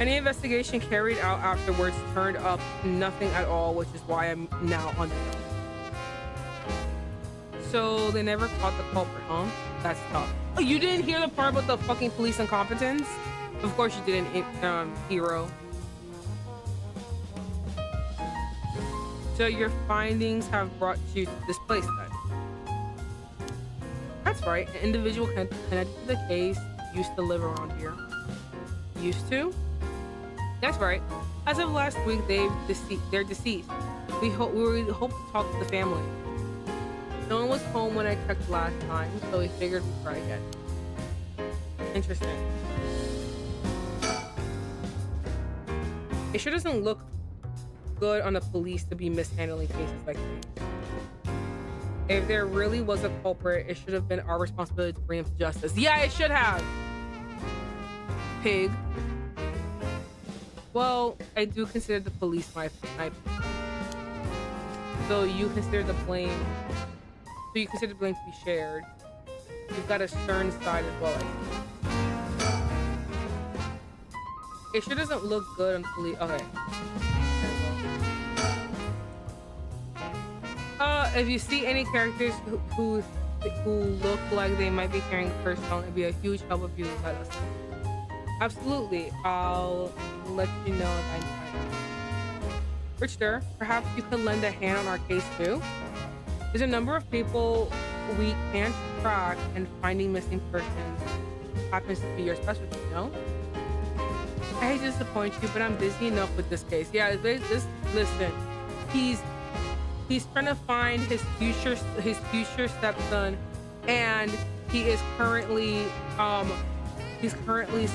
Any investigation carried out afterwards turned up nothing at all, which is why I'm now on the note. So they never caught the culprit, huh? That's tough. Oh, you didn't hear the part about the fucking police incompetence? Of course you didn't, hero. So your findings have brought you to this place then? That's right. An individual connected to the case used to live around here. Used to? That's right. As of last week, they're deceased. We hope to talk to the family. No one was home when I checked last time, so we figured we'd try again. Interesting. It sure doesn't look good on the police to be mishandling cases like this. If there really was a culprit, it should have been our responsibility to bring him to justice. Yeah, it should have. Pig. Well, I do consider the police my so you consider the blame. So you consider the blame to be shared. You've got a stern side as well. It sure doesn't look good on the police. Okay. If you see any characters who look like they might be carrying a curse stone, it'd be a huge help if you let us know. Absolutely. I'll let you know if I know. Richter, perhaps you could lend a hand on our case too? There's a number of people we can't track, and finding missing persons happens to be your specialty, you know? I hate to disappoint you, but I'm busy enough with this case. Yeah, listen. He's trying to find his future stepson, and he is currently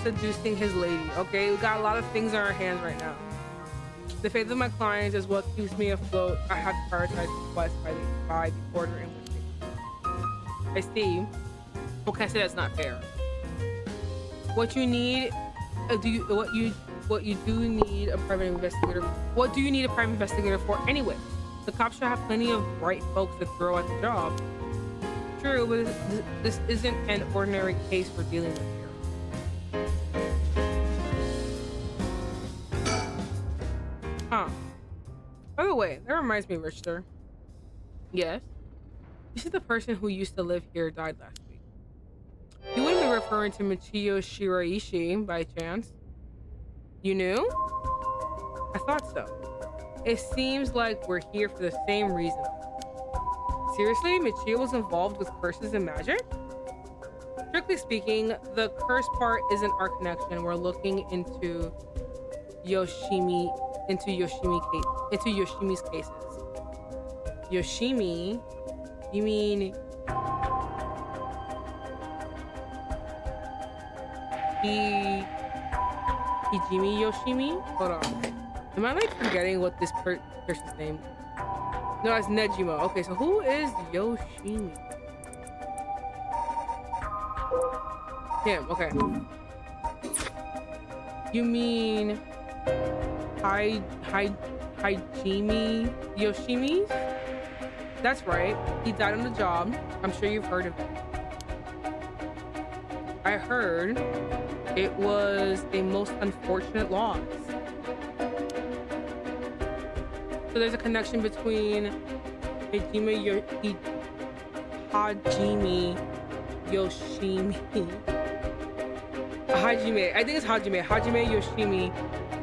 seducing his lady. Okay, we got a lot of things on our hands right now. The faith of my clients is what keeps me afloat. I have to prioritize requests by the order in which they. I see. Okay, I say that's not fair. What you need, what do you need a private investigator? What do you need a private investigator for anyway? The cops should have plenty of bright folks to throw at the job. True, but this isn't an ordinary case we're dealing with here. Huh. By the way, that reminds me, Richter. Yes? This is the person who used to live here died last week. You wouldn't be referring to Michiyo Shiraishi by chance? You knew? I thought so. It seems like we're here for the same reason. Seriously? Michio was involved with curses and magic? Strictly speaking, the curse part isn't our connection. We're looking into Yoshimi's cases. Yoshimi? You mean Hijimi Yoshimi? Hold on. Am I like forgetting what this person's name? No, it's Nejima. Okay, so who is Yoshimi? Him, okay. You mean Hijimi Yoshimi? That's right. He died on the job. I'm sure you've heard of him. I heard it was a most unfortunate loss. So there's a connection between Hajime Yoshimi. Hajime, I think it's Hajime Yoshimi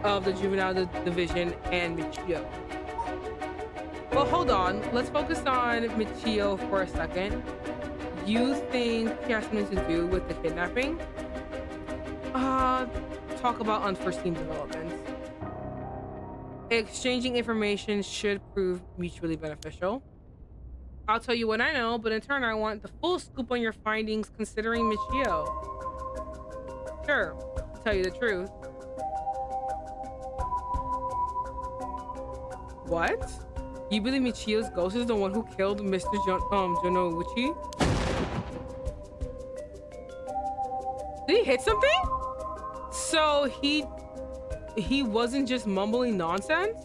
of the Juvenile Division and Michio. Well, hold on. Let's focus on Michio for a second. You think he has something to do with the kidnapping? Talk about unforeseen developments. Exchanging information should prove mutually beneficial. I'll tell you what I know, but in turn, I want the full scoop on your findings considering Michio. Sure, to tell you the truth. What? You believe Michio's ghost is the one who killed Mr. Jonouchi? Did he hit something? So he wasn't just mumbling nonsense?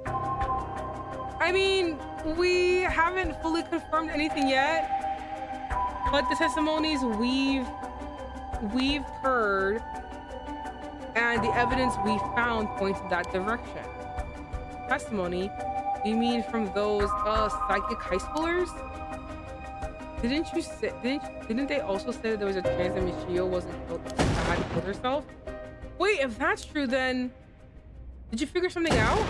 I mean, we haven't fully confirmed anything yet, but the testimonies we've heard and the evidence we found points in that direction. Testimony? You mean from those psychic high schoolers? Didn't they also say that there was a chance that Michio wasn't had killed herself? Wait, if that's true, then did you figure something out?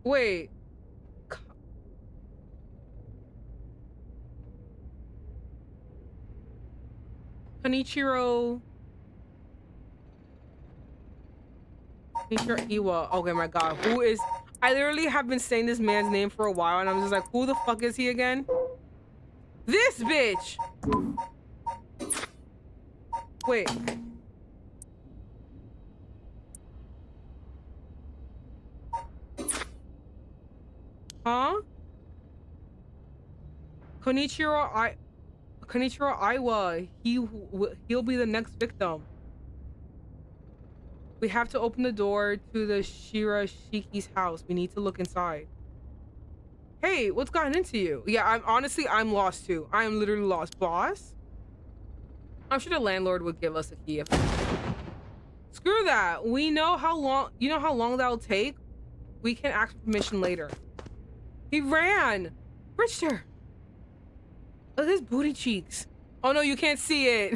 Wait. Konichiro Iwa. Okay, my God. Who is... I literally have been saying this man's name for a while, and I'm just like, who the fuck is he again? This bitch! Wait. Huh? Konichiro Iwa. He'll be the next victim. We have to open the door to the Shirashiki's house. We need to look inside. Hey, what's gotten into you? Yeah, I'm lost too. I am literally lost. Boss? I'm sure the landlord would give us a key. Screw that. We know how long, you know how long that'll take? We can ask for permission later. He ran. Richter. Look at his booty cheeks. Oh no, you can't see it.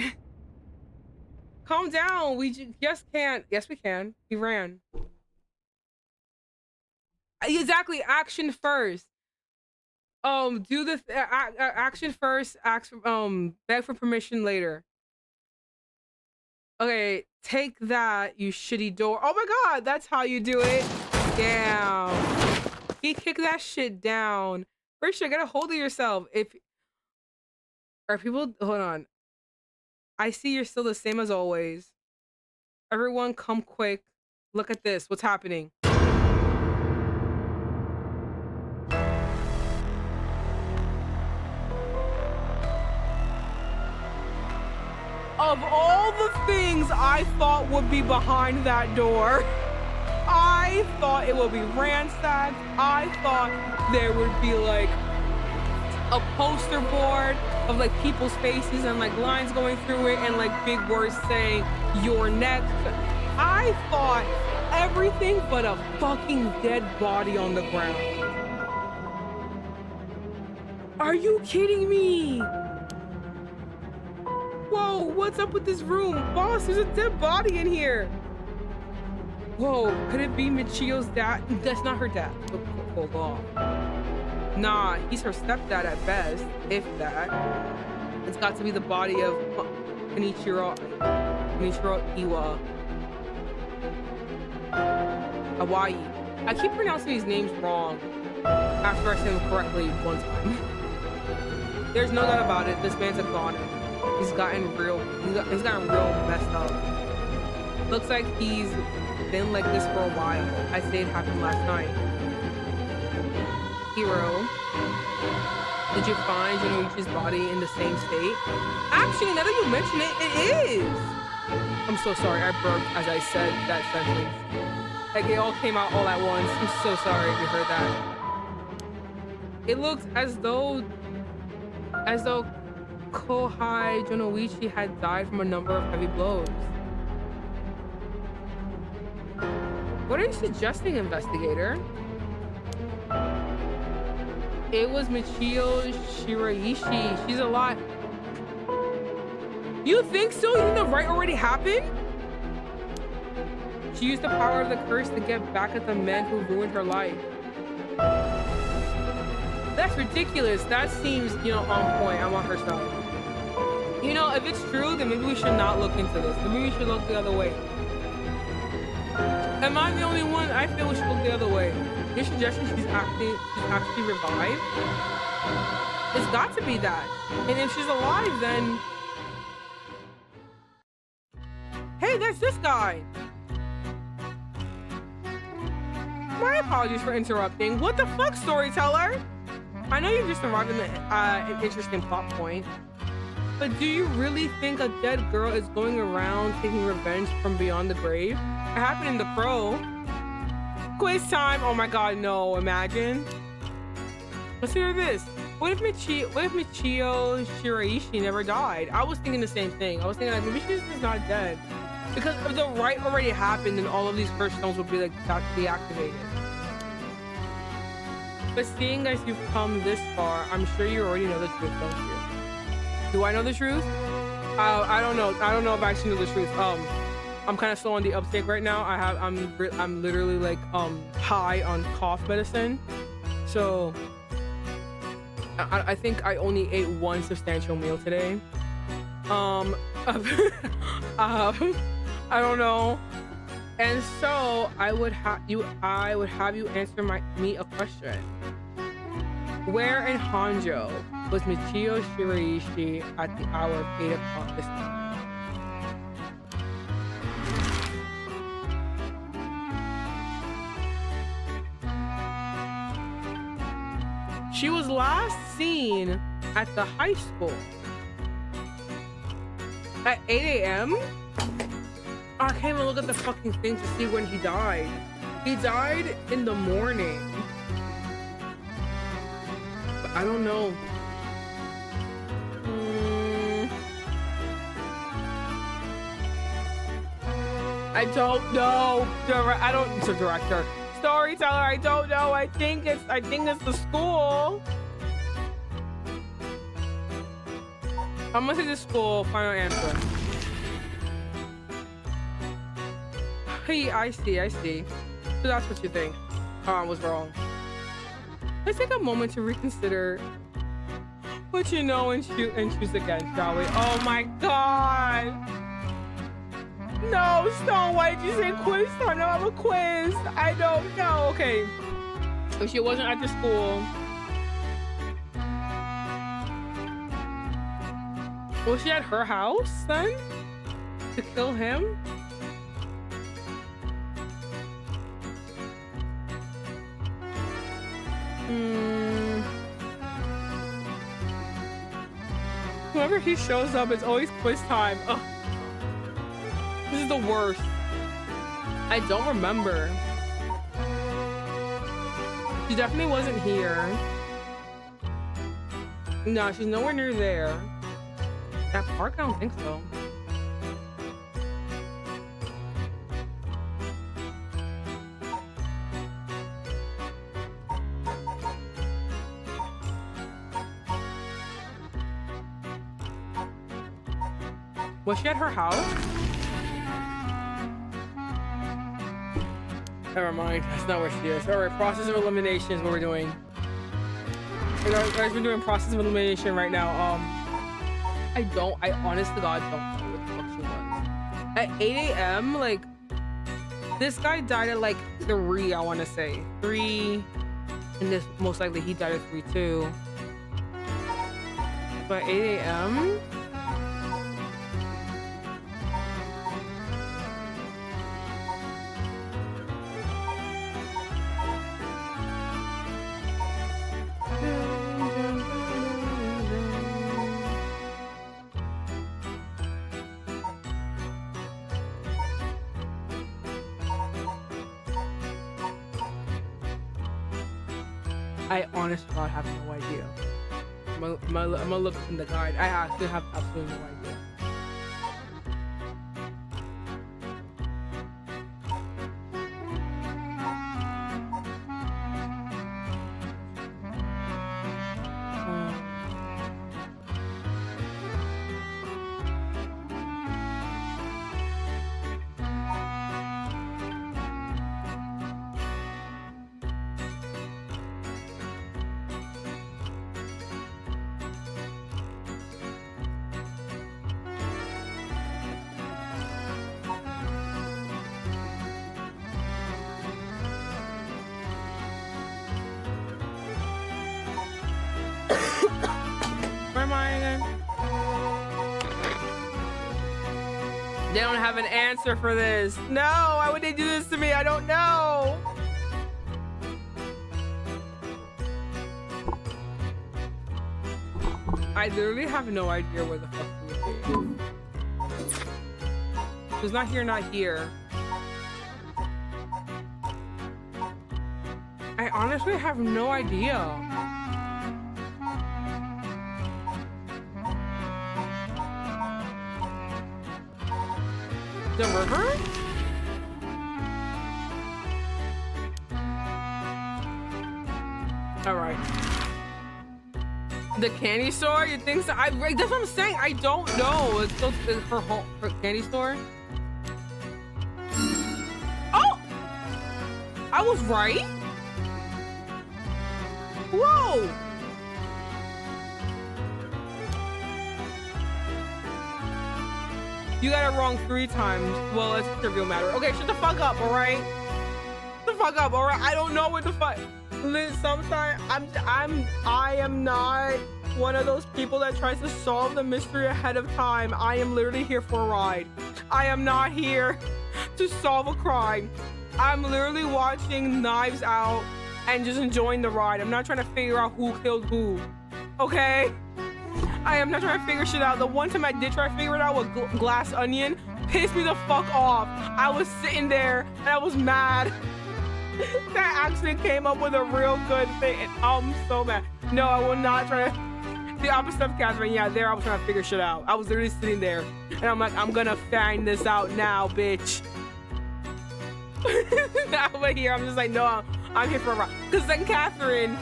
Calm down. We just can't. Yes, we can. He ran. Exactly. Action first. Do the action first. Ask beg for permission later. Okay, take that, you shitty door. Oh my God, that's how you do it. Down. He kicked that shit down. First, you gotta hold of yourself. Are people? Hold on. I see you're still the same as always. Everyone come quick. Look at this. What's happening? Of all the things I thought would be behind that door, I thought it would be ransacked. I thought there would be like a poster board of like people's faces and like lines going through it and like big words saying "you're next." I thought everything but a fucking dead body on the ground. Are you kidding me? Whoa, what's up with this room? Boss, there's a dead body in here. Whoa, could it be Michio's dad? That's not her dad. Hold on. Nah, he's her stepdad at best, if that. It's got to be the body of Kenichiro Iwa. Hawaii. I keep pronouncing these names wrong after I say them correctly one time. There's no doubt about it. This man's a goner. He's gotten real messed up. Looks like he's been like this for a while. I say it happened last night. Hero, did you find Junichi's body in the same state? Actually, now that you mention it, it is. I'm so sorry. I burped as I said that sentence. Like it all came out all at once. I'm so sorry if you heard that. It looks as though Kohai Jonoichi had died from a number of heavy blows. What are you suggesting, investigator? It was Michio Shiraishi. She's alive. You think so? You think the right already happened? She used the power of the curse to get back at the men who ruined her life. That's ridiculous. That seems, on point. I'm on her side. If it's true, then maybe we should not look into this. Maybe we should look the other way. Am I the only one? I feel we should look the other way. Your suggestion she's actually revived? It's got to be that. And if she's alive, then... Hey, that's this guy. My apologies for interrupting. What the fuck, storyteller? I know you just arrived at an interesting plot point, but do you really think a dead girl is going around taking revenge from beyond the grave? It happened in the Pro. Quiz time! Oh my god, no, imagine. Consider this. What if Michio Shiraishi never died? I was thinking the same thing. I was thinking like maybe she's just not dead. Because if the right already happened, then all of these curse stones would be like deactivated. But seeing as you've come this far, I'm sure you already know the truth, don't you? Do I know the truth? I don't know. I don't know if I actually know the truth. I'm kind of slow on the uptake right now. I'm literally like high on cough medicine, so I think I only ate one substantial meal today. I don't know. And so I would have you answer me a question. Where in Honjo was Michio Shiraishi at the hour of 8 o'clock this night? She was last seen at the high school at 8 a.m. I can't even look at the fucking thing to see when he died. He died in the morning. But I don't know. I don't know. Director. Storyteller, I don't know. I think it's the school. I'm gonna say the school. Final answer. Hey, I see. So that's what you think. I was wrong. Let's take a moment to reconsider what you know and choose again, shall we? Oh my god! No, Stone, why did you say quiz time? Now I have a quiz. I don't know. Okay. If she wasn't at the school, was she at her house then? To kill him? Whenever he shows up, it's always quiz time. Ugh. This is the worst. I don't remember. She definitely wasn't here. No, she's nowhere near there. That park? I don't think so. Was she at her house? Never mind. That's not where she is. All right, process of elimination is what we're doing. Guys, we're doing process of elimination right now. I honest to God don't know what the fuck she was. At 8 a.m., like, this guy died at like 3, I want to say. 3, and this most likely he died at 3 too. But 8 a.m.? I honestly have no idea. I'm gonna look in the guide. I actually have absolutely no idea. Where am I again? They don't have an answer for this. No, why would they do this to me? I don't know. I literally have no idea where the fuck he would be. He's not here, not here. I honestly have no idea. The river? All right. The candy store? You think so? That's what I'm saying. I don't know. It's her home, her candy store. Oh! I was right. Whoa! You got it wrong 3 times. Well, it's a trivial matter. Okay, shut the fuck up, all right? Shut the fuck up, all right? I don't know what the fuck. Sometimes I am not one of those people that tries to solve the mystery ahead of time. I am literally here for a ride. I am not here to solve a crime. I'm literally watching Knives Out and just enjoying the ride. I'm not trying to figure out who killed who. Okay? I am not trying to figure shit out. The one time I did try to figure it out with Glass Onion pissed me the fuck off. I was sitting there and I was mad. That actually came up with a real good thing and I'm so mad. No, I will not try to. The opposite of Catherine, yeah, there I was trying to figure shit out. I was literally sitting there and I'm like, I'm gonna find this out now, bitch. Over here, I'm just like, no, I'm here for a ride. Because then Catherine,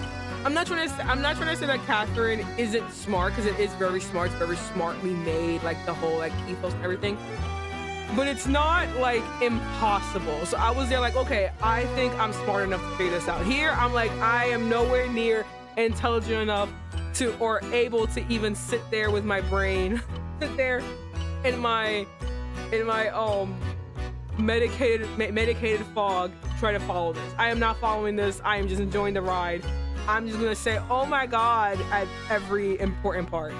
I'm not trying to say that Catherine isn't smart, because it is very smart. It's very smartly made, like the whole like ethos and everything. But it's not like impossible. So I was there like, okay, I think I'm smart enough to figure this out. Here, I'm like, I am nowhere near intelligent enough to or able to even sit there with my brain, sit there in my medicated fog, try to follow this. I am not following this. I am just enjoying the ride. I'm just gonna say, oh my god, at every important part.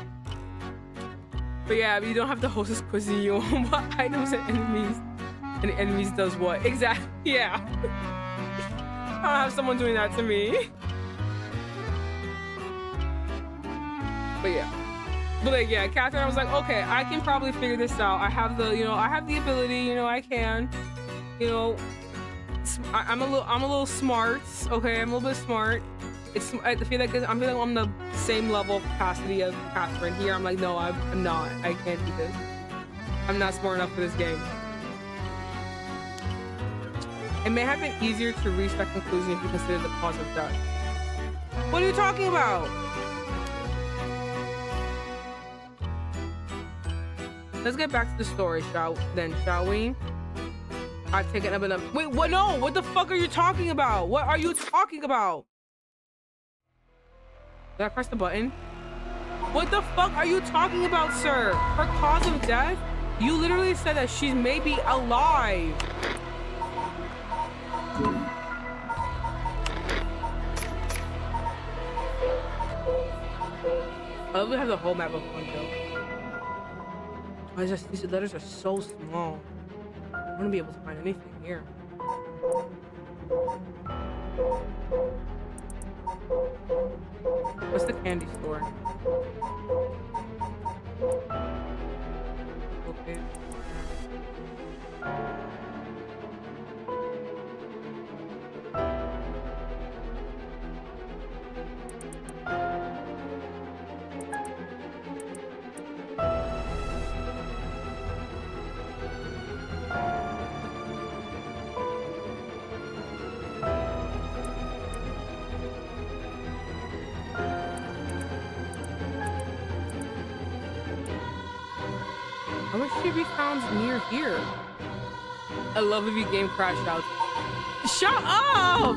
But yeah, you don't have to host this quizzing you on what items and enemies does what. Exactly, yeah. I don't have someone doing that to me. But yeah, Catherine, I was like, okay, I can probably figure this out. I have the, I have the ability, I can, I'm a little smart. Okay, I'm a little bit smart. I feel like I'm on the same level of capacity as Catherine. Here, I'm like, no, I'm not. I can't do this. I'm not smart enough for this game. It may have been easier to reach that conclusion if you consider the cause of death. What are you talking about? Let's get back to the story, shall we? I've taken up enough. Wait, what? No, what the fuck are you talking about? What are you talking about? Did I press the button? What the fuck are you talking about, sir? Her cause of death? You literally said that she's maybe alive. I love we have the whole map of Honjo. These letters are so small. I wouldn't be able to find anything here. What's the candy store? Okay. I wish she'd be found near here. I love if you game crash out. Shut up!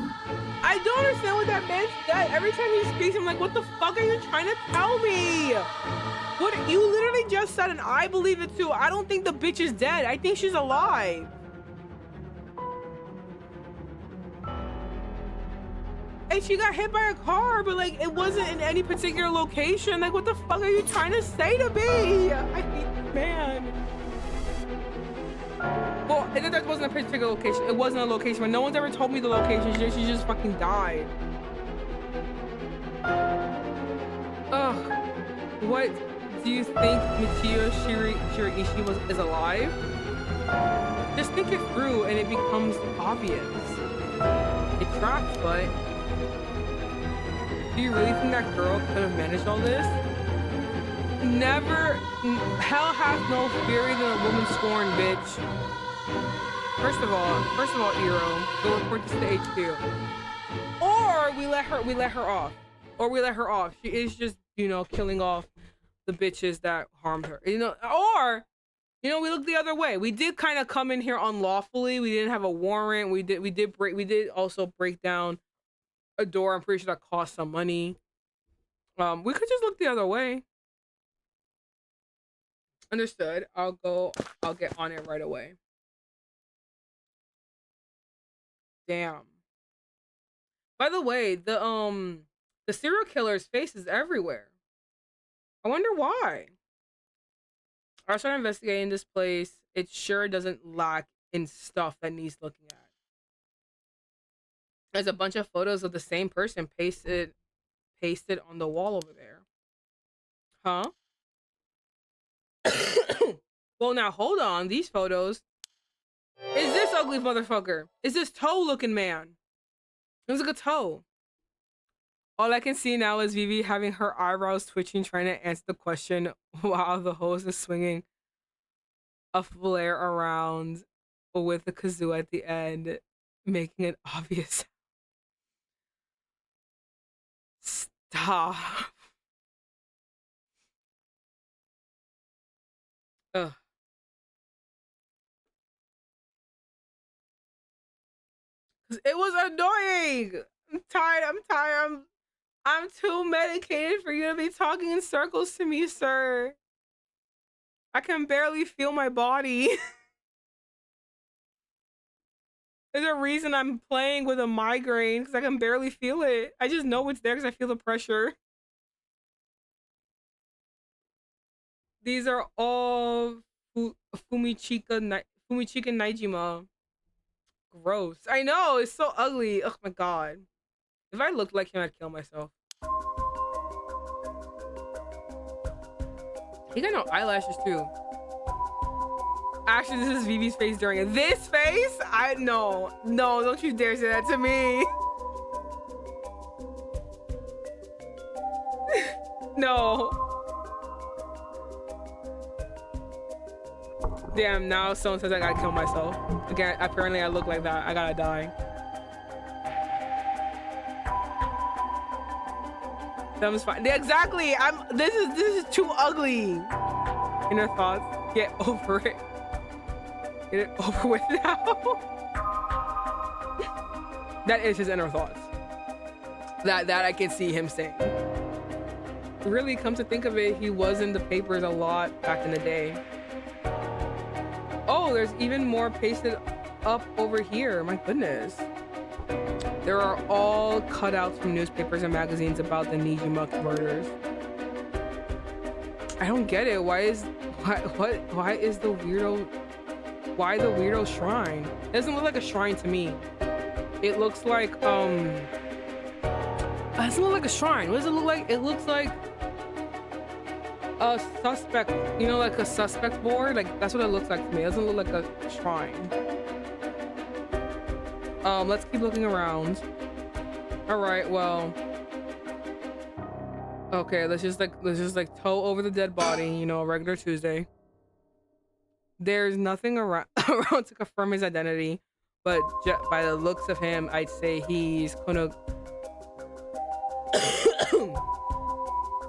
I don't understand what that man said. Every time he speaks, I'm like, what the fuck are you trying to tell me? What you literally just said, and I believe it too. I don't think the bitch is dead. I think she's alive. And she got hit by a car, but like it wasn't in any particular location. Like, what the fuck are you trying to say to me? I hate this man. Well, that wasn't a particular location. It wasn't a location, but no one's ever told me the location. She just fucking died. Ugh. What do you think Michiyo Shiraishi is alive? Just think it through and it becomes obvious. It tracks, but do you really think that girl could have managed all this? Never. Hell hath no fury than a woman scorned, bitch. First of all, Iro, go report this to the HQ. Or we let her off. Or we let her off. She is just, you know, killing off the bitches that harmed her. You know, or, you know, we look the other way. We did kind of come in here unlawfully. We didn't have a warrant. We did also break down a door. I'm pretty sure that cost some money. We could just look the other way. Understood. I'll get on it right away. Damn. By the way, the serial killer's face is everywhere. I wonder why. I started investigating this place. It sure doesn't lack in stuff that needs looking at. There's a bunch of photos of the same person pasted on the wall over there. Huh? Well, now hold on. These photos. Is this ugly motherfucker? Is this toe looking man? Looks like a toe. All I can see now is Vivi having her eyebrows twitching, trying to answer the question while the host is swinging a flare around with the kazoo at the end, making it obvious. Stop. Ugh. It was annoying. I'm tired. I'm too medicated for you to be talking in circles to me, sir. I can barely feel my body. There's a reason I'm playing with a migraine, because I can barely feel it. I just know it's there because I feel the pressure. These are all Fumichika Naijima. Gross. I know, it's so ugly. Oh my god. If I looked like him, I'd kill myself. He got no eyelashes too. Actually, this is Vivi's face during it. This face? No, don't you dare say that to me. No. Damn, now someone says I gotta kill myself. Again, apparently I look like that. I gotta die. That was fine. Exactly. This is too ugly. Inner thoughts. Get over it. Get it over with now. That is his inner thoughts. That I can see him saying. Really, come to think of it, he was in the papers a lot back in the day. Oh, there's even more pasted up over here. My goodness. There are all cutouts from newspapers and magazines about the Nijimuk murders. I don't get it. Why is the weirdo shrine? It doesn't look like a shrine to me. It looks like it doesn't look like a shrine. What does it look like? It looks like a suspect, you know, like a suspect board. Like that's what it looks like to me. It doesn't look like a shrine. Let's keep looking around. All right, well, okay, let's just like toe over the dead body, you know, a regular Tuesday. There's nothing around to confirm his identity, but by the looks of him, I'd say he's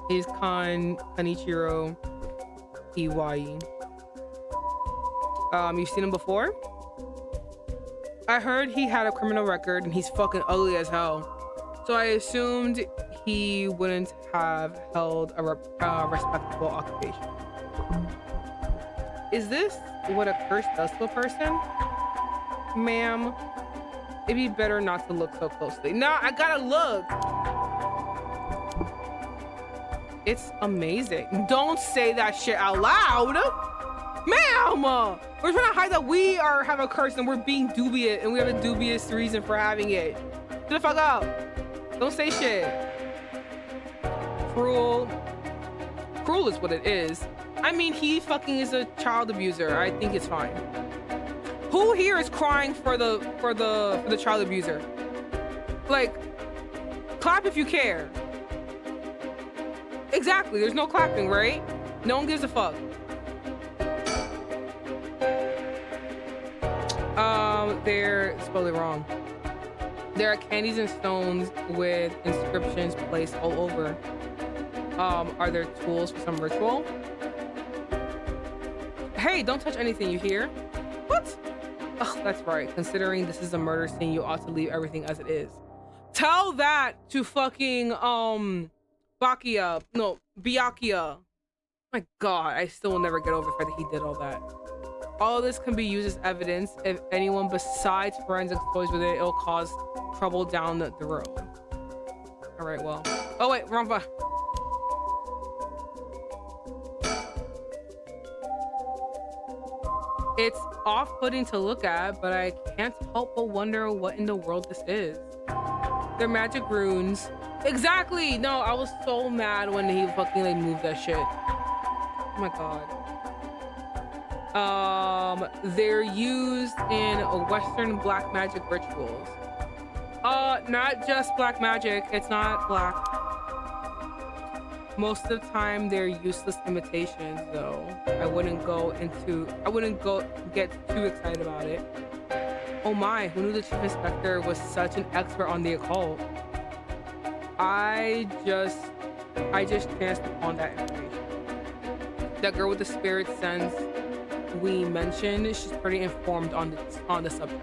he's Kanichiro Iwai. You've seen him before? I heard he had a criminal record and he's fucking ugly as hell. So I assumed he wouldn't have held a respectable occupation. Is this what a curse does to a person? Ma'am, it'd be better not to look so closely. Nah, I gotta look. It's amazing. Don't say that shit out loud. Ma'am, we're trying to hide that we have a curse and we're being dubious and we have a dubious reason for having it. Shut the fuck up. Don't say shit. Cruel is what it is. I mean, he fucking is a child abuser. I think it's fine. Who here is crying for the child abuser? Like, clap if you care. Exactly. There's no clapping, right? No one gives a fuck. They're spelled wrong. There are candies and stones with inscriptions placed all over. Are there tools for some ritual? Hey, don't touch anything, you hear? What? Oh, that's right. Considering this is a murder scene, you ought to leave everything as it is. Tell that to fucking Byakuya. My god, I still will never get over the fact that he did all that. All this can be used as evidence. If anyone besides forensics toys with it, it'll cause trouble down the road. All right, well. Oh wait, wrong button. It's off-putting to look at, but I can't help but wonder what in the world this is. They're magic runes. Exactly! No, I was so mad when he fucking like moved that shit. Oh my god. They're used in Western black magic rituals. Not just black magic. It's not black. Most of the time, they're useless imitations, though. I wouldn't get too excited about it. Oh my, who knew the chief inspector was such an expert on the occult? I just chanced upon that information. That girl with the spirit sense we mentioned, she's pretty informed on the subject.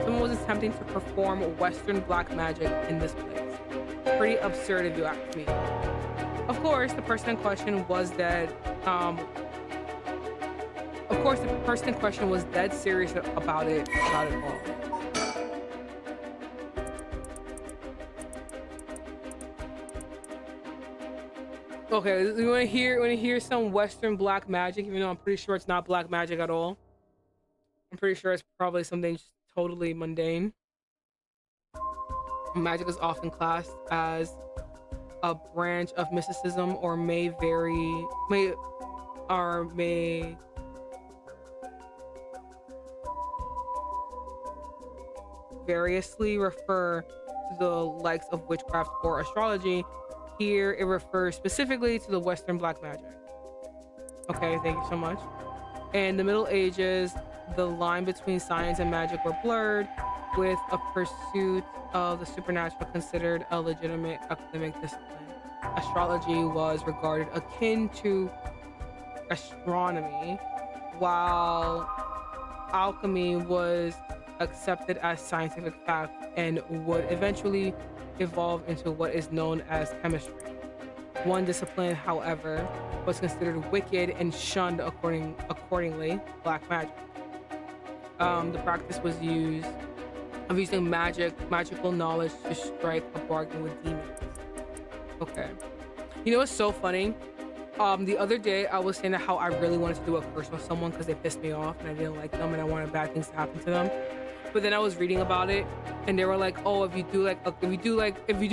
Someone was attempting to perform Western black magic in this place. Pretty absurd if you ask me. Of course, the person in question was dead. Of course, the person in question was dead serious about it all. Okay, you want to hear some Western black magic, even though I'm pretty sure it's not black magic at all. I'm pretty sure it's probably something just totally mundane. Magic is often classed as a branch of mysticism, or may variously refer to the likes of witchcraft or astrology. Here it refers specifically to the Western black magic. Okay, thank you so much. In the Middle Ages, the line between science and magic were blurred, with a pursuit of the supernatural considered a legitimate academic discipline. astrology was regarded akin to astronomy, while alchemy was accepted as scientific fact and would eventually evolve into what is known as chemistry. One discipline, however, was considered wicked and shunned accordingly, black magic. The practice was used of using magical knowledge to strike a bargain with demons. Okay. You know what's so funny? The other day I was saying how I really wanted to do a curse on someone because they pissed me off and I didn't like them and I wanted bad things to happen to them. But then I was reading about it and they were like, oh, if you do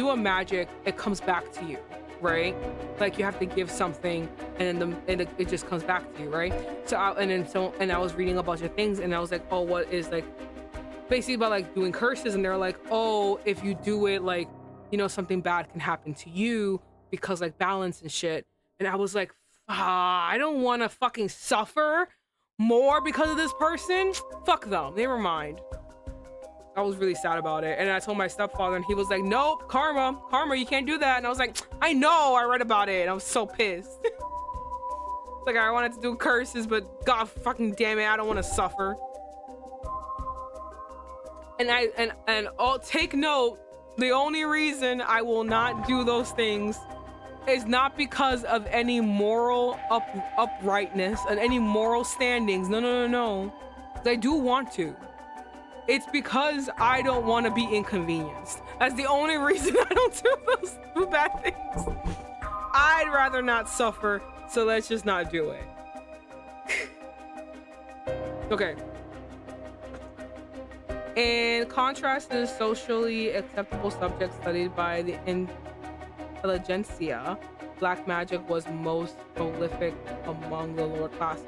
a magic, it comes back to you, right? Like you have to give something and then it just comes back to you, right? So I was reading a bunch of things and I was like, oh, what is like basically about like doing curses, and they're like, oh, if you do it, like, you know, something bad can happen to you because like balance and shit. And I was like, I don't want to fucking suffer more because of this person. Fuck them, never mind. I was really sad about it. And I told my stepfather and he was like, nope, karma, you can't do that. And I was like, I know, I read about it. And I was so pissed. Like I wanted to do curses, but God fucking damn it, I don't want to suffer. And I'll take note, the only reason I will not do those things is not because of any moral uprightness and any moral standings. No. I do want to. It's because I don't want to be inconvenienced. That's the only reason I don't do bad things. I'd rather not suffer, so let's just not do it. Okay. In contrast to the socially acceptable subject studied by the intelligentsia, black magic was most prolific among the lower classes.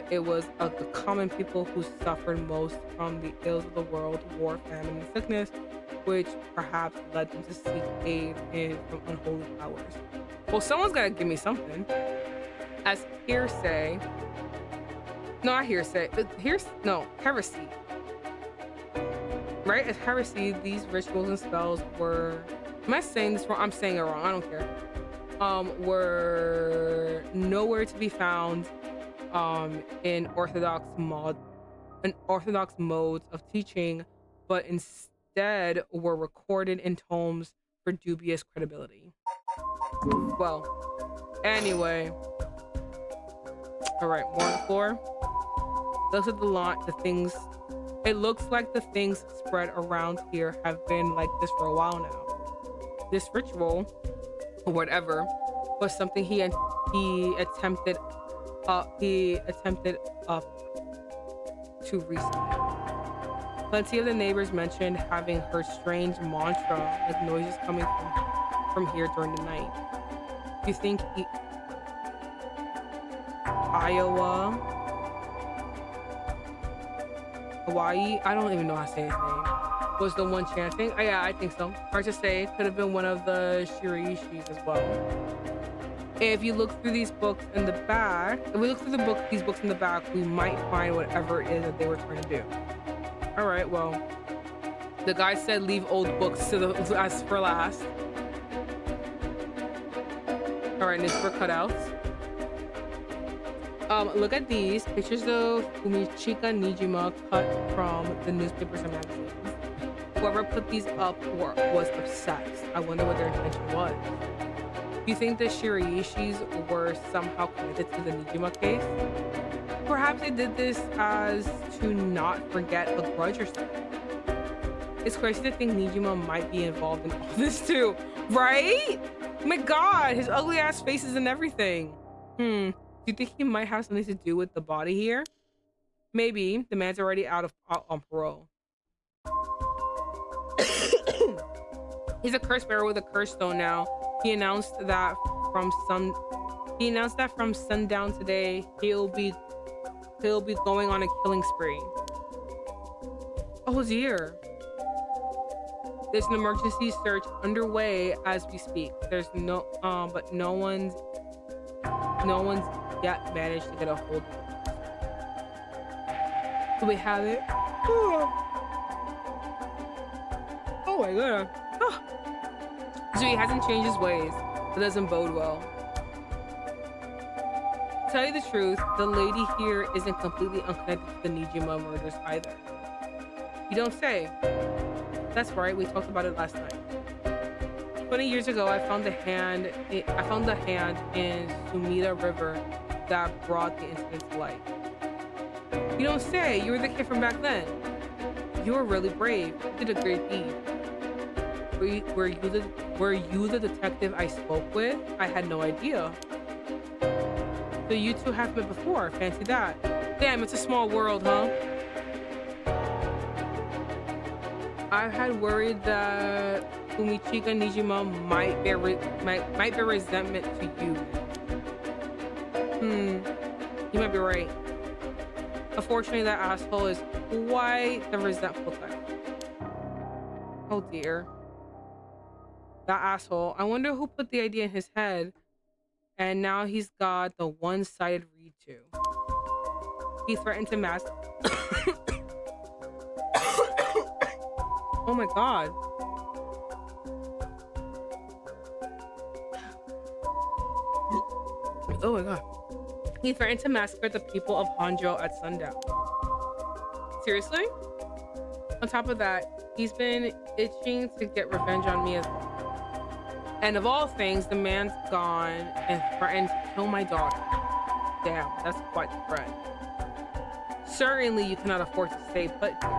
It was the common people who suffered most from the ills of the world, war, famine, and sickness, which perhaps led them to seek aid from unholy powers. Well, someone's gotta give me something. As heresy. Right? As heresy, these rituals and spells were... Am I saying this wrong? I'm saying it wrong. I don't care. Were nowhere to be found in orthodox modes of teaching, but instead were recorded in tomes for dubious credibility. Well, anyway. All right, more on the floor. Those are the things. It looks like the things spread around here have been like this for a while now. This ritual, or whatever, was something he attempted to recently. Plenty of the neighbors mentioned having heard strange mantra, like noises coming from here during the night. Do you think Hawaii, I don't even know how to say his name, was the one chanting? Oh, yeah, I think so. Hard to say. Could have been one of the Shirishis as well. If you look through these books in the back, these books in the back, we might find whatever it is that they were trying to do. All right, well, the guy said leave old books as for last. All right, this for cutouts. Look at these pictures of Fumichika Nijima cut from the newspapers and magazines. Whoever put these up was obsessed. I wonder what their intention was. Do you think the Shirishis were somehow connected to the Nijima case? Perhaps they did this as to not forget a grudge or something. It's crazy to think Nijima might be involved in all this too, right? Oh my God, his ugly ass faces and everything. Do you think he might have something to do with the body here? Maybe. The man's already out on parole. He's a curse bearer with a curse stone now. He announced that from sundown today he'll be going on a killing spree. Oh dear. There's an emergency search underway as we speak. There's no one's yet managed to get a hold of it. Do we have it? Oh my God. So he hasn't changed his ways. That doesn't bode well. To tell you the truth, the lady here isn't completely unconnected to the Nijima murders either. You don't say. That's right, we talked about it last night. 20 years ago, I found the hand in Sumida River that brought the incident to light. You don't say. You were the kid from back then. You were really brave. You did a great deed. Were you the detective I spoke with? I had no idea. So you two have met before. Fancy that. Damn, it's a small world, huh? I had worried that Fumichika Nijima might bear resentment to you. You might be right. Unfortunately, that asshole is quite the resentful type. Oh dear. That asshole. I wonder who put the idea in his head. And now he's got the one-sided read too. He threatened to mass. Oh my god. Oh my god. He threatened to massacre the people of Honjo at sundown. Seriously? On top of that, he's been itching to get revenge on me as well. And of all things, the man's gone and threatened to kill my daughter. Damn, that's quite the threat. Certainly you cannot afford to stay put here.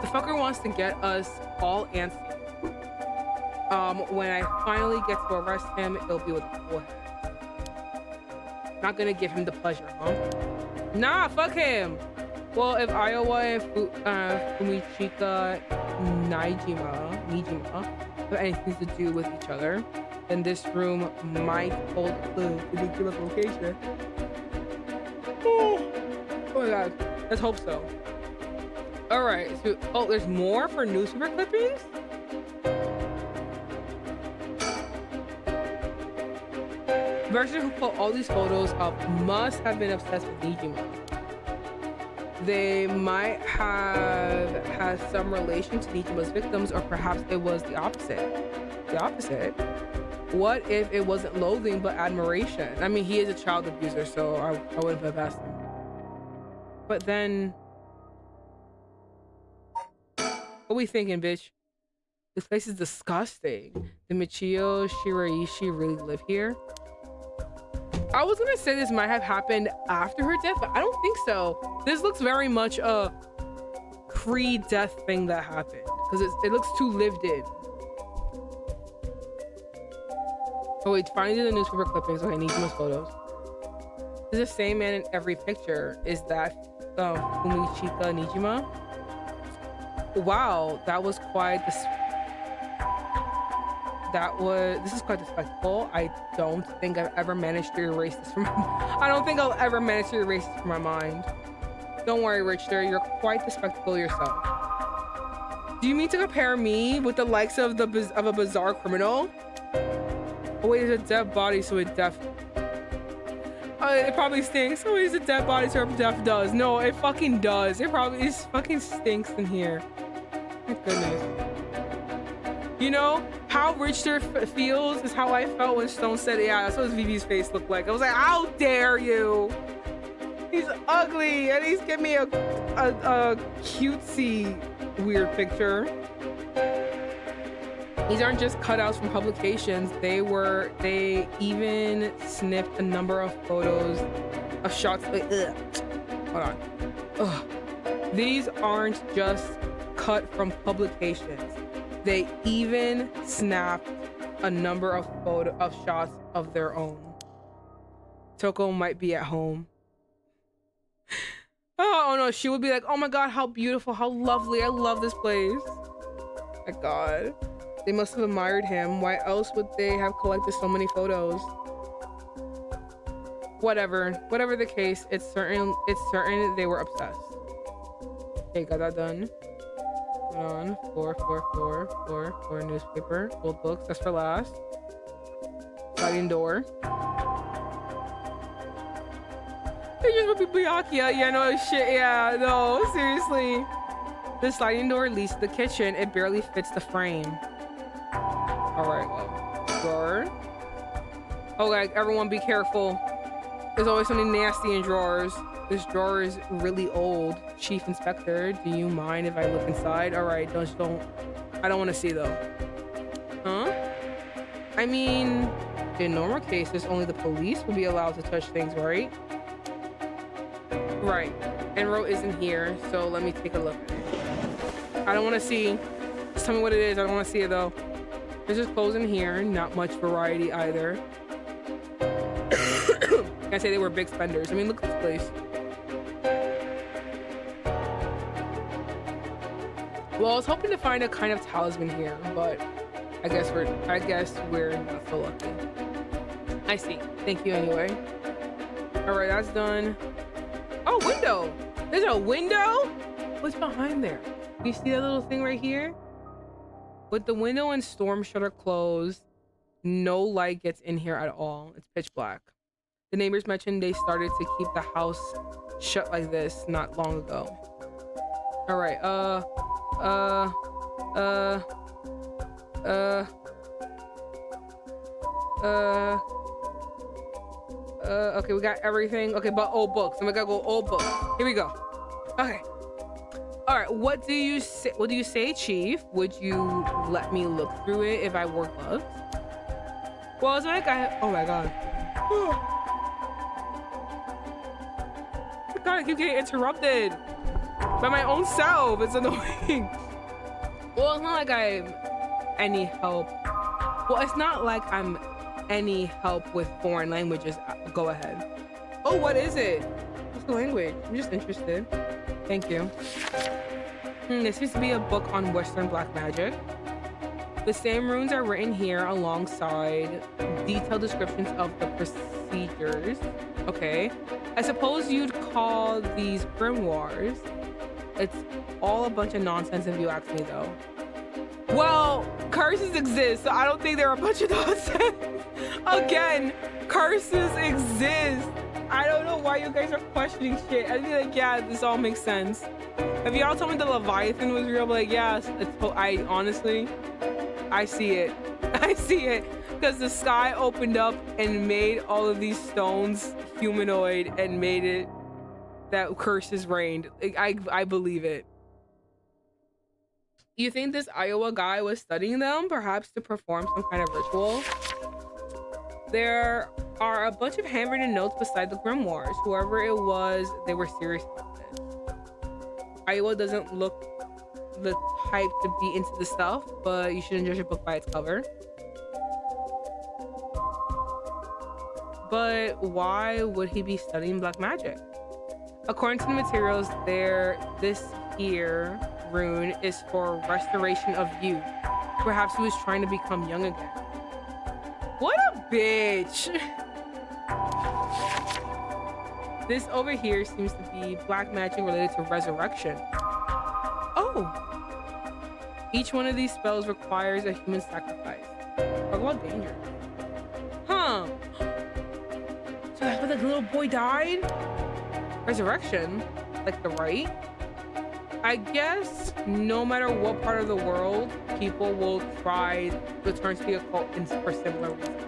The fucker wants to get us all antsy. When I finally get to arrest him, it'll be with a full head. Not gonna give him the pleasure, huh? Nah, fuck him. Well, if Iowa and Fumichika Nijima have anything to do with each other, then this room might hold a clue to the killer location. Oh my god, let's hope so. All right, so there's more for newspaper clippings. The person who put all these photos up must have been obsessed with Nijima. They might have had some relation to Nijima's victims, or perhaps it was the opposite. The opposite? What if it wasn't loathing but admiration? I mean, he is a child abuser, so I wouldn't have asked him. But then, what we thinking, bitch? This place is disgusting. Did Michio Shiraishi really live here? I was gonna say this might have happened after her death, but I don't think so. This looks very much a pre-death thing that happened, because it looks too lived in. Oh wait, finally did the newspaper clippings. Okay, I need most photos. There's the same man in every picture. Is that Fumichika Nijima? Wow, that was quite this is quite despicable. I don't think I've ever managed to erase this from I don't think I'll ever manage to erase this from my mind. Don't worry, Richter, you're quite despicable yourself. Do you mean to compare me with the likes of a bizarre criminal? Oh wait, it's a dead body, so it probably stinks. Oh, it's a dead body, so it does. No, it fucking does. It fucking stinks in here. My goodness. You know, how Richter feels is how I felt when Stone said, yeah, that's what Vivi's face looked like. I was like, how dare you? He's ugly, and he's giving me a cutesy weird picture. These aren't just cutouts from publications. They even snipped a number of photos of shots. Hold on. Ugh. These aren't just cut from publications. They even snapped a number of shots of their own. Toko might be at home. Oh no, she would be like, oh my god, how beautiful, how lovely, I love this place. My god. They must have admired him. Why else would they have collected so many photos? Whatever the case, it's certain they were obsessed. Okay, got that done. Hold on. Four newspaper. Old books, that's for last. Sliding door. They just would be Byakuya. Yeah, no shit. Yeah, no, seriously. The sliding door leads to the kitchen. It barely fits the frame. All right, well, drawer. Okay, everyone be careful. There's always something nasty in drawers. This drawer is really old. Chief Inspector, do you mind if I look inside? All right, don't. I don't want to see though. Huh? I mean, in normal cases, only the police will be allowed to touch things, right? Right. Enro isn't here, so let me take a look at it. I don't want to see. Just tell me what it is. I don't want to see it though. There's just clothes in here. Not much variety either. I say they were big spenders. I mean, look at this place. Well, I was hoping to find a kind of talisman here, but I guess we're not so lucky. I see. Thank you anyway. All right, that's done. Oh, window. There's a window? What's behind there? You see that little thing right here? With the window and storm shutter closed, no light gets in here at all. It's pitch black. The neighbors mentioned they started to keep the house shut like this not long ago. All right, okay, we got everything. Okay, but old books. And we gotta go old books. Here we go. Okay. All right, what do you say, Chief? Would you let me look through it if I wore gloves? Well, it's like oh my god. God, I keep getting interrupted by my own self. It's annoying. Well, it's not like I'm any help. Well, it's not like I'm any help with foreign languages. Go ahead. Oh, what is it? What's the language? I'm just interested. Thank you. There seems to be a book on Western black magic. The same runes are written here alongside detailed descriptions of the procedures. Okay. I suppose you'd call these grimoires. It's all a bunch of nonsense if you ask me though. Well, curses exist, so I don't think they're a bunch of nonsense. Again, curses exist. I don't know why you guys are questioning shit. I'd be like, yeah, this all makes sense. If y'all told me the Leviathan was real, I'd be like, yeah, I honestly, I see it. I see it. Because the sky opened up and made all of these stones humanoid and made it that curses reigned. I believe it. You think this Iowa guy was studying them, perhaps to perform some kind of ritual? There are a bunch of handwritten notes beside the grimoires. Whoever it was, they were serious about this. Iowa doesn't look the type to be into the stuff, but you shouldn't judge a book by its cover. But why would he be studying black magic? According to the materials there, this here rune is for restoration of youth. Perhaps he was trying to become young again. What a bitch! This over here seems to be black magic related to resurrection. Oh! Each one of these spells requires a human sacrifice. Talk about danger. Huh. So that's why the little boy died? Resurrection? Like the right? I guess no matter what part of the world, people will try to return to the occult for similar reasons.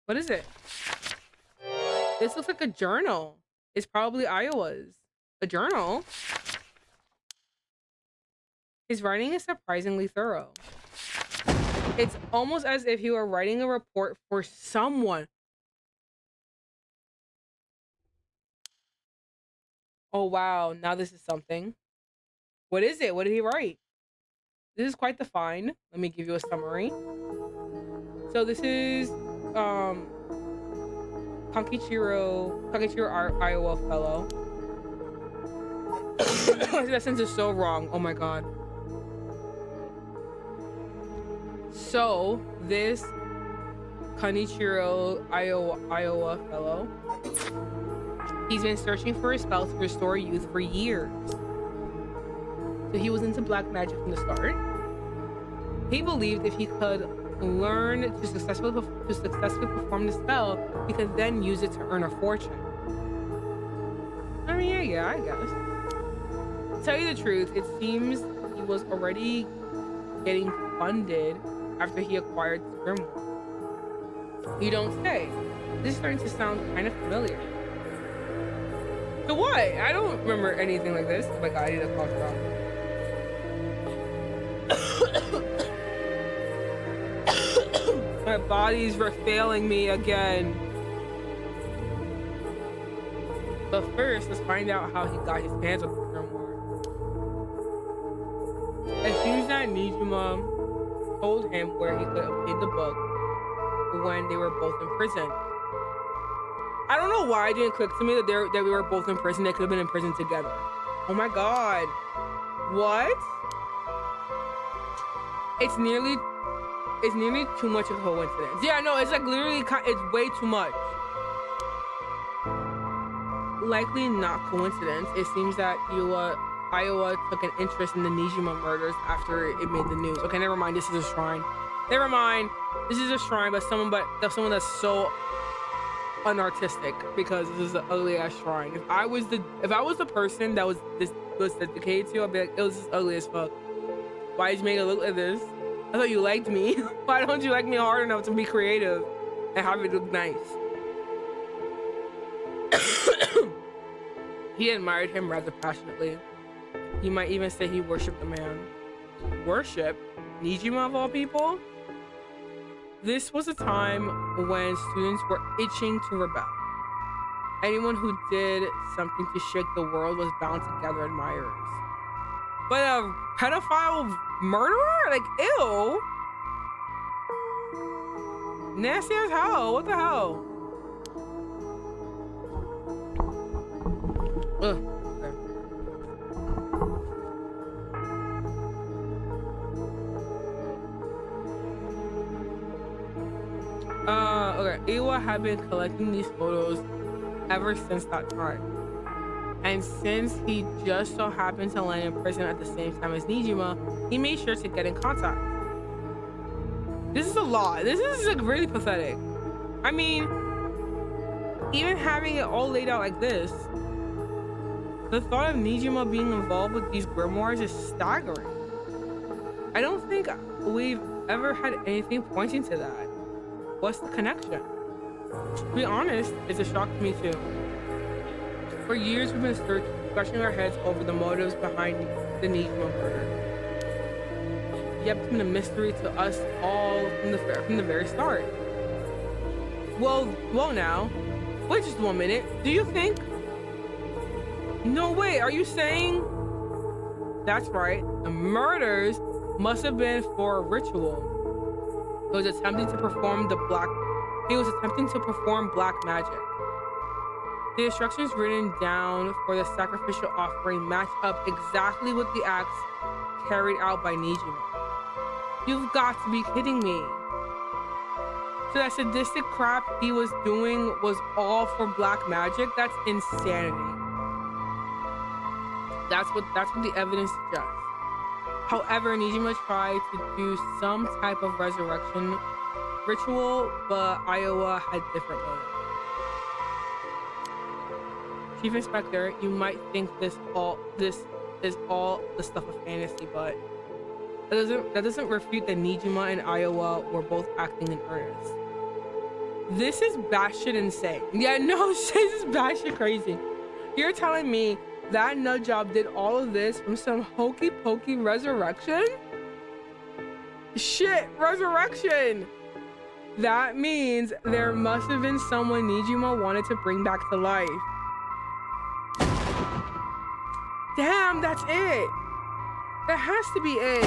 What is it? This looks like a journal. It's probably Iowa's. A journal? His writing is surprisingly thorough. It's almost as if he were writing a report for someone. Oh, wow. Now this is something. What is it? What did he write? This is quite the find. Let me give you a summary. So this is Kakichiro, our Iowa fellow. That sentence is so wrong. Oh my god. So this Kanichiro Iowa fellow, he's been searching for a spell to restore youth for years. So he was into black magic from the start. He believed if he could learn to successfully perform the spell, he could then use it to earn a fortune. I mean, yeah, I guess. tell you the truth, it seems he was already getting funded after he acquired the grimoire. You don't say. This is starting to sound kind of familiar. So what? I don't remember anything like this. Oh my god, I need to cough it off. My body's failing me again. But first, let's find out how he got his hands on the grimoire. It seems that Nijima told him where he could obtain the book when they were both in prison. I don't know why it didn't click to me that we were both in prison. They could have been in prison together. Oh my god. What? It's nearly too much of a coincidence. Yeah, no, it's like literally, it's way too much. Likely not coincidence. It seems that Iowa took an interest in the Nijima murders after it made the news. Okay, never mind. This is a shrine. Never mind. This is a shrine, but someone that's so unartistic, because this is an ugly ass shrine. If I was the person that was dedicated to, I'd be like, it was just ugly as fuck. Why did you make it look like this? I thought you liked me. Why don't you like me hard enough to be creative and have it look nice? He admired him rather passionately. You might even say he worshipped the man. Worship? Nijima of all people? This was a time when students were itching to rebel. Anyone who did something to shake the world was bound to gather admirers. But a pedophile murderer? Like, ew. Nasty as hell. What the hell? Ugh. Okay. Iwa had been collecting these photos ever since that time. And since he just so happened to land in prison at the same time as Nijima, he made sure to get in contact. This is a lot. This is like really pathetic. I mean, even having it all laid out like this, the thought of Nijima being involved with these grimoires is staggering. I don't think we've ever had anything pointing to that. What's the connection? To be honest, it's a shock to me too. For years we've been scratching our heads over the motives behind the Nijima murder. Yet it's been a mystery to us all from the very start. Well now, wait just 1 minute. Do you think? No way, are you saying? That's right, the murders must have been for a ritual. He was attempting to perform black magic. The instructions written down for the sacrificial offering match up exactly with the acts carried out by Nijima. You've got to be kidding me. So that sadistic crap he was doing was all for black magic? That's insanity. That's what the evidence suggests. However, Nijima tried to do some type of resurrection ritual, but Iowa had different motives. Chief Inspector, you might think this is all the stuff of fantasy, but that doesn't refute that Nijima and Iowa were both acting in earnest. This is batshit insane. Yeah, no, this is batshit crazy. You're telling me that nut job did all of this from some hokey pokey resurrection? Shit, resurrection! That means there must have been someone Nijima wanted to bring back to life. Damn, that's it. That has to be it.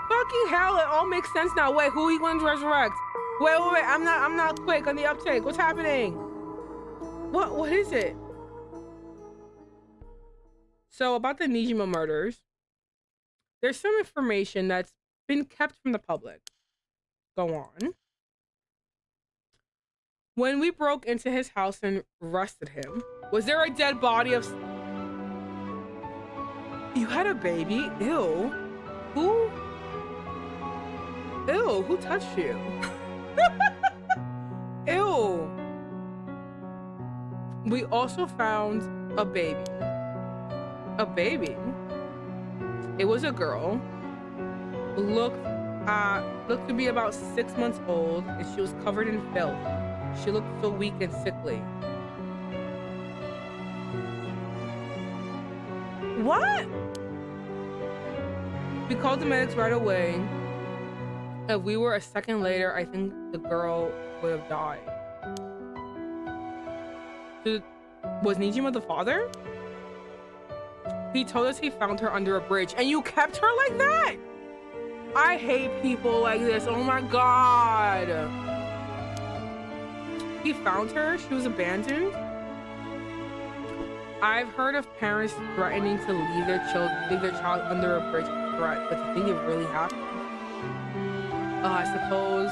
Fucking hell, it all makes sense now. Wait, who he wanted to resurrect? Wait, I'm not quick on the uptake. What's happening? What is it? So about the Nijima murders, there's some information that's been kept from the public. Go on. When we broke into his house and arrested him, was there a dead body of... You had a baby? Ew. Who? Ew, who touched you? Ew. We also found a baby. A baby. It was a girl. Looked to be about 6 months old, and she was covered in filth. She looked so weak and sickly. What? We called the medics right away. If we were a second later, I think the girl would have died. Was Nijima the father? He told us he found her under a bridge, and you kept her like that? I hate people like this. Oh my god. He found her. She was abandoned. I've heard of parents threatening to leave their child under a bridge threat, but to think it really happened. I suppose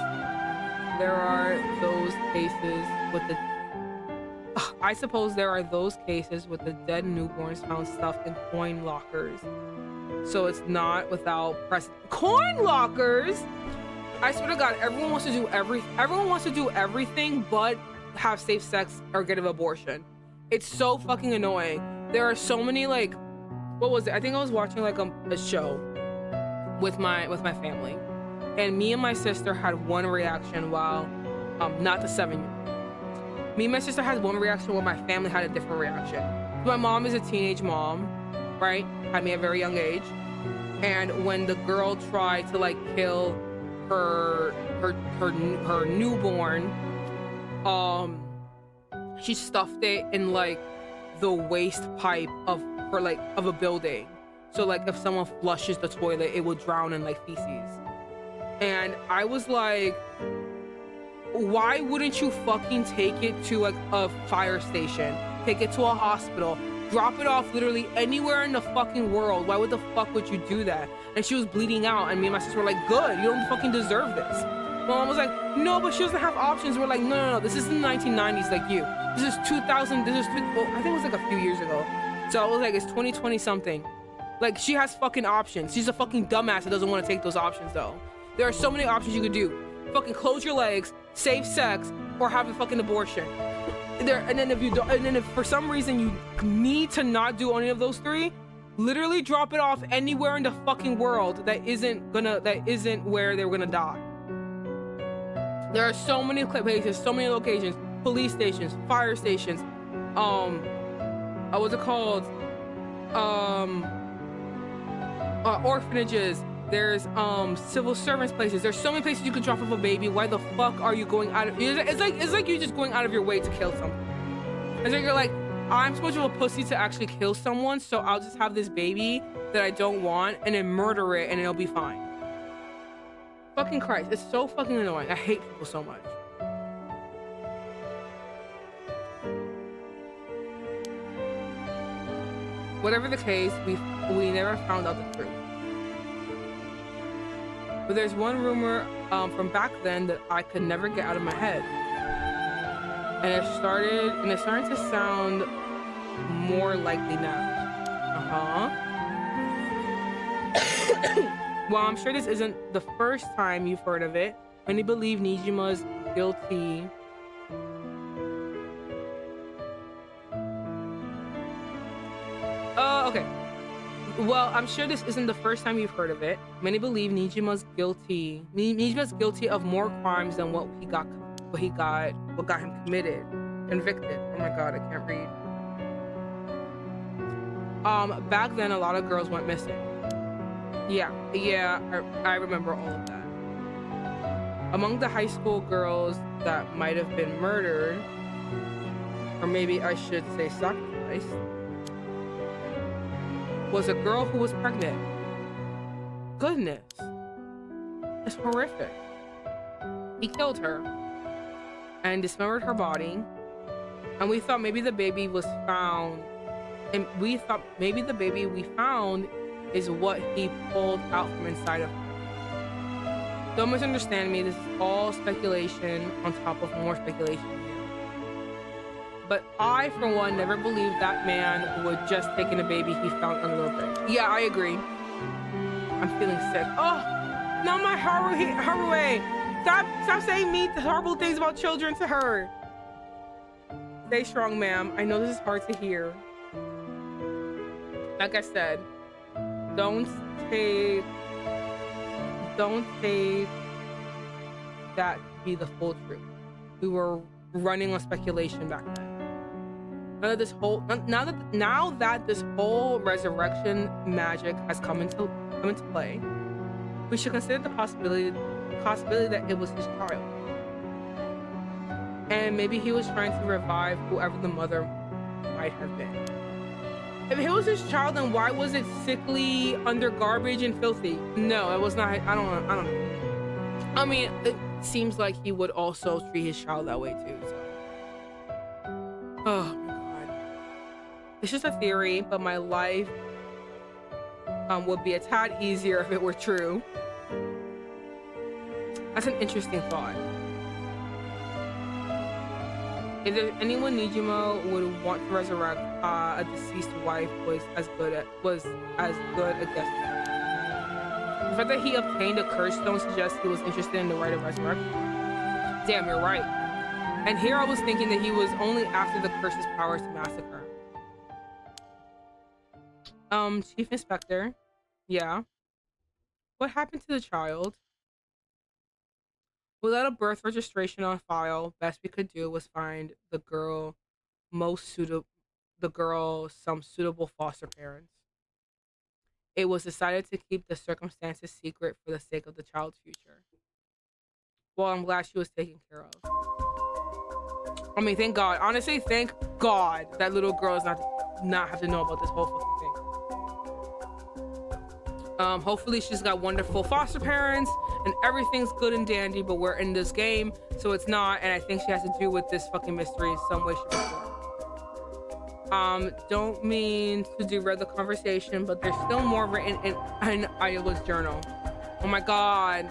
there are those cases with the dead newborns found stuffed in coin lockers. So it's not without coin lockers. I swear to God, everyone wants to do everything but have safe sex or get an abortion. It's so fucking annoying. There are so many, like, what was it? I think I was watching like a show with my family, and me and my sister had one reaction while not the 7-year-old. Me and my sister had one reaction while my family had a different reaction. My mom is a teenage mom, right? Had me at a very young age. And when the girl tried to like kill her newborn, she stuffed it in like the waste pipe of a building. So like if someone flushes the toilet, it will drown in like feces. And I was like, why wouldn't you fucking take it to like a fire station, take it to a hospital, drop it off literally anywhere in the fucking world? Why would the fuck would you do that? And she was bleeding out, and me and my sister were like, good, you don't fucking deserve this. My mom was like, no, but she doesn't have options. We're like, no, this is the 1990s, like you. This is 2000, well, I think it was like a few years ago. So I was like, it's 2020 something. Like, she has fucking options. She's a fucking dumbass that doesn't want to take those options though. There are so many options you could do. Fucking close your legs, safe sex, or have a fucking abortion. And then if for some reason you need to not do any of those three, literally drop it off anywhere in the fucking world that isn't where they're gonna die. There are so many places, so many locations, police stations, fire stations, what's it called? Orphanages. There's civil servants places. There's so many places you can drop off a baby. Why the fuck are you going out of? It's like you're just going out of your way to kill someone. It's like you're like, I'm supposed to be a pussy to actually kill someone, so I'll just have this baby that I don't want and then murder it and it'll be fine. Fucking Christ, it's so fucking annoying. I hate people so much. Whatever the case, we never found out the truth. But there's one rumor from back then that I could never get out of my head. And it's starting to sound more likely now. Well, I'm sure this isn't the first time you've heard of it. Many believe Nijima's guilty. Okay. Well, I'm sure this isn't the first time you've heard of it. Many believe Nijima's guilty. Nijima's guilty of more crimes than what got him convicted. Oh my god, I can't read. Back then, a lot of girls went missing. Yeah, I remember all of that. Among the high school girls that might have been murdered, or maybe I should say sacrificed, was a girl who was pregnant. Goodness. It's horrific. He killed her and dismembered her body, and we thought maybe the baby was found, and we thought maybe the baby we found is what he pulled out from inside of her. Don't misunderstand me, this is all speculation on top of more speculation here. But I, for one, never believed that man would just take in a baby he found under a bridge. Yeah, I agree. I'm feeling sick. Oh, not my Haruhi. Stop saying mean, horrible things about children to her. Stay strong, ma'am. I know this is hard to hear. like I said, don't take that to be the full truth. We were running on speculation back then. Now that this whole resurrection magic has come into play, we should consider the possibility that it was his child, and maybe he was trying to revive whoever the mother might have been. If it was his child, then why was it sickly, under garbage, and filthy? No, it was not. I don't know. I mean, it seems like he would also treat his child that way too. So. Oh my god, it's just a theory, but my life would be a tad easier if it were true. That's an interesting thought. If anyone Nijima would want to resurrect a deceased wife was as good a guess. The fact that he obtained a curse stone suggests he was interested in the right of resurrection. Damn, you're right. And here I was thinking that he was only after the curse's powers to massacre. Chief Inspector. Yeah. What happened to the child? Without a birth registration on file, best we could do was find the girl some suitable foster parents. It was decided to keep the circumstances secret for the sake of the child's future. Well, I'm glad she was taken care of. I mean, thank God. Honestly, thank God that little girl does not have to know about this whole fucking thing. Hopefully she's got wonderful foster parents and everything's good and dandy, but we're in this game, so it's not, and I think she has to do with this fucking mystery in some way, shape, or form. Don't mean to derail the conversation, but there's still more written in Iowa's journal. Oh my god.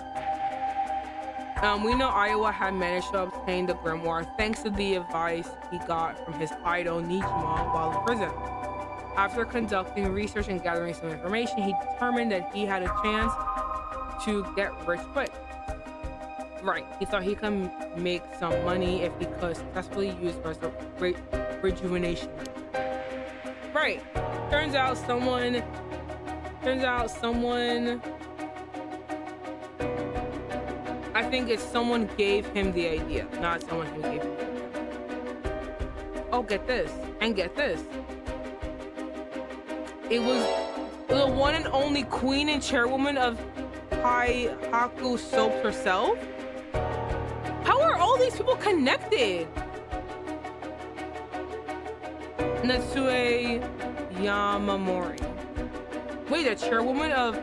We know Iowa had managed to obtain the grimoire thanks to the advice he got from his idol Nijima while in prison. After conducting research and gathering some information, he determined that he had a chance to get rich quick. Right, he thought he could make some money if he could successfully use rejuvenation. Right, turns out someone I think it's someone gave him the idea, not someone who gave him the idea. Oh, get this, and get this. It was the one and only queen and chairwoman of Haku Soaps herself? How are all these people connected? Natsue Yamamori. Wait, the chairwoman of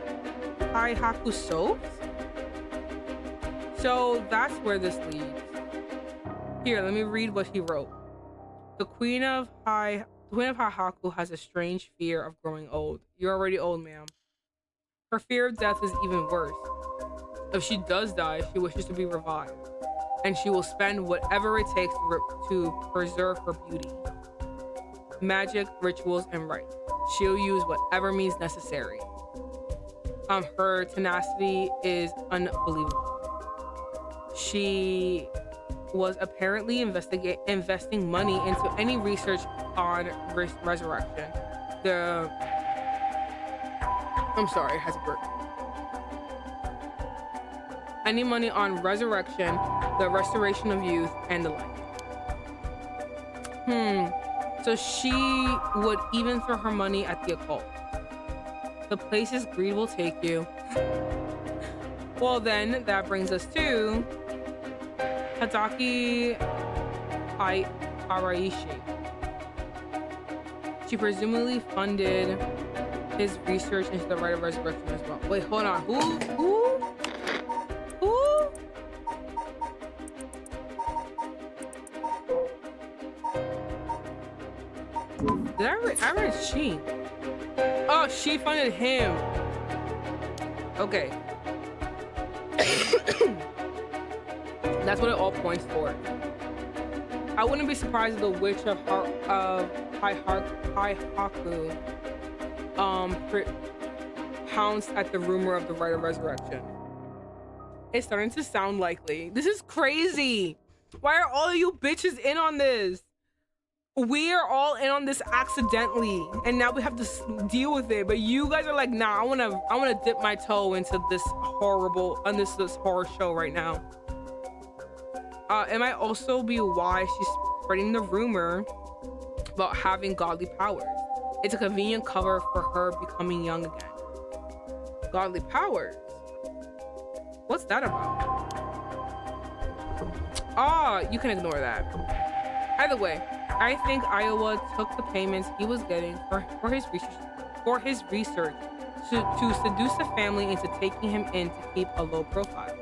Haku Soaps? So that's where this leads. Here, let me read what he wrote. The Queen of Haku has a strange fear of growing old. You're already old, ma'am. Her fear of death is even worse. If she does die, she wishes to be revived, and she will spend whatever it takes to preserve her beauty. Magic, rituals, and rites. She'll use whatever means necessary. Her tenacity is unbelievable. She was apparently investing money into any research on resurrection. I'm sorry, it has a burp. Any money on resurrection, the restoration of youth, and the like. So she would even throw her money at the occult. The places greed will take you. Well then, that brings us to Tadaki Araishi. She presumably funded his research into the right of resurrection as well. Wait, hold on. Who? Did I read she? Oh, she funded him. Okay. That's what it all points toward. I wouldn't be surprised if the witch of Haihaku pounced at the rumor of the right of resurrection. It's starting to sound likely. This is crazy. Why are all of you bitches in on this? We are all in on this accidentally, and now we have to deal with it. But you guys are like, nah, I wanna dip my toe into this this horror show right now. It might also be why she's spreading the rumor about having godly powers. It's a convenient cover for her becoming young again. Godly powers? What's that about? You can ignore that. Either way, I think Iowa took the payments he was getting for his research to seduce the family into taking him in to keep a low profile.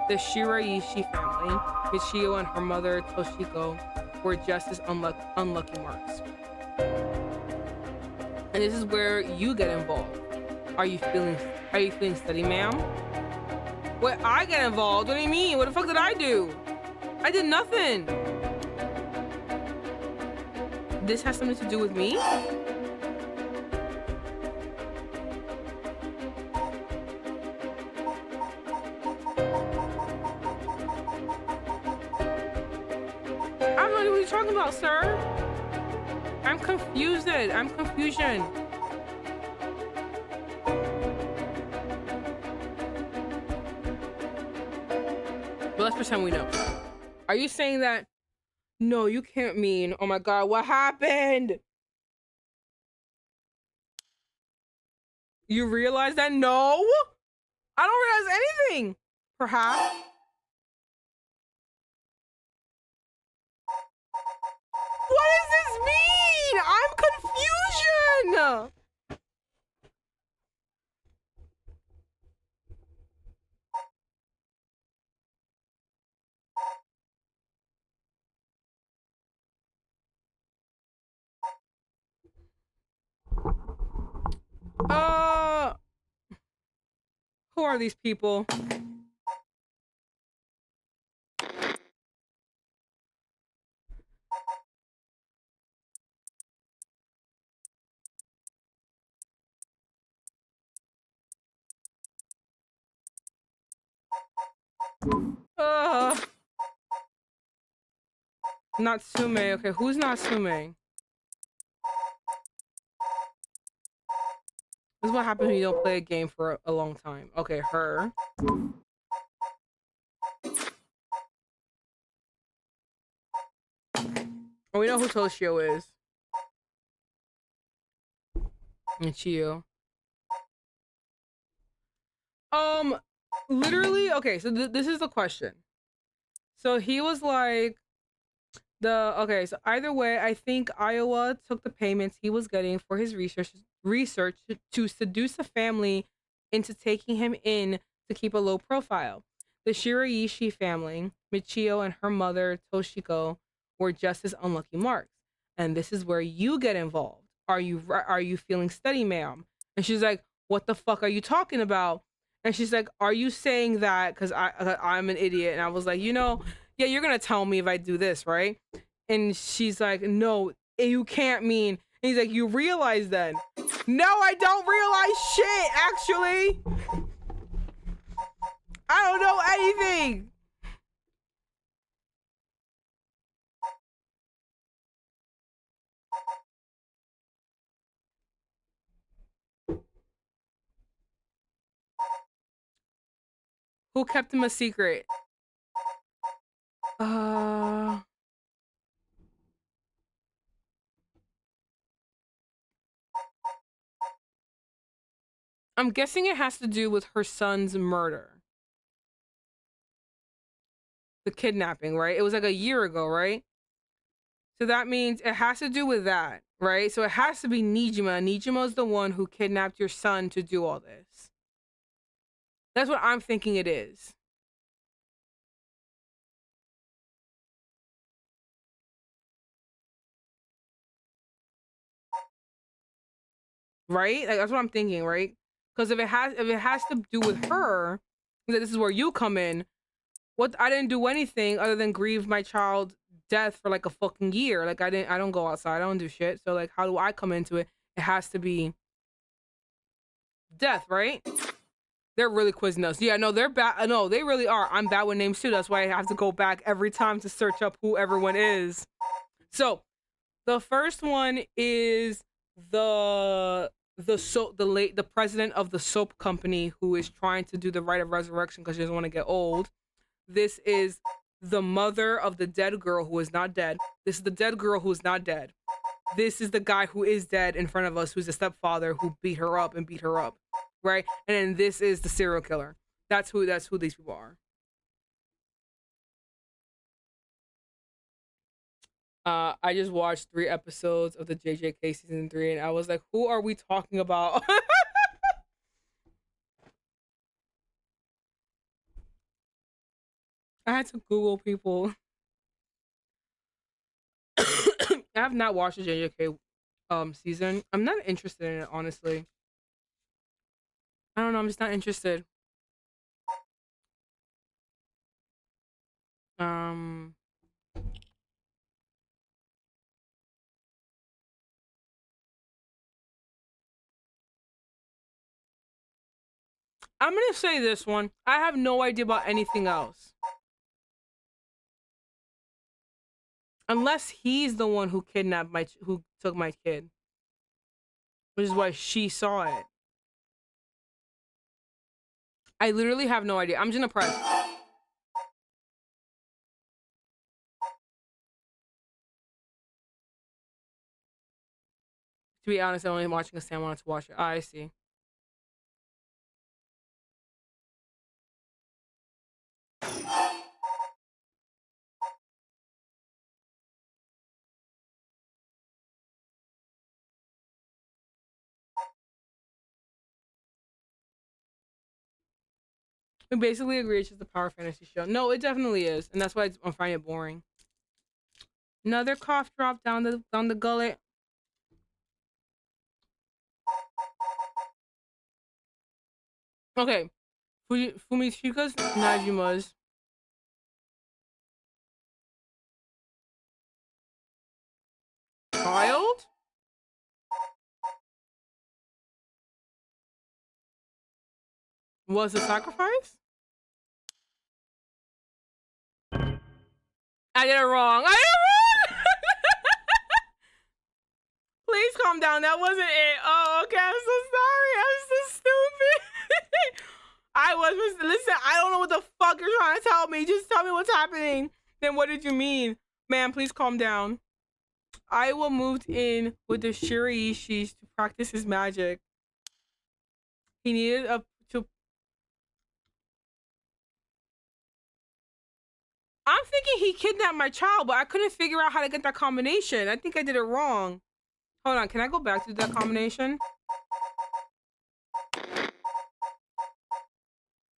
The Shiraishi family, Michio and her mother Toshiko, were just as unlucky marks. And this is where you get involved. Are you feeling steady, ma'am? What, I get involved? What do you mean? What the fuck did I do? I did nothing. This has something to do with me? I don't know what you're talking about, sir. I'm confused. I'm confusion. But let's pretend we know. Are you saying that? No, you can't mean. Oh my God, what happened? You realize that? No, I don't realize anything. Perhaps. What does this mean? I'm confusion. Who are these people? Natsume. Okay, who's Natsume? This is what happens when you don't play a game for a long time. Okay, her. Oh, we know who Toshio is. And Chio. Literally, okay, so this is the question. So he was like, okay, so either way, I think Iowa took the payments he was getting for his research to seduce a family into taking him in to keep a low profile. The Shiraishi family, Michio and her mother Toshiko, were just as unlucky marks. And this is where you get involved. Are you feeling steady, ma'am? And she's like, what the fuck are you talking about? And she's like, are you saying that because I'm an idiot? And I was like, yeah, you're gonna tell me if I do this, right? And she's like, no, you can't mean. And he's like, you realize then? No, I don't realize shit, actually. I don't know anything. Who kept him a secret? I'm guessing it has to do with her son's murder. The kidnapping, right? It was like a year ago, right? So that means it has to do with that, right? So it has to be Nijima. Nijima is the one who kidnapped your son to do all this. That's what I'm thinking it is. Right? Like that's what I'm thinking, right? Because if it has to do with her, this is where you come in. What, I didn't do anything other than grieve my child's death for like a fucking year. Like I don't go outside, I don't do shit. So like how do I come into it? It has to be death, right? They're really quizzing us. Yeah, no, they're bad. No, they really are. I'm bad with names too. That's why I have to go back every time to search up who everyone is. So The first one is the president of the soap company who is trying to do the rite of resurrection because she doesn't want to get old. This is the mother of the dead girl who is not dead. This is the dead girl who is not dead. This is the guy who is dead in front of us, who's a stepfather who beat her up and beat her up, right? And then this is the serial killer. That's who these people are. I just watched 3 episodes of the JJK season 3, and I was like, who are we talking about? I had to Google people. I have not watched the JJK season. I'm not interested in it, honestly. I don't know. I'm just not interested. Um, I'm gonna say this one. I have no idea about anything else. Unless he's the one who kidnapped who took my kid. Which is why she saw it. I literally have no idea. I'm just gonna press. To be honest, I'm only watching a Sam wanted to watch it. Ah, I see. We basically agree it's just a power fantasy show. No, it definitely is, and that's why I'm finding it boring. Another cough drop down the gullet. Okay, Fumishika's Najima's child was a sacrifice. I did it wrong. I did it wrong. Please calm down. That wasn't it. Oh, okay. I'm so sorry. I'm so stupid. I was listen. I don't know what the fuck you're trying to tell me. Just tell me what's happening. Then what did you mean, man? Please calm down. Aiwa moved in with the Shiraishis to practice his magic. He needed to. I'm thinking he kidnapped my child, but I couldn't figure out how to get that combination. I think I did it wrong. Hold on, can I go back to that combination?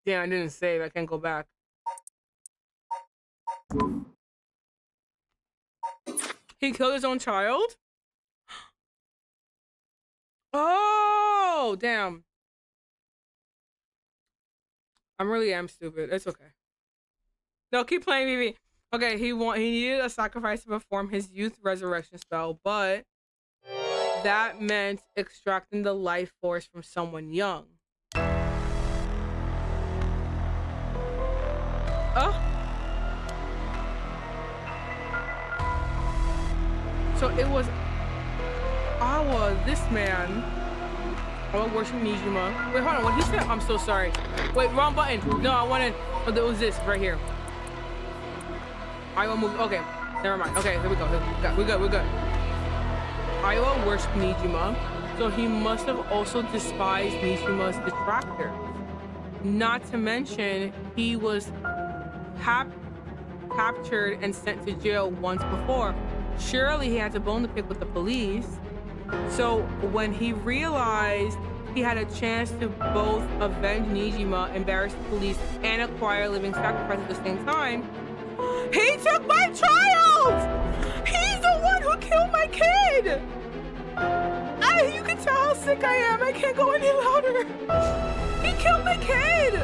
Damn, I didn't save. I can't go back. He killed his own child? Oh, damn. I really am stupid. It's okay. No, keep playing, BB. Okay, he needed a sacrifice to perform his youth resurrection spell, but that meant extracting the life force from someone young. Oh. So it was Awa, this man. I worship Nijima. Wait, hold on. What he said? I'm so sorry. Wait, wrong button. No, I wanted. Oh, it was this right here. I will move. Okay, never mind. Okay, here we go. We're good. Aiwa worshipped Nijima, so he must have also despised Nijima's detractors. Not to mention, he was captured and sent to jail once before. Surely he had to bone to pick with the police. So when he realized he had a chance to both avenge Nijima, embarrass the police, and acquire a living sacrifice at the same time, he took my child! He's the one who killed my kid! You can tell how sick I am. I can't go any louder. He killed my kid!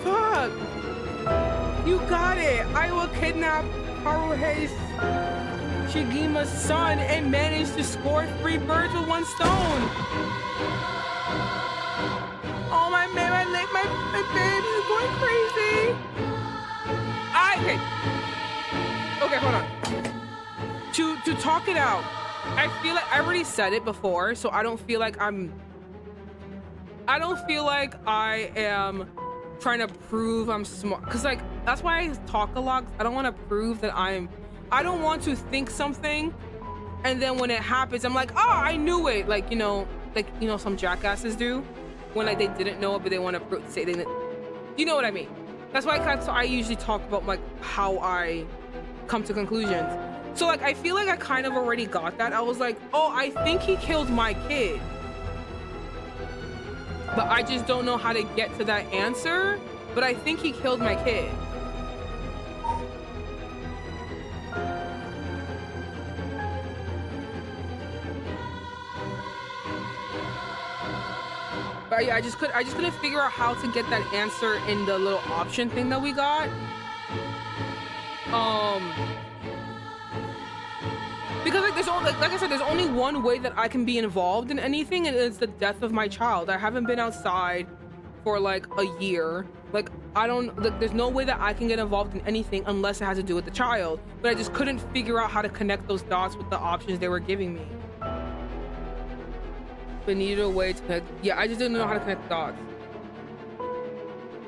Fuck. You got it. I will kidnap Haruhe's Shigima's son and manage to score 3 birds with 1 stone. Oh my man, my baby is going crazy. Okay. okay, hold on. To talk it out, I feel like I already said it before, so I don't feel like I am trying to prove I'm smart, because like that's why I talk a lot. I don't want to prove that I don't want to think something and then when it happens I'm like, oh, I knew it, like some jackasses do when like they didn't know it but they want to say they didn't. You know what I mean? That's why I usually talk about like how I come to conclusions. So like I feel like I kind of already got that. I was like, oh, I think he killed my kid, but I just don't know how to get to that answer. But I think he killed my kid. But yeah, I just couldn't figure out how to get that answer in the little option thing that we got. Because like there's only like I said, there's only one way that I can be involved in anything, and it's the death of my child. I haven't been outside for like a year. Like I don't like there's no way that I can get involved in anything unless it has to do with the child. But I just couldn't figure out how to connect those dots with the options they were giving me. But needed a way to connect. Yeah, I just didn't know how to connect the dots.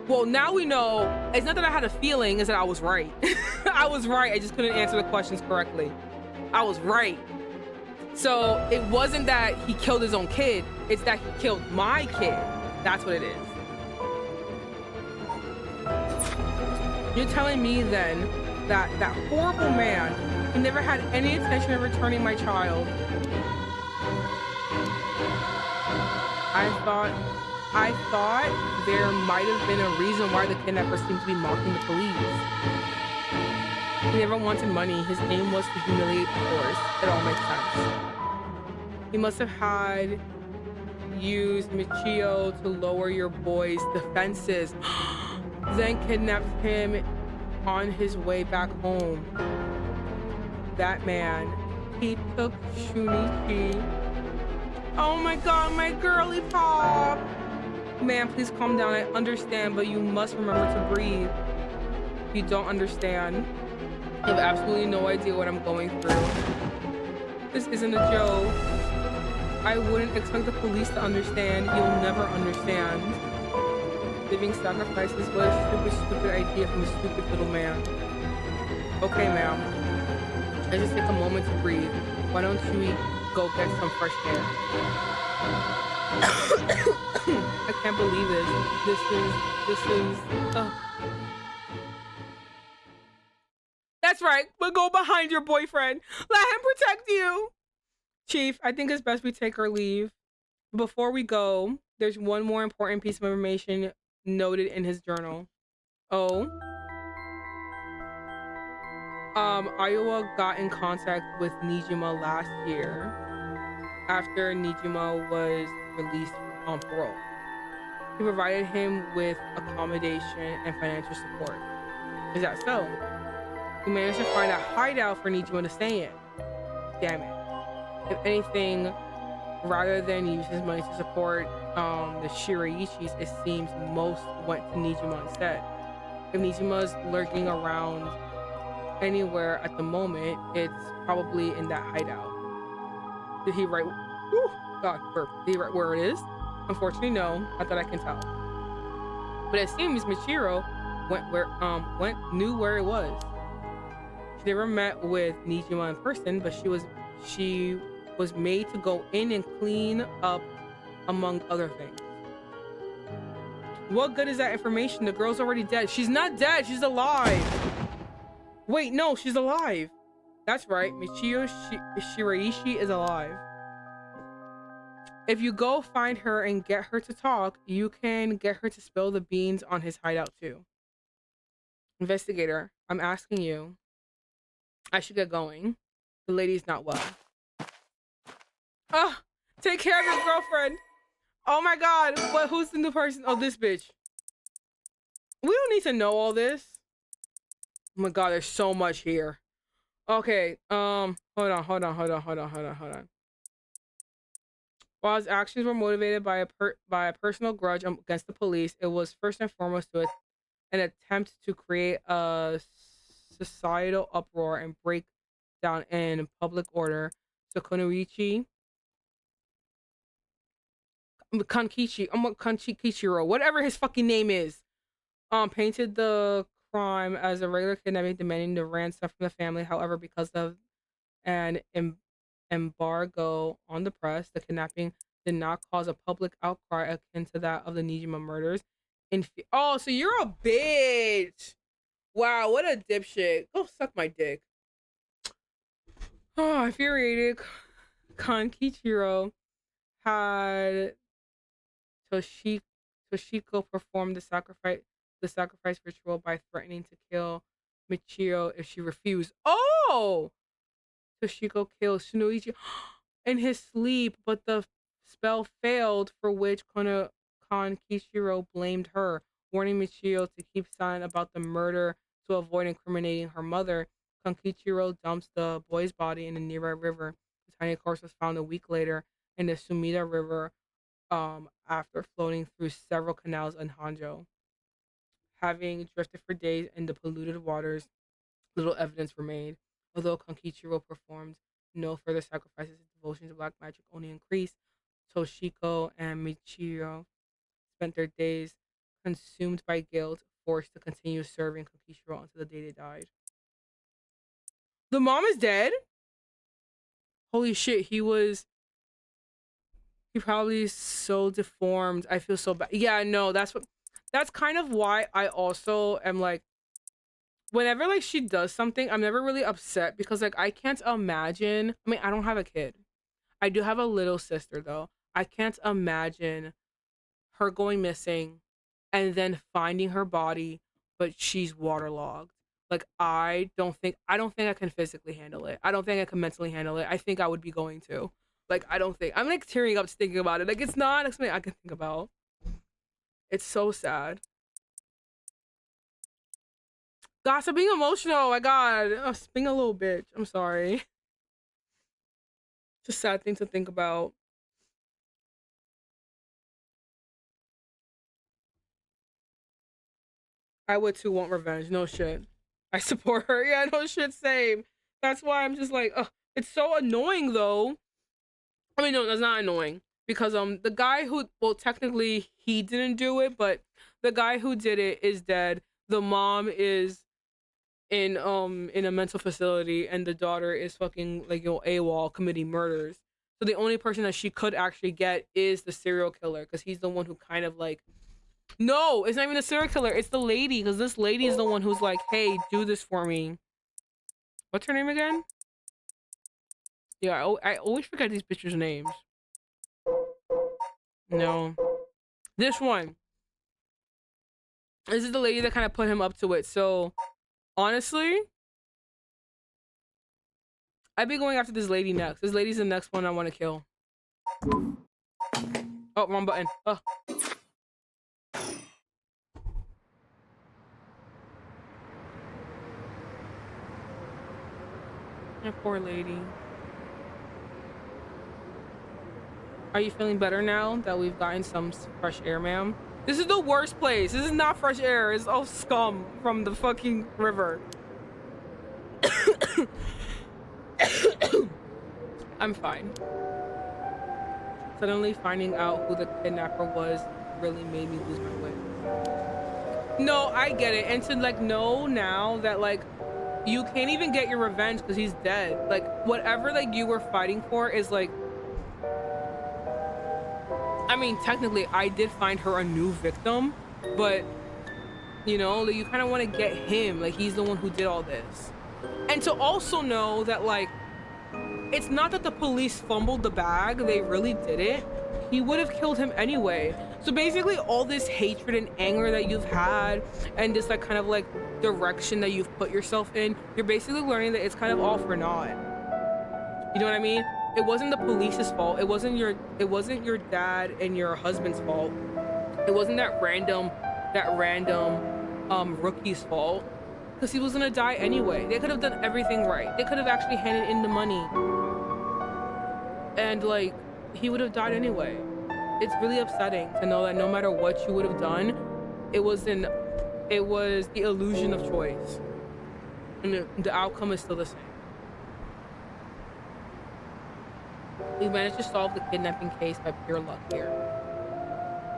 Well, now we know. It's not that I had a feeling, it's that I was right. I was right. I just couldn't answer the questions correctly. I was right. So it wasn't that he killed his own kid, it's that he killed my kid. That's what it is. You're telling me then that that horrible man who never had any intention of returning my child, I thought there might have been a reason why the kidnapper seemed to be mocking the police. He never wanted money. His aim was to humiliate the force. It all makes sense. He must have had used Michio to lower your boy's defenses, then kidnapped him on his way back home. That man, he took Shunichi. Oh my god, my girly pop! Man, please calm down. I understand, but you must remember to breathe. You don't understand. You have absolutely no idea what I'm going through. This isn't a joke. I wouldn't expect the police to understand. You'll never understand. Living sacrifices was a stupid idea from a stupid little man. Okay, ma'am. I just take a moment to breathe. Why don't you go get some fresh air? I can't believe this. This is. That's right. We'll go behind your boyfriend. Let him protect you. Chief, I think it's best we take our leave. Before we go, there's one more important piece of information noted in his journal. Oh. Iowa got in contact with Nijima last year after Nijima was released on parole. He provided him with accommodation and financial support. Is that so? He managed to find a hideout for Nijima to stay in. Damn it. If anything, rather than use his money to support the Shiraichis, it seems most went to Nijima instead. If Nijima's lurking around anywhere at the moment, it's probably in that hideout. Did he write? Whew, God, did he write where it is? Unfortunately, no. Not that I can tell. But it seems Michiro knew where it was. She never met with Nijima in person, but she was made to go in and clean up, among other things. What good is that information? The girl's already dead. She's not dead. She's alive. Wait, no, she's alive. That's right. Michio Shiraishi is alive. If you go find her and get her to talk, you can get her to spill the beans on his hideout too. Investigator, I'm asking you. I should get going. The lady's not well. Oh, take care of your girlfriend. Oh my god, who's the new person? Oh, this bitch. We don't need to know all this. Oh my god, there's so much here. Okay, hold on. While his actions were motivated by a personal grudge against the police, it was first and foremost an attempt to create a societal uproar and breakdown in public order. So Konorichi Kankichiro, whatever his fucking name is, painted the crime as a regular kidnapping, demanding the ransom from the family. However, because of an embargo on the press, the kidnapping did not cause a public outcry akin to that of the Nijima murders. Oh, so you're a bitch. Wow, what a dipshit. Go suck my dick. Oh, infuriated. Kankichiro had Toshiko performed the sacrifice ritual by threatening to kill Michio if she refused. Oh! Toshiko kills Shinoichi in his sleep, but the spell failed, for which Kankichiro blamed her, warning Michio to keep silent about the murder to avoid incriminating her mother. Kankichiro dumps the boy's body in a nearby river. The tiny corpse was found a week later in the Sumida River, after floating through several canals in Honjo. Having drifted for days in the polluted waters, little evidence remained. Although Kankichiro performed no further sacrifices, his devotion to black magic only increased. Toshiko and Michio spent their days consumed by guilt, forced to continue serving Kankichiro until the day they died. The mom is dead? Holy shit, he probably is so deformed. I feel so bad. Yeah, no, that's kind of why I also am like, whenever like she does something, I'm never really upset, because like I can't imagine. I mean, I don't have a kid. I do have a little sister though. I can't imagine her going missing and then finding her body, but she's waterlogged. Like I don't think I can physically handle it. I don't think I can mentally handle it. I think I would be going to. Like I don't think I'm like tearing up just thinking about it. Like it's not something I can think about. It's so sad. Gosh, I'm being emotional. Oh my god. I'm being a little bitch. I'm sorry. It's a sad thing to think about. I would too want revenge. No shit. I support her. Yeah, no shit, same. That's why I'm just like, ugh. It's so annoying though. I mean, no, that's not annoying. Because the guy who, well, technically he didn't do it, but the guy who did it is dead. The mom is in a mental facility, and the daughter is fucking like, you know, AWOL, committing murders. So the only person that she could actually get is the serial killer, because he's the one who kind of like, no, it's not even the serial killer, it's the lady, because this lady is the one who's like, hey, do this for me. What's her name again? Yeah, I always forget these bitches' names. No, this one. This is the lady that kind of put him up to it. So honestly, I'd be going after this lady next. This lady's the next one I want to kill. Oh, wrong button. Oh. My poor lady. Are you feeling better now that we've gotten some fresh air, ma'am? This is the worst place. This is not fresh air. It's all scum from the fucking river. I'm fine. Suddenly finding out who the kidnapper was really made me lose my way. No, I get it. And to like know now that like you can't even get your revenge because he's dead. Like whatever like you were fighting for is like, I mean, technically I did find her a new victim, but you know, like, you kind of want to get him, like he's the one who did all this. And to also know that like, it's not that the police fumbled the bag, they really did it. He would have killed him anyway. So basically all this hatred and anger that you've had and this like kind of like direction that you've put yourself in, you're basically learning that it's kind of all for naught. You know what I mean? It wasn't the police's fault. It wasn't your dad and your husband's fault. It wasn't that random rookie's fault, because he was gonna die anyway. They could have done everything right. They could have actually handed in the money, and like he would have died anyway. It's really upsetting to know that no matter what you would have done, it was the illusion of choice. and the outcome is still the same. We managed to solve the kidnapping case by pure luck here.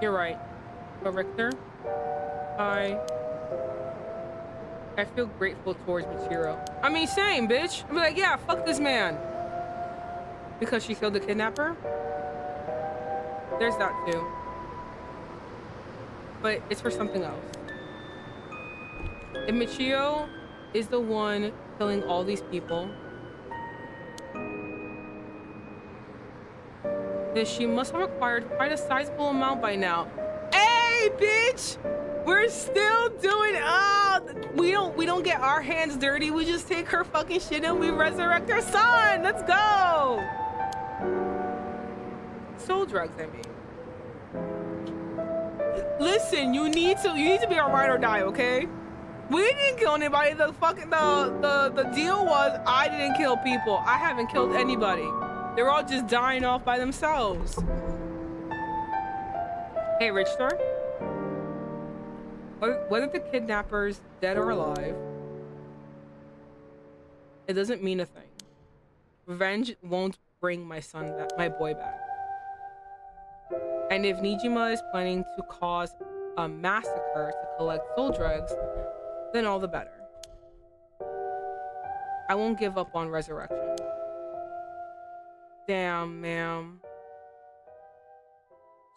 You're right. But Richter, I feel grateful towards Michiro. I mean, same, bitch. I'm like, yeah, fuck this man. Because she killed the kidnapper? There's that too. But it's for something else. If Michio is the one killing all these people, then she must have acquired quite a sizable amount by now. Hey, bitch! We're still doing we don't get our hands dirty. We just take her fucking shit and we resurrect her son. Let's go. Soul drugs, I mean. Listen, you need to be a ride or die, okay? We didn't kill anybody. The fucking the deal was I didn't kill people. I haven't killed anybody. They're all just dying off by themselves. Hey, Richter. Whether the kidnapper's dead or alive, it doesn't mean a thing. Revenge won't bring my boy back. And if Nijima is planning to cause a massacre to collect soul drugs, then all the better. I won't give up on resurrection. Damn, ma'am.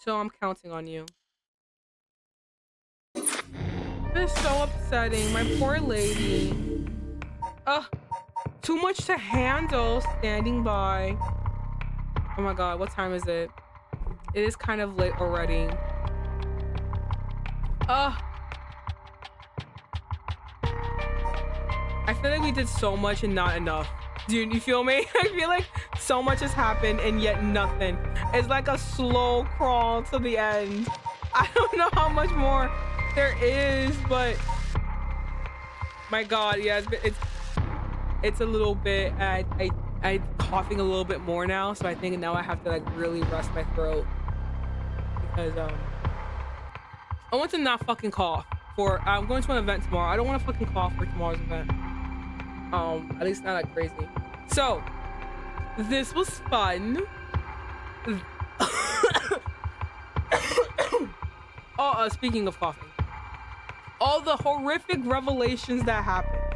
So I'm counting on you. This is so upsetting. My poor lady. Ugh. Too much to handle standing by. Oh my god, what time is it? It is kind of late already. Ugh. I feel like we did so much and not enough. Dude, you feel me? I feel like so much has happened and yet nothing. It's like a slow crawl to the end. I don't know how much more there is, but my god, yeah, it's a little bit. I'm coughing a little bit more now, so I think now I have to like really rest my throat because I want to not fucking cough for. I'm going to an event tomorrow. I don't want to fucking cough for tomorrow's event. At least not like crazy. So this was fun. Oh, speaking of coughing, all the horrific revelations that happened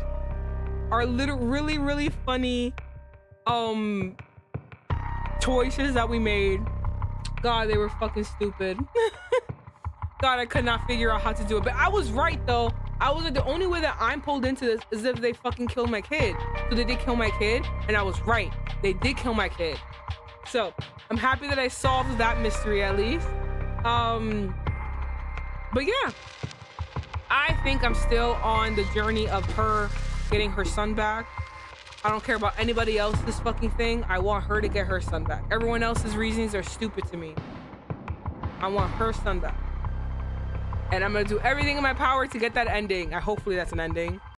are really, really funny choices that we made. God, they were fucking stupid. God, I could not figure out how to do it, but I was right though. I was like, the only way that I'm pulled into this is if they fucking killed my kid. So they did kill my kid, and I was right. They did kill my kid. So I'm happy that I solved that mystery at least. But yeah, I think I'm still on the journey of her getting her son back. I don't care about anybody else's fucking thing. I want her to get her son back. Everyone else's reasons are stupid to me. I want her son back. And I'm gonna do everything in my power to get that ending. Hopefully that's an ending.